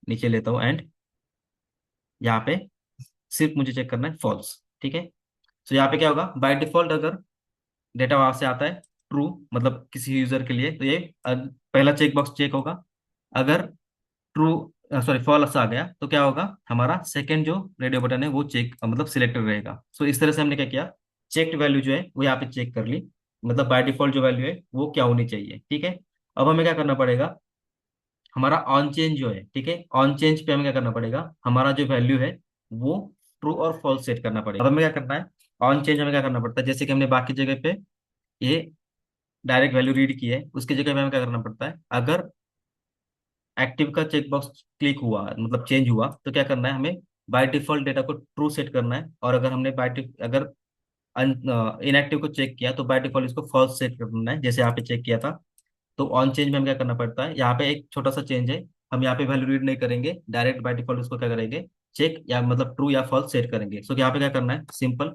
[SPEAKER 1] नीचे लेता हूँ एंड यहाँ पे सिर्फ मुझे चेक करना है फॉल्स। ठीक है, तो यहाँ पे क्या होगा, बाय डिफॉल्ट अगर डेटा वहां से आता है ट्रू, मतलब किसी यूजर के लिए, तो ये पहला चेक बॉक्स चेक होगा। अगर ट्रू, सॉरी फॉल्स आ गया तो क्या होगा, हमारा सेकंड जो रेडियो बटन है वो चेक मतलब सिलेक्टेड रहेगा। सो इस तरह से हमने क्या किया, चेक्ड वैल्यू जो है वो यहाँ पे चेक कर ली, मतलब बाय डिफॉल्ट जो वैल्यू है वो क्या होनी चाहिए। ठीक है, अब हमें क्या करना पड़ेगा, हमारा ऑन चेंज जो है, ठीक है, ऑन चेंज पे हमें क्या करना पड़ेगा, हमारा जो वैल्यू है वो ट्रू और फॉल्स सेट करना पड़ेगा। अब हमें क्या करना है, ऑन चेंज हमें क्या करना पड़ता है, जैसे कि हमने बाकी जगह पे ये डायरेक्ट वैल्यू रीड की है, उसकी जगह पे हमें क्या करना पड़ता है, अगर एक्टिव का चेकबॉक्स क्लिक हुआ मतलब चेंज हुआ तो क्या करना है, हमें बाय डिफॉल्ट डेटा को ट्रू सेट करना है। और अगर हमने अगर इनएक्टिव को चेक किया तो बाय डिफॉल्ट इसको फॉल्स सेट करना है, जैसे यहाँ पे चेक किया था। तो ऑन चेंज में हमें क्या करना पड़ता है, यहाँ पे एक छोटा सा चेंज है, हम यहाँ पे वैल्यू रीड नहीं करेंगे, डायरेक्ट बाय डिफॉल्ट उसको क्या करेंगे, चेक या मतलब ट्रू या फॉल्स सेट करेंगे। सो यहाँ पे क्या करना है, सिंपल,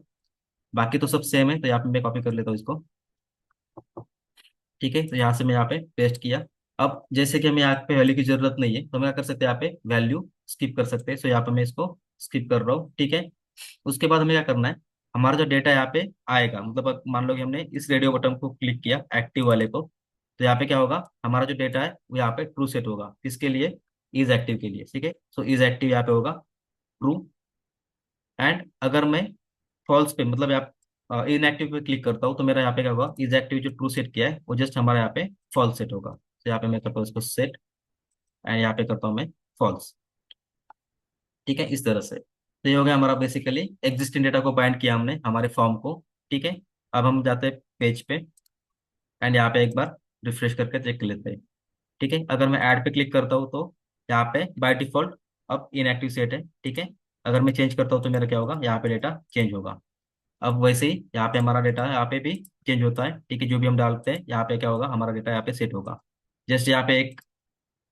[SPEAKER 1] बाकी तो सब सेम है। तो यहाँ पे मैं कॉपी कर लेता हूँ इसको। ठीक है, तो यहाँ से मैं यहाँ पे पेस्ट किया। अब जैसे कि हमें यहाँ पे वैल्यू की जरूरत नहीं है तो हम क्या कर सकते हैं, यहाँ पे वैल्यू स्किप कर सकते हैं। सो यहाँ पे मैं इसको स्किप कर रहा हूँ। ठीक है, उसके बाद हमें क्या करना है, हमारा जो डेटा यहाँ पे आएगा, मतलब अब मान लो कि हमने इस रेडियो बटन को क्लिक किया एक्टिव वाले को, तो यहाँ पे क्या होगा, हमारा जो डेटा है वो यहाँ पे ट्रू सेट होगा। किसके लिए, इज एक्टिव के लिए। ठीक है, सो इज एक्टिव यहाँ पे होगा ट्रू। एंड अगर मैं फॉल्स पे मतलब आप इनएक्टिव पे क्लिक करता हूँ तो मेरा यहाँ पे क्या होगा, इज एक्टिव जो ट्रू सेट किया है वो जस्ट हमारा यहाँ पे फॉल्स सेट होगा। तो यहाँ पे मैं करता हूँ इसको सेट एंड यहाँ पे करता हूँ मैं फॉल्स। ठीक है, इस तरह से। तो ये हो गया हमारा बेसिकली एग्जिस्टिंग डेटा को बाइंड किया हमने हमारे फॉर्म को। ठीक है, अब हम जाते हैं पेज पे एंड यहाँ पे एक बार रिफ्रेश करके चेक कर लेते हैं। ठीक है, अगर मैं ऐड पे क्लिक करता हूँ तो यहाँ पे बाय डिफॉल्ट अब इनएक्टिव सेट है। ठीक है, अगर मैं चेंज करता हूँ तो मेरा क्या होगा, यहाँ पे डेटा चेंज होगा। अब वैसे ही यहाँ पे हमारा डेटा यहाँ पे भी चेंज होता है। ठीक है, जो भी हम डालते हैं यहाँ पे क्या होगा, हमारा डेटा यहाँ पे सेट होगा। जस्ट यहाँ पे एक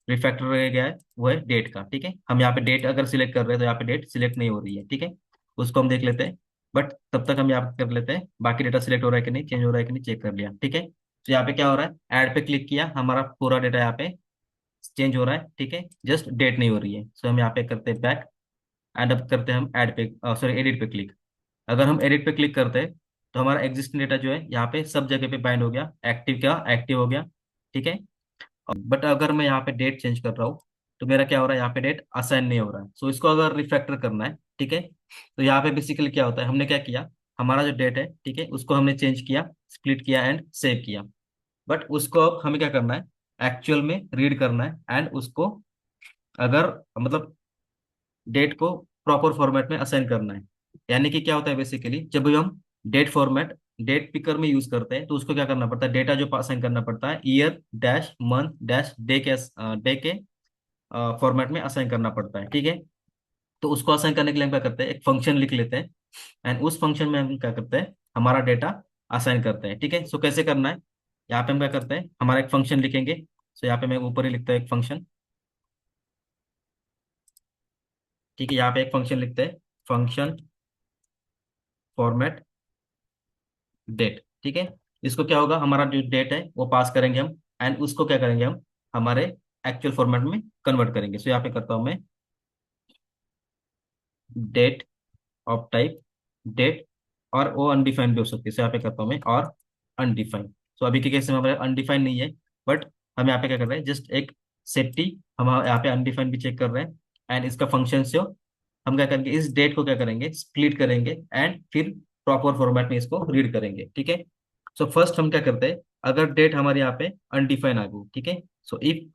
[SPEAKER 1] रिफैक्टर रह गया है, वो है डेट का। ठीक है, हम यहाँ पे डेट अगर सिलेक्ट कर रहे हैं तो यहाँ पे डेट सिलेक्ट नहीं हो रही है। ठीक है, उसको हम देख लेते हैं, बट तब तक हम यहाँ पे कर लेते हैं बाकी डेटा सिलेक्ट हो रहा है कि नहीं, चेंज हो रहा है कि नहीं, चेक कर लिया। ठीक है, तो यहाँ पे क्या हो रहा है, ऐड पे क्लिक किया, हमारा पूरा डेटा यहाँ पे चेंज हो रहा है। ठीक है, जस्ट डेट नहीं हो रही है। सो हम यहाँ पे करते हैं बैक एंड अब करते हैं हम ऐड पे, सॉरी एडिट पे क्लिक। अगर हम एडिट पे क्लिक करते हैं तो हमारा एग्जिस्टिंग डेटा जो है यहाँ पे सब जगह पे बाइंड हो गया, एक्टिव का एक्टिव हो गया। ठीक है, बट अगर मैं यहाँ पे डेट चेंज कर रहा हूँ तो मेरा क्या हो रहा है, यहाँ पे डेट असाइन नहीं हो रहा है। सो इसको अगर रिफैक्टर करना है, ठीक है, तो यहाँ पे बेसिकली क्या होता है, हमने क्या किया, हमारा जो डेट है, ठीक है, उसको हमने चेंज किया, स्प्लिट किया एंड सेव किया। बट उसको अब हमें क्या करना है, एक्चुअल में रीड करना है एंड उसको अगर मतलब डेट को प्रॉपर फॉर्मेट में असाइन करना है। यानी कि क्या होता है बेसिकली, जब भी हम डेट फॉर्मेट डेट पिकर में यूज करते हैं तो उसको क्या करना पड़ता है, डेटा जो असाइन करना पड़ता है year dash month dash day के फॉर्मेट में असाइन करना पड़ता है, ठीक है। तो उसको असाइन करने के लिए हम क्या करते हैं, एक फंक्शन लिख लेते हैं, एंड उस फंक्शन में हम क्या करते हैं, हमारा डेटा असाइन करते हैं, ठीक है। सो कैसे करना है, यहाँ पे हम क्या करते हैं, हमारा एक फंक्शन लिखेंगे। सो यहाँ पे मैं ऊपर ही लिखता हूँ एक फंक्शन, ठीक है। यहाँ पे एक फंक्शन लिखते हैं, फंक्शन फॉर्मेट डेट, ठीक है। इसको क्या होगा, हमारा जो डेट है वो पास करेंगे हम, एंड उसको क्या करेंगे हम, हमारे एक्चुअल फॉर्मेट में कन्वर्ट करेंगे। सो यहाँ पे करता हूँ मैं डेट ऑफ टाइप डेट, और वो अनडिफाइंड भी हो सकती है। सो यहाँ पे करता हूँ मैं और अनडिफाइंड। सो अभी के केस में हमारे अनडिफाइंड नहीं है, बट हम यहाँ पे क्या कर रहे हैं, जस्ट एक सेफ्टी, हम यहाँ पे अनडिफाइंड भी चेक कर रहे हैं। एंड इसका फंक्शन से हम क्या करेंगे, इस डेट को क्या करेंगे, स्प्लिट करेंगे, एंड फिर प्रॉपर फॉर्मेट में इसको रीड करेंगे, ठीक है। सो फर्स्ट हम क्या करते हैं, अगर डेट हमारे यहाँ पे अनडिफाइन आ गई, ठीक है। सो इफ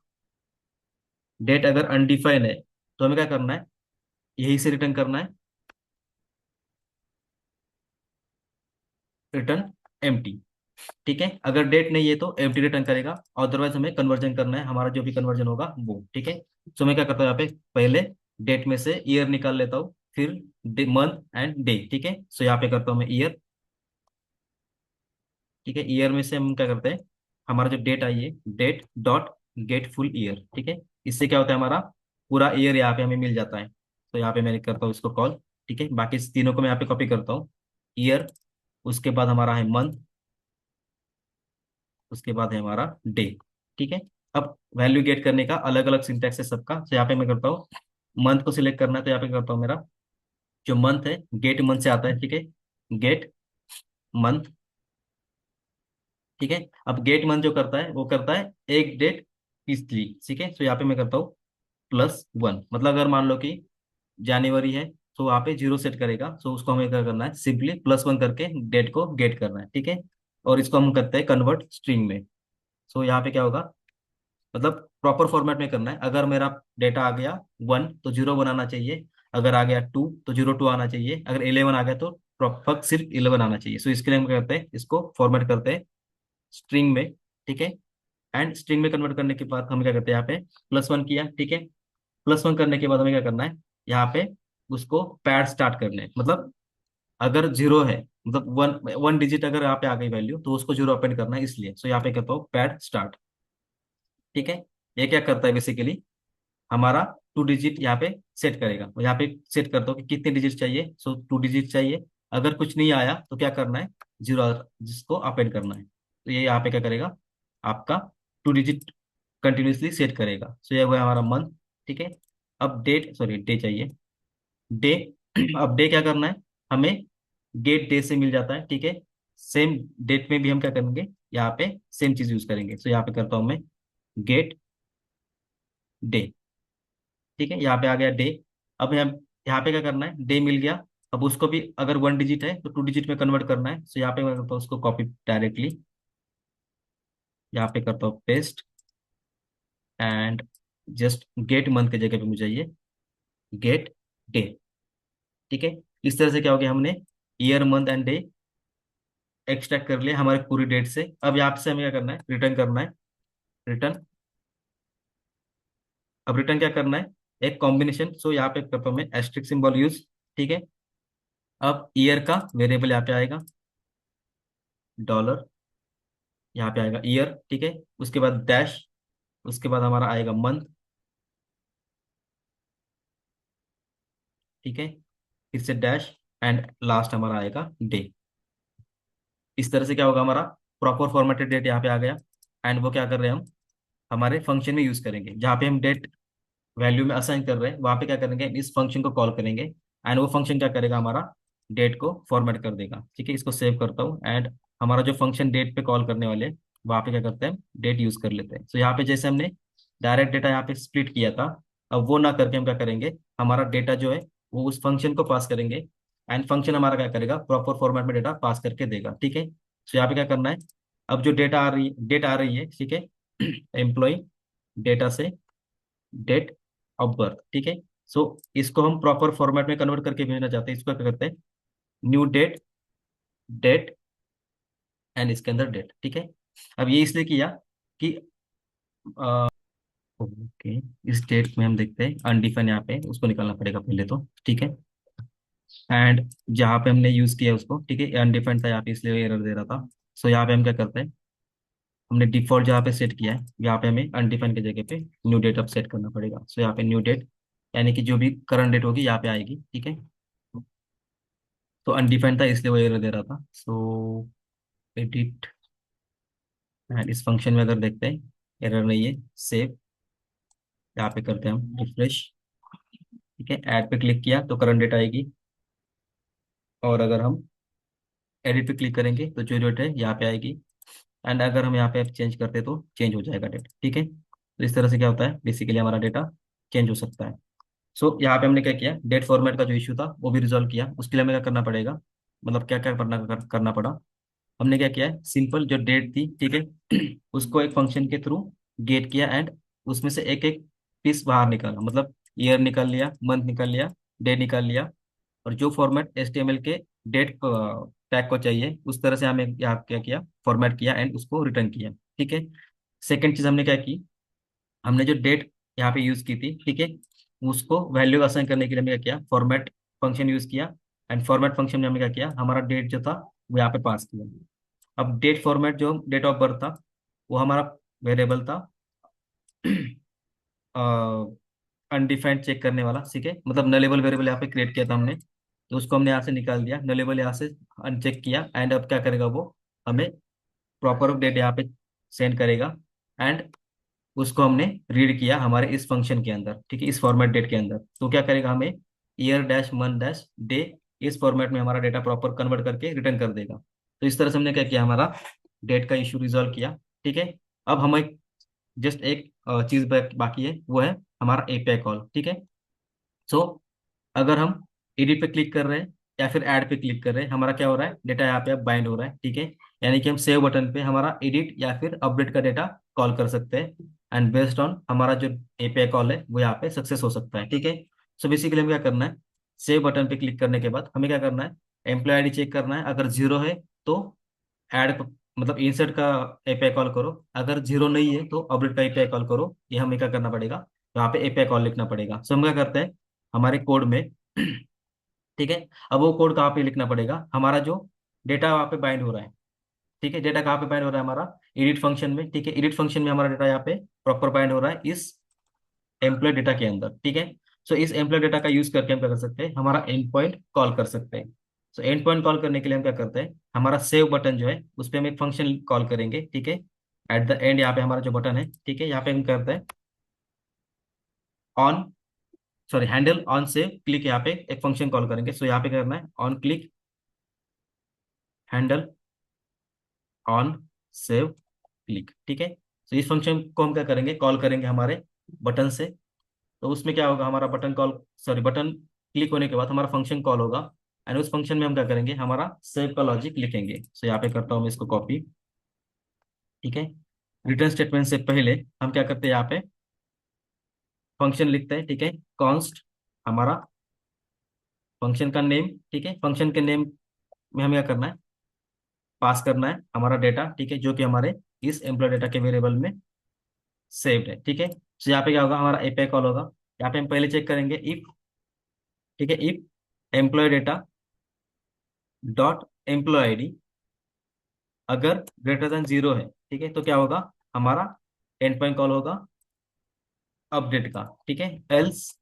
[SPEAKER 1] डेट अगर अनडिफाइन है, तो हमें क्या करना है, यही से रिटर्न करना है, रिटर्न एम्प्टी, ठीक है। अगर डेट नहीं है तो एम्प्टी रिटर्न करेगा, अदरवाइज हमें कन्वर्जन करना है, हमारा जो भी कन्वर्जन होगा वो, ठीक है। सो मैं क्या करता हूँ, यहाँ पे पहले डेट में से ईयर निकाल लेता हूँ, फिर मंथ एंड डे, ठीक है। सो यहाँ पे करता हूँ मैं ईयर, ठीक है। ईयर में से हम क्या करते हैं, हमारा जो डेट आई है, date dot get full year, ठीक है। इससे क्या होता है, हमारा पूरा ईयर यहाँ पे हमें मिल जाता है। तो यहाँ पे मैं करता हूँ इसको कॉल, ठीक है। बाकी इस तीनों को मैं यहाँ पे कॉपी करता हूँ, ईयर, उसके बाद हमारा है मंथ, उसके बाद है हमारा डे, ठीक है। अब वैल्यू गेट करने का अलग अलग सिंटैक्स है सबका। तो यहाँ पे मैं करता हूँ, मंथ को सिलेक्ट करना है, तो यहाँ पे करता हूँ, मेरा जो मंथ है गेट मंथ से आता है, ठीक है। गेट मंथ, ठीक है। अब गेट मंथ जो करता है वो करता है एक डेट पिछली, ठीक है। तो यहाँ पे मैं करता हूँ +1, मतलब अगर मान लो कि जनवरी है, तो वहाँ पे 0 सेट करेगा। तो उसको हमें क्या करना है, सिंपली +1 करके डेट को गेट करना है, ठीक है। और इसको हम करते हैं कन्वर्ट स्ट्रिंग में। सो यहाँ पे क्या होगा, मतलब प्रॉपर फॉर्मेट में करना है। अगर मेरा डेटा आ गया 1 तो 0 बनाना चाहिए, अगर आ गया 2 तो 0 2 आना चाहिए, अगर 11 आ गया तो प्रॉपर सिर्फ 11 आना चाहिए। सो इसके लिए हम क्या करते हैं, इसको फॉर्मेट करते हैं स्ट्रिंग में, ठीक है। एंड स्ट्रिंग में कन्वर्ट करने के बाद हम क्या करते हैं, यहाँ पे +1 किया, ठीक है। +1 करने के बाद हमें क्या करना है, यहाँ पे उसको पैड स्टार्ट करने हैं। मतलब अगर 0 है, मतलब वन वन डिजिट अगर यहाँ पे आ गई वैल्यू, तो उसको 0 अपेंड करना है, इसलिए। सो यहाँ पे कहता हूँ पैड स्टार्ट, ठीक है। ये क्या करता है बेसिकली, हमारा 2 डिजिट यहाँ पे सेट करेगा। और यहाँ पे सेट करता हूँ कि कितने डिजिट चाहिए। सो 2 डिजिट चाहिए, अगर कुछ नहीं आया तो क्या करना है, 0 जिसको अपेंड करना है। तो ये यहाँ पे क्या करेगा, आपका 2 डिजिट कंटिन्यूसली सेट करेगा। सो ये हुआ हमारा मंथ, ठीक है। अब डेट, सॉरी डे चाहिए, डे। अब डे क्या करना है, हमें गेट डे से मिल जाता है, ठीक है। सेम डेट में भी हम क्या करेंगे, यहाँ पे सेम चीज यूज करेंगे। सो यहाँ पे करता हूँ मैं गेट डे, ठीक है। यहाँ पे आ गया डे। अब यहाँ पे क्या करना है, डे मिल गया। अब उसको भी अगर 1 डिजिट है तो 2 डिजिट में कन्वर्ट करना है। सो यहाँ पे मैं करता हूँ उसको कॉपी डायरेक्टली, यहाँ पे करता हूँ paste, and just get month की जगह पे मुझे चाहिए गेट डे, ठीक है। इस तरह से क्या हो गया, हमने year month and day extract कर लिया हमारे पूरी डेट से। अब यहाँ से हमें क्या करना है, रिटर्न करना है, रिटर्न। अब रिटर्न क्या करना है, एक कॉम्बिनेशन। सो यहाँ पे करता हूँ मैं एस्ट्रिक सिंबल यूज, ठीक है। अब ईयर का वेरिएबल यहाँ पे आएगा, डॉलर, यहाँ पे आएगा ईयर, ठीक है। उसके बाद डैश, उसके बाद हमारा आएगा मंथ, ठीक है। फिर से डैश, एंड लास्ट हमारा आएगा डे। इस तरह से क्या होगा, हमारा प्रॉपर फॉर्मेटेड डेट यहाँ पे आ गया। एंड वो क्या कर रहे हैं, हम हमारे फंक्शन में यूज करेंगे, जहाँ पे हम डेट वैल्यू में असाइन कर रहे हैं, वहां पे क्या करेंगे, इस फंक्शन को कॉल करेंगे, एंड वो फंक्शन क्या करेगा, हमारा डेट को फॉर्मेट कर देगा, ठीक है। इसको सेव करता हूँ, एंड हमारा जो फंक्शन डेट पे कॉल करने वाले हैं, वहां पे क्या करते हैं, डेट यूज कर लेते हैं। तो यहाँ पे जैसे हमने डायरेक्ट डेटा यहाँ पे स्प्लिट किया था, अब वो ना करके हम क्या करेंगे, हमारा डेटा जो है वो उस फंक्शन को पास करेंगे, एंड फंक्शन हमारा क्या करेगा, प्रॉपर फॉर्मेट में डेटा पास करके देगा, ठीक है। तो यहाँ पे क्या करना है, अब जो डेट आ रही है, ठीक है, एम्प्लॉय डेटा से डेट ऑफ बर्थ, ठीक है। सो इसको हम प्रॉपर फॉर्मेट में कन्वर्ट करके भेजना चाहते हैं, इसको क्या करते हैं, न्यू डेट, डेट, एंड इसके अंदर डेट, ठीक है। अब ये इसलिए किया कि ओके, इस स्टेट में हम देखते हैं अनडिफाइन, यहाँ पे उसको निकालना पड़ेगा पहले तो, ठीक है। एंड जहाँ पे हमने यूज किया उसको, ठीक है, अनडिफाइंड था यहाँ पे इसलिए एरर दे रहा था। सो यहाँ पे हम क्या करते हैं, हमने डिफॉल्ट जहाँ पे सेट किया है, यहाँ पे हमें अनडिफाइंड की जगह पे न्यू डेट अब सेट करना पड़ेगा। सो यहाँ पे न्यू डेट, यानी कि जो भी करंट डेट होगी यहाँ पे आएगी, ठीक है। तो अनडिफाइंड था इसलिए वो एरर दे रहा था। सो एडिट, एंड इस फंक्शन में अगर देखते हैं एरर नहीं है, सेव, यहाँ पे करते हैं हम रिफ्रेश, ठीक है। ऐड पे क्लिक किया तो करंट डेट आएगी, और अगर हम एडिट पे क्लिक करेंगे तो जो डेट है यहाँ पे आएगी। एंड अगर हम यहाँ पे चेंज करते तो चेंज हो जाएगा डेटा, ठीक है। तो इस तरह से क्या होता है, बेसिकली हमारा डेटा चेंज हो सकता है। सो यहाँ पे हमने क्या किया, डेट फॉर्मेट का जो इशू था वो भी रिजॉल्व किया। उसके लिए हमें क्या करना पड़ेगा, मतलब क्या क्या करना पड़ा। हमने क्या किया है, सिंपल जो डेट थी, ठीक है, उसको एक फंक्शन के थ्रू गेट किया, एंड उसमें से एक एक पीस बाहर निकाला, मतलब ईयर निकाल लिया, मंथ निकाल लिया, डे निकाल लिया। और जो फॉर्मेट HTML के डेट टैग को चाहिए उस तरह से हमें यहाँ क्या किया, फॉर्मेट किया एंड उसको रिटर्न किया, ठीक है। सेकेंड चीज हमने क्या की, हमने जो डेट यहाँ पे यूज की थी, ठीक है, उसको वैल्यू असाइन करने के लिए हमने क्या किया, फॉर्मेट फंक्शन यूज किया। एंड फॉर्मेट फंक्शन में हमने क्या किया, हमारा डेट जो था वो यहाँ पे पास किया। अब डेट फॉर्मेट जो डेट ऑफ बर्थ था वो हमारा वेरिएबल था अनडिफाइंड चेक करने वाला, ठीक है, मतलब नलेबल वेरिएबल यहाँ पे क्रिएट किया था हमने। तो उसको हमने यहाँ से निकाल दिया, नलेबल यहाँ से अनचेक किया। एंड अब क्या करेगा वो, हमें प्रॉपर डेट यहाँ पे सेंड करेगा। एंड उसको हमने रीड किया हमारे इस फंक्शन के अंदर, ठीक है, इस फॉर्मेट डेट के अंदर। तो क्या करेगा, हमें year dash month dash day इस फॉर्मेट में हमारा डेटा प्रॉपर कन्वर्ट करके रिटर्न कर देगा। तो इस तरह से हमने क्या किया, हमारा डेट का इशू रिजॉल्व किया, ठीक है। अब हमें जस्ट एक चीज बाकी है, वो है हमारा API कॉल, ठीक है। सो अगर हम एडिट पे क्लिक कर रहे हैं या फिर ऐड पे क्लिक कर रहे हैं, हमारा क्या हो रहा है, डेटा यहाँ पे अब बाइंड हो रहा है, ठीक है। यानी कि हम सेव बटन पे हमारा एडिट या फिर अपडेट का डेटा कॉल कर सकते हैं। एंड बेस्ड ऑन हमारा जो API कॉल है वो यहाँ पे सक्सेस हो सकता है, ठीक है। सो बेसिकली हमें क्या करना है, सेव बटन पे क्लिक करने के बाद हमें क्या करना है, एम्प्लॉय ID चेक करना है। अगर जीरो है तो ऐड, मतलब इंसर्ट का API कॉल करो। अगर जीरो नहीं है तो अपडेट का API कॉल करो। ये हमें क्या करना पड़ेगा, यहाँ पे API कॉल लिखना पड़ेगा। सो हम क्या करते हैं, हमारे कोड में ठीक है, अब वो कोड कहाँ पे लिखना पड़ेगा, हमारा जो डेटा वहाँ पे बाइंड हो रहा है, ठीक है, डेटा कहाँ पे बाइंड हो रहा है, हमारा एडिट फंक्शन में, ठीक है। एडिट फंक्शन में हमारा डेटा यहाँ पे प्रॉपर बाइंड हो रहा है इस एम्प्लॉय डेटा के अंदर, ठीक है। सो इस एम्प्लॉय डेटा का यूज करके हम क्या कर सकते हैं, हमारा एंड पॉइंट कॉल कर सकते हैं। सो एंड पॉइंट कॉल करने के लिए हम क्या करते हैं, हमारा सेव बटन जो है उस पर हम एक फंक्शन कॉल करेंगे, ठीक है। एट द एंड यहाँ पे हमारा जो बटन है, ठीक है, यहाँ पे हम करते हैं on, sorry, handle on save click, यहाँ पे एक फंक्शन कॉल करेंगे। सो यहाँ पे क्या करना है, on click handle on save click, ठीक है। तो इस फंक्शन को हम क्या करेंगे, कॉल करेंगे हमारे बटन से। तो उसमें क्या होगा, हमारा button call, sorry, button click होने के बाद हमारा फंक्शन कॉल होगा। एंड उस फंक्शन में हम क्या करेंगे, हमारा सेव का लॉजिक लिखेंगे। सो यहाँ पे करता हूँ मैं इसको कॉपी, ठीक है। रिटर्न स्टेटमेंट से पहले हम क्या करते हैं, यहाँ पे फंक्शन लिखते हैं, ठीक है, कॉन्स्ट हमारा फंक्शन का नेम, ठीक है। फंक्शन के नेम में हमें क्या करना है, पास करना है हमारा डेटा, ठीक है, जो कि हमारे इस एम्प्लॉय डेटा के वेरिएबल में सेव्ड है, ठीक है। तो यहाँ पे क्या होगा, हमारा API कॉल होगा। यहाँ पे हम पहले चेक करेंगे इफ, ठीक है, if employ data dot employ ID अगर ग्रेटर देन जीरो है, ठीक है, तो क्या होगा, हमारा एंड पॉइंट कॉल होगा अपडेट का, ठीक है। एल्स,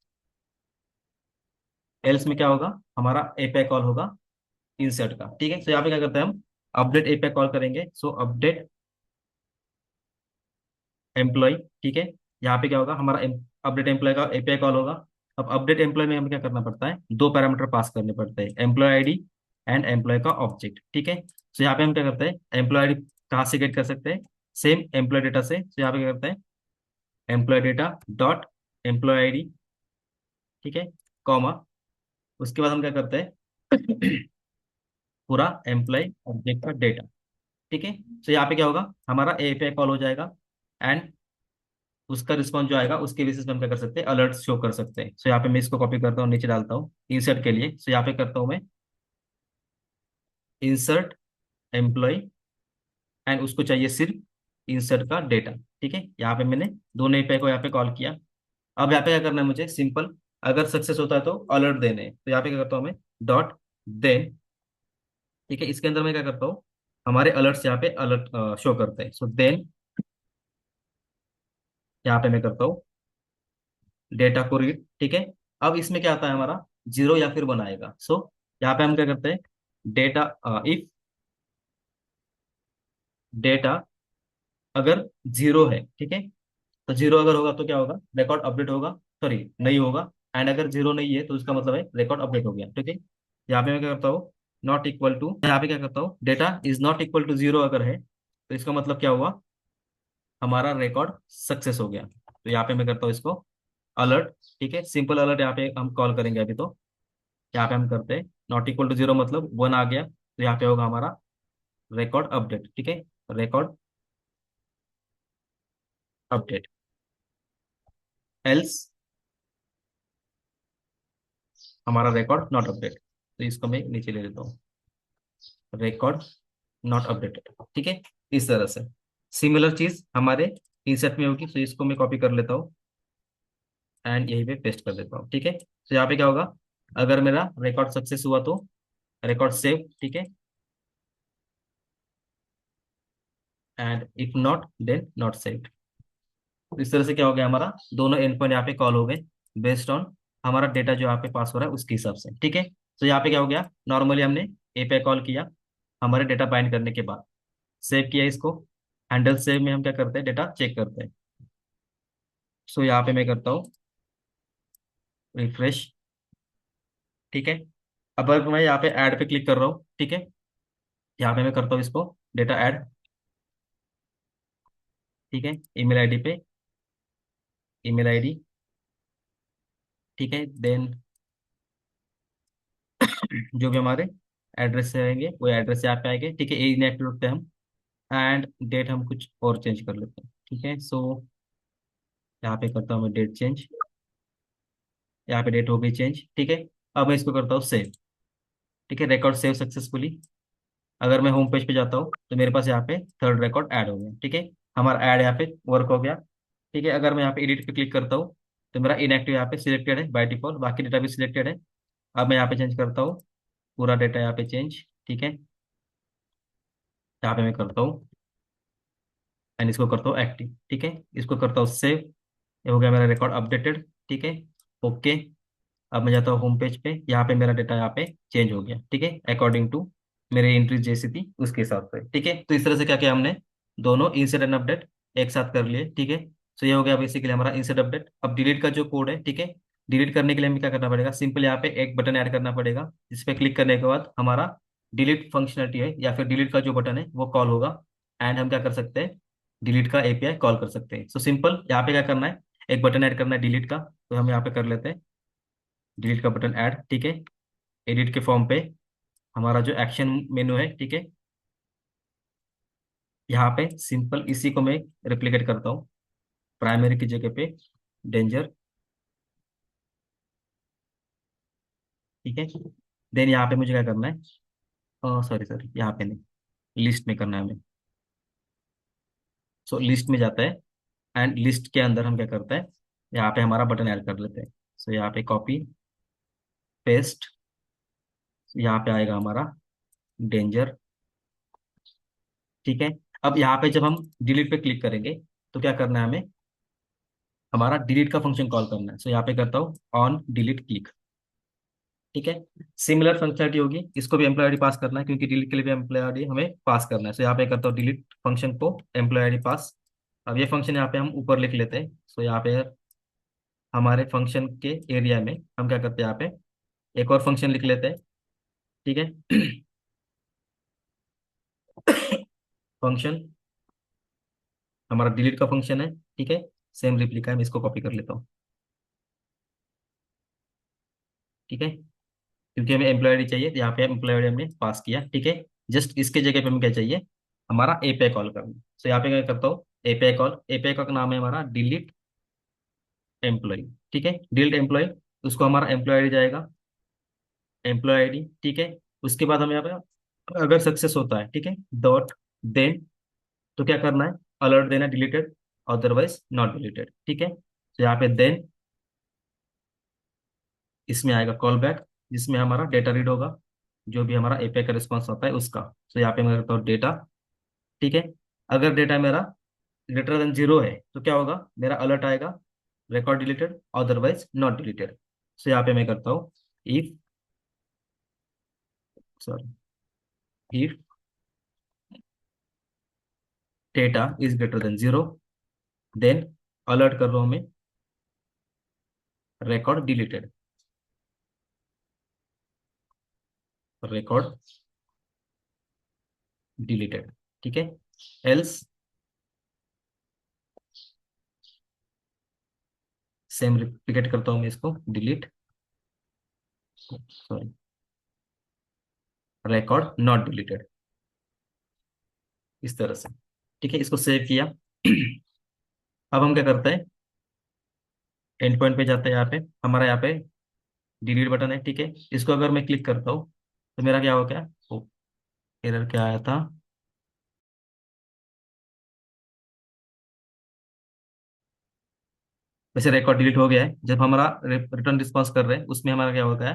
[SPEAKER 1] एल्स में क्या होगा, हमारा API कॉल होगा इंसर्ट का, ठीक है। तो यहाँ पे क्या करते हैं हम, अपडेट API कॉल करेंगे। सो अपडेट एम्प्लॉय, ठीक है, यहाँ पे क्या होगा, हमारा अपडेट एम्प्लॉय का API कॉल होगा। अब अपडेट एम्प्लॉय में हमें क्या करना पड़ता है, दो पैरामीटर पास करने पड़ते हैं, एम्प्लॉय ID एंड एम्प्लॉय का ऑब्जेक्ट, ठीक है। तो यहाँ पे हम क्या करते हैं, एम्प्लॉय ID कहाँ से गेट कर सकते हैं, सेम एम्प्लॉय डेटा से। तो यहाँ पे क्या करते हैं, employ data dot employ ID, ठीक है, कॉमा, उसके बाद हम क्या करते हैं पूरा एम्प्लॉय ऑब्जेक्ट का डेटा, ठीक है। तो यहाँ पे क्या होगा, हमारा API कॉल हो जाएगा। एंड उसका रिस्पॉन्स जो आएगा उसके बेसिस पे हम क्या कर सकते हैं, अलर्ट शो कर सकते हैं। सो यहाँ पे मैं इसको कॉपी करता हूँ, नीचे डालता हूँ इंसर्ट के लिए। सो यहाँ पे करता हूँ मैं इंसर्ट एम्प्लॉय, एंड उसको चाहिए सिर्फ इंसर्ट का डेटा, ठीक है, यहाँ पे मैंने दोनों एपीआई को यहाँ पे कॉल किया। अब यहाँ पे क्या करना है मुझे, सिंपल, अगर सक्सेस होता है तो अलर्ट देने हैं। तो यहाँ पे क्या करता हूँ मैं, डॉट देन, ठीक है, इसके अंदर मैं क्या करता हूँ, हमारे अलर्ट्स यहाँ पे अलर्ट शो करते हैं। सो देन यहाँ पे मैं करता हूँ डेटा को रीड, ठीक है। अब इसमें क्या आता है हमारा, जीरो या फिर वन आएगा। सो यहाँ पे हम क्या करते हैं, डेटा, इफ डेटा अगर जीरो है, ठीक है, तो जीरो अगर होगा तो क्या होगा, रिकॉर्ड अपडेट होगा, सॉरी नहीं होगा। एंड अगर जीरो नहीं है तो उसका मतलब है रिकॉर्ड अपडेट हो गया, ठीक है। यहाँ पे मैं क्या करता हूँ, नॉट इक्वल टू, यहाँ पे क्या करता हूँ, data is not equal to zero अगर है तो इसका मतलब क्या हुआ, हमारा रिकॉर्ड सक्सेस हो गया। तो यहाँ पे मैं करता हूँ इसको अलर्ट, ठीक है, सिंपल अलर्ट यहाँ पे हम कॉल करेंगे अभी। तो यहाँ पे हम करते हैं नॉट इक्वल टू जीरो, मतलब वन आ गया, तो यहाँ पे होगा हमारा रिकॉर्ड अपडेट, ठीक है, रिकॉर्ड अपडेट। एल्स हमारा रिकॉर्ड नॉट अपडेट, तो इसको मैं नीचे ले लेता हूँ, रिकॉर्ड नॉट अपडेटेड, ठीक है। इस तरह से सिमिलर चीज हमारे इंसर्ट में होगी, तो इसको मैं कॉपी कर लेता हूँ एंड यहीं पे पेस्ट कर देता हूँ, ठीक है। तो यहाँ पे क्या होगा, अगर मेरा रिकॉर्ड सक्सेस हुआ तो रिकॉर्ड सेव, ठीक है, and if not then not saved. इस तरह से क्या हो गया, हमारा दोनों एंड पॉइंट यहाँ पे कॉल हो गए बेस्ड ऑन हमारा डेटा जो यहाँ पे पास हो रहा है उसके हिसाब से, ठीक है। तो यहाँ पे क्या हो गया, नॉर्मली हमने एपीआई कॉल किया हमारे डेटा बाइंड करने के बाद, सेव किया इसको, हैंडल सेव में हम क्या करते हैं, डेटा चेक करते हैं। सो यहाँ पे मैं करता हूँ रिफ्रेश, ठीक है। अब अगर मैं यहाँ पे ऐड पे क्लिक कर रहा हूँ, ठीक है, यहाँ पे मैं करता हूँ इसको डेटा ऐड, ठीक है, ईमेल आईडी पे, ईमेल आईडी, ठीक है, देन जो भी हमारे एड्रेस से रहेंगे वो एड्रेस यहाँ पे आएंगे, ठीक है, एज इनएक्टिव रखते हैं हम। एंड डेट हम कुछ और चेंज कर लेते हैं, ठीक है। सो यहाँ पे करता हूँ मैं डेट चेंज, यहाँ पे डेट हो गई चेंज, ठीक है। अब मैं इसको करता हूँ सेव, ठीक है, रिकॉर्ड सेव सक्सेसफुली। अगर मैं होम पेज पे जाता हूँ तो मेरे पास यहाँ पे थर्ड रिकॉर्ड ऐड हो गया, ठीक है, हमारा ऐड यहाँ पे वर्क हो गया, ठीक है। अगर मैं यहाँ पे एडिट पे क्लिक करता हूँ तो मेरा इनएक्टिव यहाँ पे सिलेक्टेड है बाय डिफॉल्ट, बाकी डेटा भी सिलेक्टेड है। अब मैं यहाँ पे चेंज करता हूँ पूरा डेटा यहाँ पे चेंज, ठीक है, यहाँ पे मैं करता हूँ एंड इसको करता हूँ एक्टिव, ठीक है, इसको करता हूँ सेव। ये हो गया मेरा रिकॉर्ड अपडेटेड, ठीक है, ओके। अब मैं जाता हूँ होम पेज पे, यहाँ पे मेरा डेटा यहाँ पे चेंज हो गया, ठीक है, अकॉर्डिंग टू मेरे एंट्रीज जैसी थी उसके हिसाब से, ठीक है। तो इस तरह से क्या किया हमने, दोनों इंसर्ट एंड अपडेट एक साथ कर लिए, ठीक है। तो ये हो गया बेसिकली हमारा इंसर्ट अपडेट। अब डिलीट का जो कोड है, ठीक है, डिलीट करने के लिए हमें क्या करना पड़ेगा, सिंपल यहाँ पे एक बटन ऐड करना पड़ेगा, इस पे क्लिक करने के बाद हमारा डिलीट फंक्शनलिटी है या फिर डिलीट का जो बटन है वो कॉल होगा। एंड हम क्या कर सकते हैं, डिलीट का एपीआई कॉल कर सकते हैं। सो सिंपल यहाँ पे क्या करना है, एक बटन ऐड करना है डिलीट का, तो हम यहाँ पे कर लेते हैं डिलीट का बटन ऐड, ठीक है। एडिट के फॉर्म पे हमारा जो एक्शन मेनू है, ठीक है, यहाँ पे सिंपल इसी को मैं रिप्लिकेट करता हूँ प्राइमरी की जगह पे डेंजर, ठीक है। देन यहाँ पे मुझे क्या करना है, सॉरी सॉरी यहाँ पे नहीं, लिस्ट में करना है हमें। सो लिस्ट में जाता है एंड लिस्ट के अंदर हम क्या करते हैं, यहाँ पे हमारा बटन ऐड कर लेते हैं। सो यहाँ पे कॉपी पेस्ट, यहाँ पे आएगा हमारा डेंजर, ठीक है। अब यहाँ पे जब हम डिलीट पे क्लिक करेंगे तो क्या करना है हमें, हमारा डिलीट का फंक्शन कॉल करना है। सो यहाँ पे करता हूँ ऑन डिलीट क्लिक, ठीक है। सिमिलर फंक्शनलिटी होगी, इसको भी एम्प्लॉय आईडी पास करना है क्योंकि डिलीट के लिए भी एम्प्लॉय आईडी हमें पास करना है। सो यहाँ पे करता हूँ डिलीट फंक्शन को एम्प्लॉय आईडी पास। अब ये फंक्शन यहाँ पे हम ऊपर लिख लेते हैं। सो यहाँ पे हमारे फंक्शन के एरिया में हम क्या करते हैं, यहाँ पे एक और फंक्शन लिख लेते हैं, ठीक है। फंक्शन हमारा डिलीट का फंक्शन है, ठीक है, सेम रिप्लिका है, मैं इसको कॉपी कर लेता हूँ, ठीक है, क्योंकि हमें एम्प्लॉय आईडी चाहिए, तो यहाँ पे एम्प्लॉय आईडी हमने पास किया, ठीक है। जस्ट इसके जगह पे हमें क्या चाहिए, हमारा एपीआई कॉल करना। तो यहाँ पे क्या करता हूँ, एपीआई कॉल, एपीआई का नाम है हमारा डिलीट एम्प्लॉय, ठीक है, डिलीट एम्प्लॉय, उसको हमारा एम्प्लॉय आईडी जाएगा, एम्प्लॉय आईडी, ठीक है। उसके बाद हमें यहाँ पे अगर सक्सेस होता है, ठीक है, डॉट देन, तो क्या करना है, अलर्ट देना डिलीटेड, अदरवाइज नॉट डिलीटेड। ठीक है, तो यहाँ पे देन इसमें आएगा कॉल बैक, जिसमें हमारा डेटा रीड होगा, जो भी हमारा एपीआई का रिस्पॉन्स होता है उसका। तो यहाँ पे मैं करता हूँ डेटा। ठीक है, अगर डेटा मेरा ग्रेटर देन 0 है तो क्या होगा, मेरा अलर्ट आएगा record deleted otherwise not deleted. So यहाँ पे मैं करता हूँ if, sorry, if data is greater than 0, then alert कर रहा हूँ मैं रिकॉर्ड डिलीटेड, रिकॉर्ड डिलीटेड। ठीक है, एल्स सेम रिपीट करता हूँ मैं इसको, delete, sorry, record not deleted, इस तरह से। ठीक है, इसको सेव किया। अब हम क्या करते हैं, एंड पॉइंट पे जाते हैं। यहाँ पे हमारा यहाँ पे डिलीट बटन है। ठीक है, इसको अगर मैं क्लिक करता हूँ तो मेरा क्या हो गया, एरर क्या आया था, वैसे रिकॉर्ड डिलीट हो गया है। जब हमारा रिटर्न रिस्पॉन्स कर रहे हैं उसमें हमारा क्या होता है,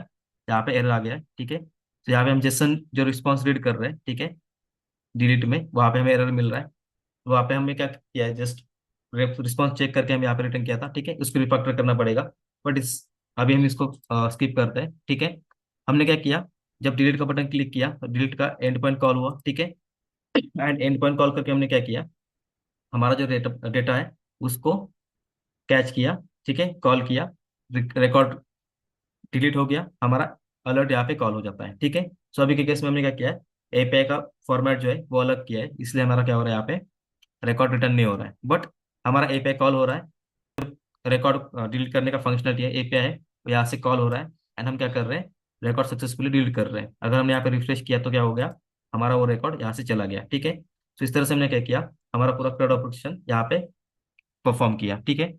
[SPEAKER 1] यहाँ पे एरर आ गया है। ठीक है, तो यहाँ पे हम जेसन जो रिस्पॉन्स रीड कर रहे हैं, ठीक है, डिलीट में, वहाँ पे हमें एरर मिल रहा है। तो वहाँ पे हमने क्या किया है, जस्ट रिस्पॉन्स चेक करके हम यहाँ पे रिटर्न किया था। ठीक है, उसको रिफैक्टर करना पड़ेगा, बट इस अभी हम इसको स्किप करते हैं। ठीक है, हमने क्या किया, जब डिलीट का बटन क्लिक किया तो डिलीट का एंड पॉइंट कॉल हुआ। ठीक है, एंड एंड पॉइंट कॉल करके हमने क्या किया, हमारा जो डेटा है उसको कैच किया। ठीक है, कॉल किया, रिकॉर्ड डिलीट हो गया, हमारा अलर्ट यहाँ पे कॉल हो जाता है। ठीक है, सो अभी के केस में हमने क्या किया है, एपीआई का फॉर्मेट जो है वो अलग किया है, इसलिए हमारा क्या हो रहा है, यहाँ पे रिकॉर्ड रिटर्न नहीं हो रहा है, बट हमारा एपीआई कॉल हो रहा है। रिकॉर्ड डिलीट करने का फंक्शनलिटी है, एपीआई है, वो यहाँ से कॉल हो रहा है, एंड हम क्या कर रहे हैं, रिकॉर्ड सक्सेसफुली डिलीट कर रहे हैं। अगर हमने यहाँ पे रिफ्रेश किया तो क्या हो गया, हमारा वो रिकॉर्ड यहाँ से चला गया। ठीक है, तो इस तरह से हमने क्या किया, हमारा पूरा कोड ऑपरेशन यहाँ पे परफॉर्म किया। ठीक है,